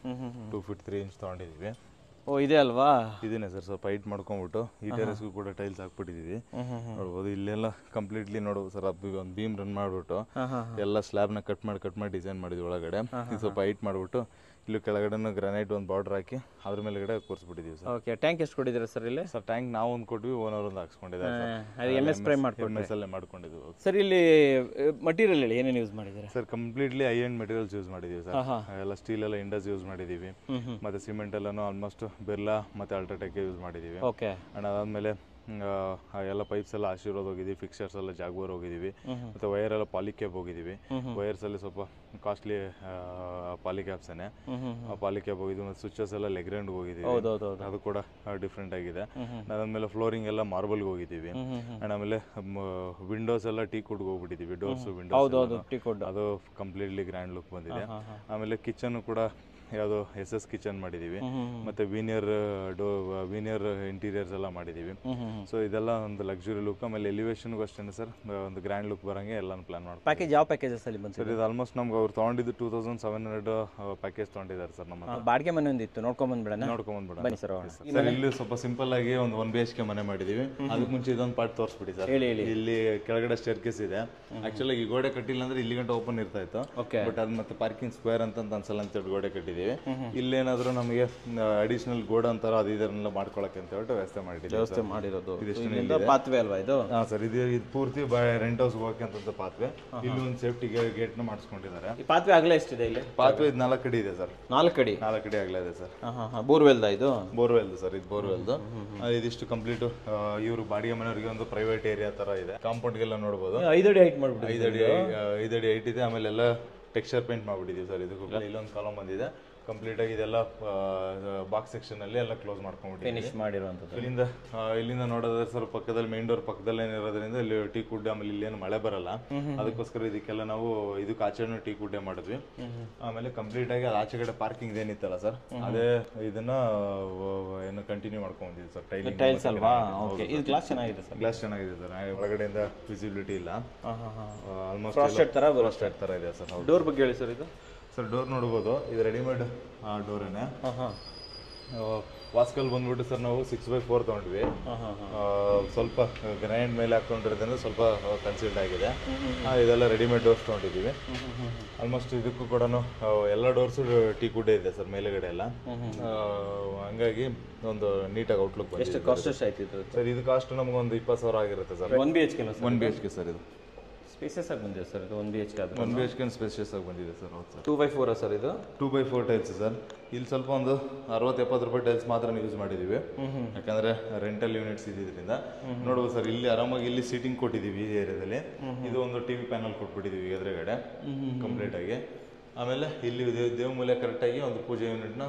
2 ಫೀಟ್ 3 ಇಂಚ್ ತೊಗೊಂಡಿದ್ದೀವಿ.
ಓ, ಇದೆ ಅಲ್ವಾ?
ಇದೇನೆ ಸರ್. ಸ್ವಲ್ಪ ಹೈಟ್ ಮಾಡ್ಕೊಂಡ್ಬಿಟ್ಟು ಈ ಟೆರೆಸ್ಗೂ ಕೂಡ ಟೈಲ್ಸ್ ಹಾಕ್ಬಿಟ್ಟಿದ್ದೀವಿ. ನೋಡ್ಬೋದು ಇಲ್ಲೆಲ್ಲ ಕಂಪ್ಲೀಟ್ಲಿ ನೋಡ್ಬೋದು ಸರ್. ಒಂದು ಬೀಮ್ ರನ್ ಮಾಡಿಬಿಟ್ಟು ಎಲ್ಲ ಸ್ಲ್ಯಾಬ್ನ ಕಟ್ ಮಾಡಿ ಡಿಸೈನ್ ಮಾಡಿದ್ವಿ ಒಳಗಡೆ. ಇದು ಸ್ವಲ್ಪ ಹೈಟ್ ಮಾಡಿಬಿಟ್ಟು ಇಲ್ಲಿ ಕೆಳಗಡೆ ಗ್ರಾನೈಟ್ ಒಂದು ಬಾರ್ಡರ್ ಹಾಕಿ ಅದ್ರ ಮೇಲ್ಗಡೆ ಕೂರಿಸ್ಬಿಟ್ಟಿದ್ದೀವಿ ಸರ್.
ಓಕೆ, ಟ್ಯಾಂಕ್ ಎಷ್ಟು ಕೊಟ್ಟಿದ್ದೀರಾ ಸರ್ ಇಲ್ಲಿ?
ಸರ್ ಟ್ಯಾಂಕ್ ನಾವು ಒಂದು ಕೊಟ್ವಿ, ಓನರ್ ಒಂದು ಹಾಕ್ಸ್ಕೊಂಡಿದ್ದಾರೆ.
MS ಫ್ರೇಮ್
ಮಾಡ್ಕೊಂಡಿದ್ವಿ
ಸರ್. ಇಲ್ಲಿ ಮಟೀರಿಯಲ್ ಹೇಳಿ, ಏನೇನು ಯೂಸ್ ಮಾಡಿದ್ದಾರೆ
sir? Completely high end materials use ಮಾಡಿದ್ದೀವಿ ಸರ್. ಎಲ್ಲ ಸ್ಟೀಲ್ ಎಲ್ಲ ಇಂಡಸ್ ಯೂಸ್ ಮಾಡಿದ್ದೀವಿ. ಮತ್ತೆ ಸಿಮೆಂಟ್ ಎಲ್ಲಾನು ಆಲ್ಮೋಸ್ಟ್ ಬಿರ್ಲಾ ಮತ್ತೆ ಅಲ್ಟ್ರಾಟೆಕ್ ಯೂಸ್ ಮಾಡಿದ್ದೀವಿ.
ಓಕೆ.
ಅಂಡ್ ಅದಾದ್ಮೇಲೆ ಎಲ್ಲ ಪೈಪ್ಸ್ ಎಲ್ಲ ಆಶೀರ್ವಾದ ಹೋಗಿದ್ದೀವಿ. ಫಿಕ್ಸರ್ಸ್ ಎಲ್ಲ ಜಾಗ್ವಾರ್ ಹೋಗಿದ್ದೀವಿ. ಮತ್ತೆ ವೈರ್ ಎಲ್ಲ ಪಾಲಿಕ್ಯಾಬ್ ಹೋಗಿದ್ದೀವಿ. ವೈರ್ಸ್ ಅಲ್ಲಿ ಸ್ವಲ್ಪ ಕಾಸ್ಟ್ಲಿ ಪಾಲಿಕ್ಯಾಬ್ಸೇನೆ. ಪಾಲಿಕ್ಯಾಬ್ ಹೋಗಿದ್ವಿ. ಮತ್ತೆ ಸ್ವಿಚಸ್ ಎಲ್ಲ ಲೆಗ್ರೆಂಡ್ ಹೋಗಿದ್ದೀವಿ. ಅದು ಕೂಡ ಡಿಫ್ರೆಂಟ್ ಆಗಿದೆ. ಅದಾದ್ಮೇಲೆ ಫ್ಲೋರಿಂಗ್ ಎಲ್ಲ ಮಾರ್ಬಲ್ಗೆ ಹೋಗಿದ್ದೀವಿ. ಅಂಡ್ ಆಮೇಲೆ ವಿಂಡೋಸ್ ಎಲ್ಲ ಟೀ ಕುಡ್ಗೆ ಹೋಗ್ಬಿಟ್ಟಿದ್ದೀವಿ. ಡೋರ್ಸ್ ವಿಂಡೋಸ್ ಅದು ಕಂಪ್ಲೀಟ್ಲಿ ಗ್ರ್ಯಾಂಡ್ ಲುಕ್ ಬಂದಿದೆ. ಆಮೇಲೆ ಕಿಚನ್ ಕೂಡ ಯಾವುದು SS ಕಿಚನ್ ಮಾಡಿದ್ದೀವಿ. ಮತ್ತೆ ವೀನಿಯರ್ ಇಂಟೀರಿಯರ್ಸ್ ಎಲ್ಲ ಮಾಡಿದ್ದೀವಿ. ಸೊ ಇದೆಲ್ಲ ಒಂದು ಲಕ್ಸುರಿ ಲುಕ್. ಆಮೇಲೆ ಎಲಿವೇಶನ್ಗೂ ಅಷ್ಟೇ ಸರ್, ಒಂದು ಗ್ರ್ಯಾಂಡ್ ಲುಕ್ ಬರಂಗೆ ಎಲ್ಲ ಪ್ಲಾನ್ ಮಾಡಿ.
ಪ್ಯಾಕೇಜ್ ಯಾವ ಪ್ಯಾಕೇಜಸ್ ಅಲ್ಲಿ ಬಂತು
ಸರ್? ಇದು ಆಲ್ಮೋಸ್ಟ್ ನಮ್ಗೆ ಅವ್ರು ತೊಗೊಂಡಿದ್ದು 2700 ಪ್ಯಾಕೇಜ್ ತೊಗೊಂಡಿದ್ದಾರೆ ಸರ್. ನಮ್ಮ
ಬಾಡಿಗೆ ಮನೆ ಒಂದಿತ್ತು, ನೋಡ್ಕೊಂಡ್ಬಂದ್ಬಿಡೋಣ ಸರ್.
ಸರ್ ಇಲ್ಲಿ ಸ್ವಲ್ಪ ಸಿಂಪಲ್ ಆಗಿ ಒಂದು 1 BHK ಮನೆ ಮಾಡಿದೀವಿ. ಅದಕ್ಕೆ ಮುಂಚೆ ಇದೊಂದು ಪಾರ್ಟ್ ತೋರಿಸ್ಬಿಡಿ ಸರ್. ಇಲ್ಲಿ ಕೆಳಗಡೆ ಸ್ಟೇರ್ ಕೇಸ್ ಇದೆ. ಆಕ್ಚುಲಿ ಈ ಗೋಡೆ ಕಟ್ಟಿಲ್ಲ ಅಂದ್ರೆ ಇಲ್ಲಿ ಗಂಟೆ ಓಪನ್ ಇರ್ತಾ ಇತ್ತು. ಬಟ್ ಅದು ಮತ್ತೆ ಪಾರ್ಕಿಂಗ್ ಸ್ಕ್ವೇರ್ ಅಂತ ಅನ್ಸಲ್ಲ ಅಂತ ಗೋಡೆ ಕಟ್ಟಿದ್ವಿ. ಕೊಟ್ಟಿದ್ದೀವಿ. ಇಲ್ಲೇನಾದರೂ ನಮಗೆ ಅಡಿಷನಲ್ ಗೋಡನ್ ಥರ ಅದು ಇದನ್ನೆಲ್ಲ ಮಾಡ್ಕೊಳಕ್ಕೆ ಅಂತ ಹೇಳ್ಬಿಟ್ಟು ವ್ಯವಸ್ಥೆ ಮಾಡಿದ್ದೀವಿ.
ವ್ಯವಸ್ಥೆ ಮಾಡಿರೋದು ಪಾತ್ವೆ ಅಲ್ವಾ ಇದು?
ಹಾಂ ಸರ್, ಇದು ಪೂರ್ತಿ ರೆಂಟ್ ಹೌಸ್ ಹೋಗಕ್ಕೆ ಅಂತ ಪಾತ್ವೆ. ಇಲ್ಲಿ ಒಂದು ಸೇಫ್ಟಿ ಗೇಟ್ನ ಮಾಡಿಸ್ಕೊಂಡಿದ್ದಾರೆ.
ಈ ಪಾತ್ವೆ ಅಗಲ ಎಷ್ಟಿದೆ ಇಲ್ಲಿ?
ಪಾತ್ವೆ ಇದು 4 ಅಡಿ ಇದೆ ಸರ್.
4 ಅಡಿ?
4 ಅಡಿ ಅಗಲ ಇದೆ ಸರ್.
ಬೋರ್ವೆಲ್ದ ಇದು?
ಬೋರ್ವೆಲ್ದು ಸರ್, ಇದು ಬೋರ್ವೆಲ್ದು. ಇದಿಷ್ಟು ಕಂಪ್ಲೀಟ್ ಇವರು ಬಾಡಿಗೆ ಮನೆಯವರಿಗೆ ಒಂದು ಪ್ರೈವೇಟ್ ಏರಿಯಾ ತರ ಇದೆ. ಕಾಂಪೌಂಡ್ಗೆಲ್ಲ ನೋಡ್ಬೋದು.
5 ಅಡಿ ಹೈಟ್ ಮಾಡ್ಬಿಟ್ಟು
5 ಅಡಿ ಹೈಟ್ ಇದೆ. ಆಮೇಲೆ ಎಲ್ಲ ಟೆಕ್ಸ್ಚರ್ ಪೇಂಟ್ ಮಾಡ್ಬಿಟ್ಟಿದ್ದೀವಿ ಸರ್. ಇದಕ್ಕೂ ಇಲ್ಲೊಂದು ಕಾಲಮ್ ಬಂದಿದೆ. ಕಂಪ್ಲೀಟ್ ಆಗಿ ಇದೆಲ್ಲ ಬಾಕ್ಸ್ ಸೆಕ್ಷನ್ ಅಲ್ಲಿ ಎಲ್ಲ ಕ್ಲೋಸ್ ಮಾಡ್ಕೊಂಡ್ಬಿಟ್ಟು
ಫಿನಿಶ್ ಮಾಡಿರುವಂಥದ್ದು.
ಇಲ್ಲಿಂದ ನೋಡೋದ್ರೆ ಸರ್ ಪಕ್ಕದಲ್ಲಿ ಮೇನ್ ಡೋರ್ ಪಕ್ಕದಲ್ಲೇ ಇರೋದ್ರಿಂದ ಇಲ್ಲಿ ಟೀ ಕುಡ್ಡೆ, ಆಮೇಲೆ ಇಲ್ಲೇನು ಮಳೆ ಬರಲ್ಲ, ಅದಕ್ಕೋಸ್ಕರ ಇದಕ್ಕೆಲ್ಲ ನಾವು ಇದಕ್ಕೆ ಆಚೆನೂ ಟೀ ಕುಡ್ಡೆ ಮಾಡಿದ್ವಿ. ಆಮೇಲೆ ಕಂಪ್ಲೀಟ್ ಆಗಿ ಅದು ಆಚೆ ಕಡೆ ಪಾರ್ಕಿಂಗ್ ಏನಿತ್ತಲ್ಲ ಸರ್, ಅದೇ ಇದನ್ನ ಏನು ಕಂಟಿನ್ಯೂ ಮಾಡ್ಕೊಂಡಿದ್ವಿ ಸರ್.
ಟೈಲ್ಸ್ ಅಲ್ವಾ? ಓಕೆ. ಇದು ಗ್ಲಾಸ್ ಚೆನ್ನಾಗಿದೆ ಸರ್.
ಗ್ಲಾಸ್ ಚೆನ್ನಾಗಿದೆ ಸರ್. ಒಳಗಡೆಯಿಂದ ವಿಸಿಬಿಲಿಟಿ ಇಲ್ಲ. ಆಲ್ಮೋಸ್ಟ್
ಫ್ರಾಸ್ಟೆಡ್
ತರ ಇದೆ ಸರ್.
ಡೋರ್ ಬಗ್ಗೆ ಹೇಳಿ ಸರ್. ಇದು
ಸರ್ ಡೋರ್ ನೋಡ್ಬೋದು, ಇದು ರೆಡಿಮೇಡ್ ಡೋರೇನೆ. ವಾಸ್ಕಲ್ ಬಂದ್ಬಿಟ್ಟು ಸರ್ ನಾವು 6x4 ತೊಗೊಂಡ್ವಿ. ಸ್ವಲ್ಪ ಗ್ರೈಂಡ್ ಮೇಲೆ ಹಾಕೊಂಡಿರೋದ್ರಿಂದ ಸ್ವಲ್ಪ ಕನ್ಸಿಲ್ಡ್ ಆಗಿದೆ. ಇದೆಲ್ಲ ರೆಡಿಮೇಡ್ ಡೋರ್ಸ್ ತೊಗೊಂಡಿದ್ದೀವಿ. ಆಲ್ಮೋಸ್ಟ್ ಇದಕ್ಕೂ ಕೂಡ ಎಲ್ಲ ಡೋರ್ಸು ಟೀ ಕುಡ್ಡೆ ಇದೆ ಸರ್ ಮೇಲೆಗಡೆ ಎಲ್ಲ. ಹಂಗಾಗಿ ಒಂದು ನೀಟಾಗಿ ಔಟ್ಲುಕ್ ಬಂದಿದೆ.
ಎಷ್ಟು ಕಾಸ್ಟ್ ಎಷ್ಟು ಆಯ್ತು
ಸರ್? ಇದು ಕಾಸ್ಟ್ ನಮಗೊಂದು 20,000 ಆಗಿರುತ್ತೆ ಸರ್.
1 BHK?
1 BHK sir. ಇದು
ಸ್ಪೇಸಿಯಸ್ ಆಗಿ ಬಂದಿದೆ ಸರ್. ಇದು 1 BHK ಆದ್ರೆ
1 BHK ಸ್ಪೇಸಿಯಸ್ ಆಗಿ ಬಂದಿದೆ ಸರ್. ಹೌದು ಸರ್.
2x4 ಸರ್ ಇದು?
2x4 tiles sir. ಇಲ್ಲಿ ಸ್ವಲ್ಪ ಒಂದು 60-70 ರೂಪಾಯಿ ಟೈಲ್ಸ್ ಮಾತ್ರ ಯೂಸ್ ಮಾಡಿದ್ದೀವಿ, ಯಾಕಂದ್ರೆ ರೆಂಟಲ್ ಯೂನಿಟ್ಸ್ ಇದ್ದಿದ್ರಿಂದ. ನೋಡ್ಬೋದು ಸರ್, ಇಲ್ಲಿ ಆರಾಮಾಗಿ ಇಲ್ಲಿ ಸೀಟಿಂಗ್ ಕೊಟ್ಟಿದ್ದೀವಿ ಈ ಏರಿಯಾದಲ್ಲಿ. ಇದು ಒಂದು ಟಿವಿ ಪ್ಯಾನಲ್ ಕೊಟ್ಬಿಟ್ಟಿದ್ದೀವಿ ಎದುರುಗಡೆ ಕಂಪ್ಲೀಟ್ ಆಗಿ. ಆಮೇಲೆ ಇಲ್ಲಿ ದೇವ ಮೂಲೆ ಕರೆಕ್ಟಾಗಿ ಒಂದು ಪೂಜೆ ಯೂನಿಟ್ನ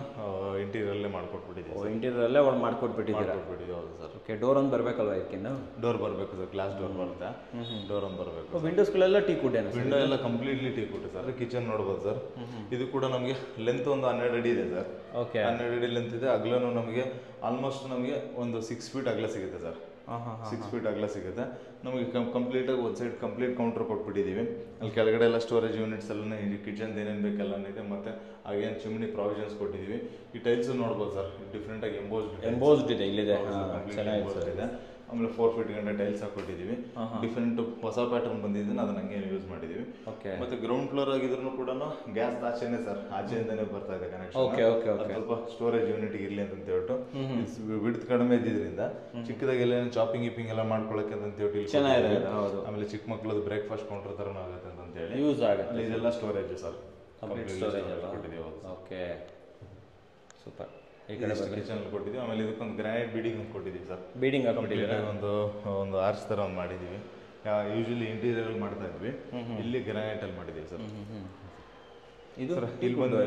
ಇಂಟೀರಿಯರಲ್ಲೇ ಮಾಡ್ಕೊಟ್ಬಿಟ್ಟಿದ್ದೀವಿ.
ಇಂಟೀರಿಯರಲ್ಲೇ ಒಂದು ಮಾಡ್ಕೊಟ್ಬಿಟ್ಟಿದ್ದೀವಿ.
ಹೌದು ಸರ್.
ಓಕೆ. ಡೋರ್ ಒಂದು ಬರಬೇಕಲ್ವಾ ಇದಕ್ಕಿಂತ?
ಡೋರ್ ಬರಬೇಕು ಸರ್, ಗ್ಲಾಸ್ ಡೋರ್ ಬರುತ್ತೆ. ಡೋರ್ ಒಂದು ಬರಬೇಕು.
ವಿಂಡೋಸ್ಗಳೆಲ್ಲ ಟೀ ಕುಡ್ಡೆ?
ವಿಂಡೋ ಎಲ್ಲ ಕಂಪ್ಲೀಟ್ಲಿ ಟೀ ಕುಡ್ಡೆ ಸರ್. ಕಿಚನ್ ನೋಡ್ಬೋದು ಸರ್. ಇದು ಕೂಡ ನಮಗೆ ಲೆಂತ್ ಒಂದು 12 ಅಡಿ ಇದೆ ಸರ್.
ಓಕೆ.
12 ಅಡಿ ಲೆಂತ್ ಇದೆ. ಅಗಲನು ನಮಗೆ ಆಲ್ಮೋಸ್ಟ್ ನಮಗೆ ಒಂದು 6 ಫೀಟ್ ಅಗಲ ಸಿಗುತ್ತೆ ಸರ್. 6 ಫೀಟ್ ಅಗಲ ಸಿಗುತ್ತೆ ನಮಗೆ. ಕಂಪ್ಲೀಟಾಗಿ ಒಂದು ಸೈಡ್ ಕಂಪ್ಲೀಟ್ ಕೌಂಟರ್ ಕೊಟ್ಬಿಟ್ಟಿದ್ದೀವಿ. ಅಲ್ಲಿ ಕೆಳಗಡೆ ಎಲ್ಲ ಸ್ಟೋರೇಜ್ ಯೂನಿಟ್ಸ್ ಎಲ್ಲ ಕಿಚನ್ ಏನೇನು ಬೇಕೆಲ್ಲ ಇದೆ. ಮತ್ತು ಹಾಗೇನು ಚಿಮ್ನಿ ಪ್ರಾವಿಷನ್ಸ್ ಕೊಟ್ಟಿದ್ದೀವಿ. ಈ ಟೈಲ್ಸ್ ನೋಡ್ಬೋದು ಸರ್, ಡಿಫ್ರೆಂಟಾಗಿ ಎಂಬೋಸ್ಡ್
ಇದೆ. ಇಲ್ಲಿದೆ
ಇದೆ. ಆಮೇಲೆ 4 ಫೀಟ್ ಗಂಟೆ ಟೈಲ್ಸ್ ಹಾಕೊಟ್ಟಿದ್ದೀವಿ. ಡಿಫ್ರೆಂಟ್ ಹೊಸ ಪ್ಯಾಟರ್ನ್ ಬಂದಿದ್ದು ಅದನ್ನ ಹಂಗೆ ಯೂಸ್ ಮಾಡಿದ್ದೀವಿ. ಮತ್ತೆ ಗ್ರೌಂಡ್ ಫ್ಲೋರ್ ಆಗಿದ್ರು ಕೂಡ ಗ್ಯಾಸ್ ಆಚೆನೆ ಸರ್, ಆಚೆಯಿಂದನೇ ಬರ್ತಾ ಇದೆ ಕನೆಕ್ಷನ್. ಸ್ವಲ್ಪ ಸ್ಟೋರೇಜ್ ಯೂನಿಟ್ ಇರಲಿ ಅಂತ ಹೇಳ್ಬಿಟ್ಟು ವಿಡ್ತ್ ಕಡಿಮೆ ಇದ್ದಿದ್ರಿಂದ ಚಿಕ್ಕದಾಗಿ ಎಲ್ಲ ಚಾಪಿಂಗ್ ಗಿಪಿಂಗ್ ಎಲ್ಲ ಮಾಡ್ಕೊಳಕ್ಕೆ ಅಂತ ಹೇಳ್ಬಿಟ್ಟು. ಆಮೇಲೆ ಚಿಕ್ಕ ಮಕ್ಕಳದ್ದು ಬ್ರೇಕ್ಫಾಸ್ಟ್ ಕೌಂಟರ್ ತರ ಆಗುತ್ತೆ ಅಂತ ಹೇಳಿ ಯೂಸ್ ಆಗುತ್ತೆ. ಇದೆಲ್ಲ storage sir,
okay super.
Kitchen ಕೊಟ್ಟಿದ್ದೀವಿ. ಆಮೇಲೆ ಇದಕ್ಕೊಂದು ಗ್ರಾನೈಟ್ ಬೀಡಿಂಗ್ ಕೊಟ್ಟಿದ್ದೀವಿ ಸರ್.
ಬೀಡಿಂಗ್ ಹಾಕೊಂಡಿದ್ದೀವಿ.
ಒಂದು ಆರ್ಚ್ ಥರ ಒಂದು ಮಾಡಿದ್ದೀವಿ. ಯೂಶಲಿ ಇಂಟೀರಿಯರ್ ಮಾಡ್ತಾ ಇದ್ವಿ, ಇಲ್ಲಿ ಗ್ರಾನೈಟ್ ಅಲ್ಲಿ ಮಾಡಿದ್ದೀವಿ ಸರ್.
ಇದು
ಇಲ್ಲಿ ಬಂದು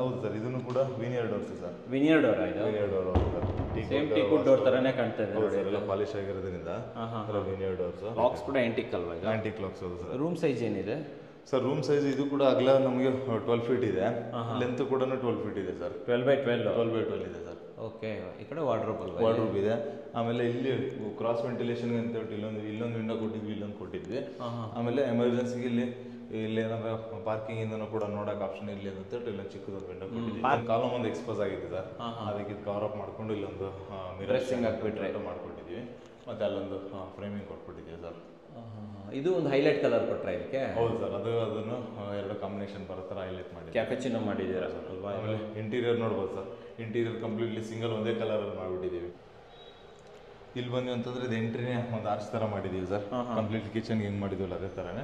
ಹೌದು ಸರ್, ಇದನ್ನು ಕೂಡ veneer doors sir.
Veneer door same teak wood door ತರನೇ ಕಾಣ್ತಾ ಇದೆ ನೋಡಿ.
ಎಲ್ಲ ಪಾಲಿಶ್ ಆಗಿರೋದ್ರಿಂದ ವಿನಿಯರ್ ಡೋರ್ಸ್.
ಲಾಕ್ಸ್ ಕೂಡ ಆಂಟಿಕ್ ಅಲ್ವಾ?
Antique locks. ಹೌದು ಸರ್.
ರೂಮ್ ಸೈಜ್ ಏನಿದೆ
ಸರ್? ರೂಮ್ ಸೈಜ್ ಇದು ಕೂಡ ಅಗಲ ನಮಗೆ 12 ಫೀಟ್ ಇದೆ. ಲೆಂತ್ ಕೂಡ 12 ಫೀಟ್ ಇದೆ ಸರ್. 12x12 ಇದೆ ಸರ್.
ಓಕೆ. ಈ ಕಡೆ ವಾರ್ಡ್ರೋಬ್ ಇದೆ.
ಆಮೇಲೆ ಇಲ್ಲಿ ಕ್ರಾಸ್ ವೆಂಟಿಲೇಷನ್ ಅಂತ ಹೇಳಿ ಇಲ್ಲೊಂದು ವಿಂಡೋ ಕೊಟ್ಟಿದ್ವಿ, ಇಲ್ಲೊಂದು ಕೊಟ್ಟಿದ್ವಿ. ಆಮೇಲೆ ಎಮರ್ಜೆನ್ಸಿಗೆ ಇಲ್ಲಿ ಏನಾದ್ರು ಪಾರ್ಕಿಂಗ್ ಇಂದನೂ ಕೂಡ ನೋಡಕ್ ಆಪ್ಷನ್ ಇರಲಿ ಅಂತ ಹೇಳಿ ಇಲ್ಲೊಂದು ಚಿಕ್ಕದೊಂದು ವಿಂಡೋ ಕೊಟ್ಟಿದ್ವಿ. ಕಾಲಮ್ ಒಂದು ಎಕ್ಸ್ಪೋಸ್ ಆಗಿದೆ ಸರ್, ಅದಕ್ಕೆ ಕವರ್ ಅಪ್ ಮಾಡ್ಕೊಂಡು ಇಲ್ಲೊಂದು ಮಿರರ್ ಹಾಕ್ಬಿಟ್ರೆ ಮಾಡ್ಕೊಟ್ಟಿದ್ವಿ. ಮತ್ತೆ ಅಲ್ಲೊಂದು ಫ್ರೇಮಿಂಗ್ ಕೊಟ್ಬಿಟ್ಟಿದ್ದೀವಿ ಸರ್.
ಇದು ಒಂದು ಹೈಲೈಟ್ ಕಲರ್ ಕೊಟ್ಟರೆ ಇದಕ್ಕೆ?
ಹೌದು ಸರ್. ಅದನ್ನು 2 ಕಾಂಬಿನೇಷನ್ ಬರೋ ಥರ ಹೈಲೈಟ್ ಮಾಡಿ
ಕ್ಯಾಪೆಚಿನೋ ಮಾಡಿದ್ದೀರಾ ಸರ್ ಅಲ್ವಾ?
ಆಮೇಲೆ ಇಂಟೀರಿಯರ್ ನೋಡ್ಬೋದು ಸರ್. ಇಂಟೀರಿಯರ್ ಕಂಪ್ಲೀಟ್ಲಿ ಸಿಂಗಲ್ ಒಂದೇ ಕಲರಲ್ಲಿ ಮಾಡಿಬಿಟ್ಟಿದ್ದೀವಿ. ಇಲ್ಲಿ ಬಂದ್ವಿ ಅಂತಂದ್ರೆ ಇದು ಎಂಟ್ರಿನೇ ಒಂದು ಆರ್ಚ್ ಥರ ಮಾಡಿದ್ದೀವಿ ಸರ್. ಕಂಪ್ಲೀಟ್ ಕಿಚನ್ಗೆ ಹೆಂಗೆ ಮಾಡಿದ್ವಲ್ಲ ಅದೇ ಥರನೇ.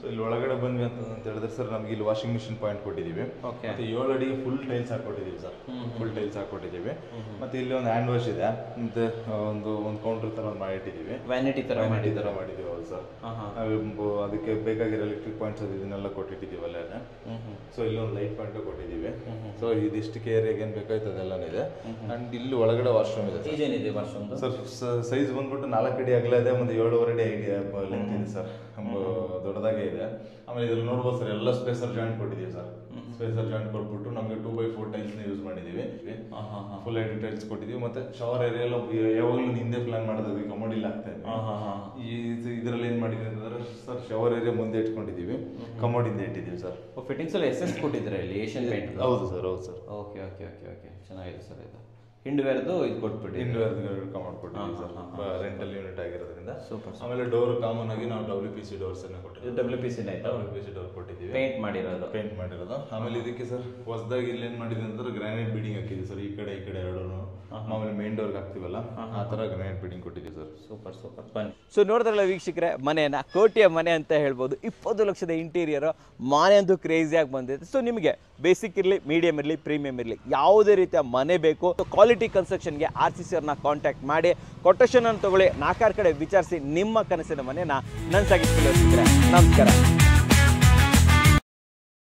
ಸೊ ಇಲ್ಲಿ ಒಳಗಡೆ ಬಂದ್ವಿ ಅಂತ ಹೇಳಿದ್ರೆ ಸರ್, ನಮ್ಗೆ ಇಲ್ಲಿ ವಾಷಿಂಗ್ ಮಿಷಿನ್ ಪಾಯಿಂಟ್ ಕೊಟ್ಟಿದ್ದೀವಿ. ಮತ್ತೆ 7 ಅಡಿ ಫುಲ್ ಟೈಲ್ಸ್ ಹಾಕೊಟ್ಟಿದ್ದೀವಿ ಸರ್. ಫುಲ್ ಟೈಲ್ಸ್ ಹಾಕೊಟ್ಟಿದ್ದೀವಿ. ಮತ್ತೆ ಇಲ್ಲಿ ಒಂದು ಹ್ಯಾಂಡ್ ವಾಶ್ ಇದೆ. ಮತ್ತೆ ಒಂದು ಕೌಂಟರ್ ಥರ ಮಾಡಿಟ್ಟಿದ್ದೀವಿ.
ವ್ಯಾನಿಟಿ ಥರ
ಮಾಡಿದ್ದೀವಿ. ಹೌದು ಸರ್. ಅದಕ್ಕೆ ಬೇಕಾಗಿರೋ ಎಲೆಕ್ಟ್ರಿಕ್ ಪಾಯಿಂಟ್ಸ್ ಇದನ್ನೆಲ್ಲ ಕೊಟ್ಟಿಟ್ಟಿದ್ದೀವಿ ಅಲ್ಲೇ. ಸೊ ಇಲ್ಲೊಂದು ಲೈಟ್ ಪಾಯಿಂಟ್ ಕೊಟ್ಟಿದ್ದೀವಿ. ಸೊ ಇದಿಷ್ಟಕ್ಕೆ ಏರಿಯಾಗೆ ಏನು ಬೇಕಾಯ್ತು ಅದೆಲ್ಲನಿದೆ. ಅಂಡ್ ಇಲ್ಲಿ ಒಳಗಡೆ ವಾಶ್ರೂಮ್ ಇದೆ ಸರ್. ಸೈಜ್ ಬಂದ್ಬಿಟ್ಟು 4 ಅಡಿ ಅಗಲ ಇದೆ, ಒಂದು 7.5 ಅಡಿ ಲೆಂತ್ ಇದೆ ಸರ್. ದೊಡ್ಡದಾಗೆ ಇದೆ. ಆಮೇಲೆ ಇದ್ರಲ್ಲಿ ನೋಡ್ಬೋದು ಸರ್, ಎಲ್ಲ ಸ್ಪೇಸರ್ ಜಾಯಿಂಟ್ ಕೊಟ್ಟಿದ್ದೀವಿ ಸರ್. ಸ್ಪೇಸರ್ ಜಾಯಿಂಟ್ ಕೊಟ್ಬಿಟ್ಟು ನಮಗೆ 2x4 ಟೈಲ್ಸ್ನ ಯೂಸ್ ಮಾಡಿದ್ದೀವಿ. ಫುಲ್ ಐಡಿ ಟೈಲ್ಸ್ ಕೊಟ್ಟಿದ್ದೀವಿ. ಮತ್ತೆ ಶವರ್ ಏರಿಯಾ ಎಲ್ಲ ಯಾವಾಗಲೂ ಹಿಂದೆ ಪ್ಲಾನ್ ಮಾಡಿದ್ವಿ, ಕಮೋಡ್ ಇಲ್ಲ ಆಗ್ತಾ ಇದೆ. ಇದರಲ್ಲಿ ಏನು ಮಾಡಿದ್ವಿ ಅಂತಂದ್ರೆ ಸರ್, ಶವರ್ ಏರಿಯಾ ಮುಂದೆ ಇಟ್ಕೊಂಡಿದ್ದೀವಿ, ಕಮೋಡ್ ಹಿಂದೆ ಇಟ್ಟಿದ್ದೀವಿ ಸರ್.
ಫಿಟ್ಟಿಂಗ್ಸ್ ಎಲ್ಲ SS ಕೊಟ್ಟಿದ್ರೆ ಇಲ್ಲಿ ಏಷ್ಯನ್ ಪೇಂಟ್?
ಹೌದು ಸರ್. ಹೌದು sir.
Okay okay okay okay ಚೆನ್ನಾಗಿದೆ ಸರ್. ಇದು ಹಿಂಡ್ವೇರ್ದು ಇದು ಕೊಟ್ಬಿಟ್ಟು
ಕಮೋಡ್ ಕೊಟ್ಟಿದ್ದೀವಿ ಸರ್. ರೆಂಟಲ್ ಯೂನಿಟ್ ಆಗಿರೋದ್ರಿಂದ ಆಮೇಲೆ ಡೋರ್ ಕಾಮನ್ ಆಗಿ ನಾವು WPC ಡೋರ್ಸ್ ಅನ್ನ ಕೊಟ್ಟಿದ್ದೀವಿ.
WPC
ಡೋರ್ ಕೊಟ್ಟಿದ್ದೀವಿ,
ಪೇಂಟ್ ಮಾಡಿರೋದು.
ಆಮೇಲೆ ಇದಕ್ಕೆ ಸರ್ ಹೊಸದಾಗಿ ಇಲ್ಲೇನ್ ಮಾಡಿದೆ ಅಂದ್ರೆ ಗ್ರಾನೈಟ್ ಬೀಡಿಂಗ್ ಹಾಕಿದ್ವಿ ಸರ್, ಈ ಕಡೆ ಎರಡೂ. ಆಮೇಲೆ ಮೇನ್ ಡೋರ್ಗೆ ಹಾಕ್ತಿವಲ್ಲ ಆ ತರ ಗ್ರಾನೈಟ್ ಬೀಡಿಂಗ್ ಕೊಟ್ಟಿದ್ದೀವಿ ಸರ್.
ಸೂಪರ್ ಬನ್ನಿ. ಸೊ ನೋಡಿದ್ರಲ್ಲ ವೀಕ್ಷಕರೇ, ಮನೆಯನ್ನ ಕೋಟಿಯ ಮನೆ ಅಂತ ಹೇಳ್ಬೋದು. 20 ಲಕ್ಷದ ಇಂಟೀರಿಯರ್ ಮನೆ ಅಂತೂ ಕ್ರೇಜಿಯಾಗಿ ಬಂದಿದೆ. ಸೊ ನಿಮಗೆ ಬೇಸಿಕ್ ಇರಲಿ, ಮೀಡಿಯಂ ಇರಲಿ, ಪ್ರೀಮಿಯಂ ಇರಲಿ, ಯಾವುದೇ ರೀತಿಯ ಮನೆ ಬೇಕು, ಕ್ವಾಲಿಟಿ ಕನ್ಸ್ಟ್ರಕ್ಷನ್ಗೆ RCC ಅವ್ರನ್ನ ಕಾಂಟ್ಯಾಕ್ಟ್ ಮಾಡಿ ಕೊಟೇಶನ್ ಅನ್ನು ತಗೊಳ್ಳಿ. 4 ಕಡೆ ವಿಚಾರಿಸಿ ನಿಮ್ಮ ಕನಸಿನ ಮನೆಯನ್ನ ನನ್ಸಾಗಿಸ್ಕೊಳ್ಳಿ. ನಮಸ್ಕಾರ.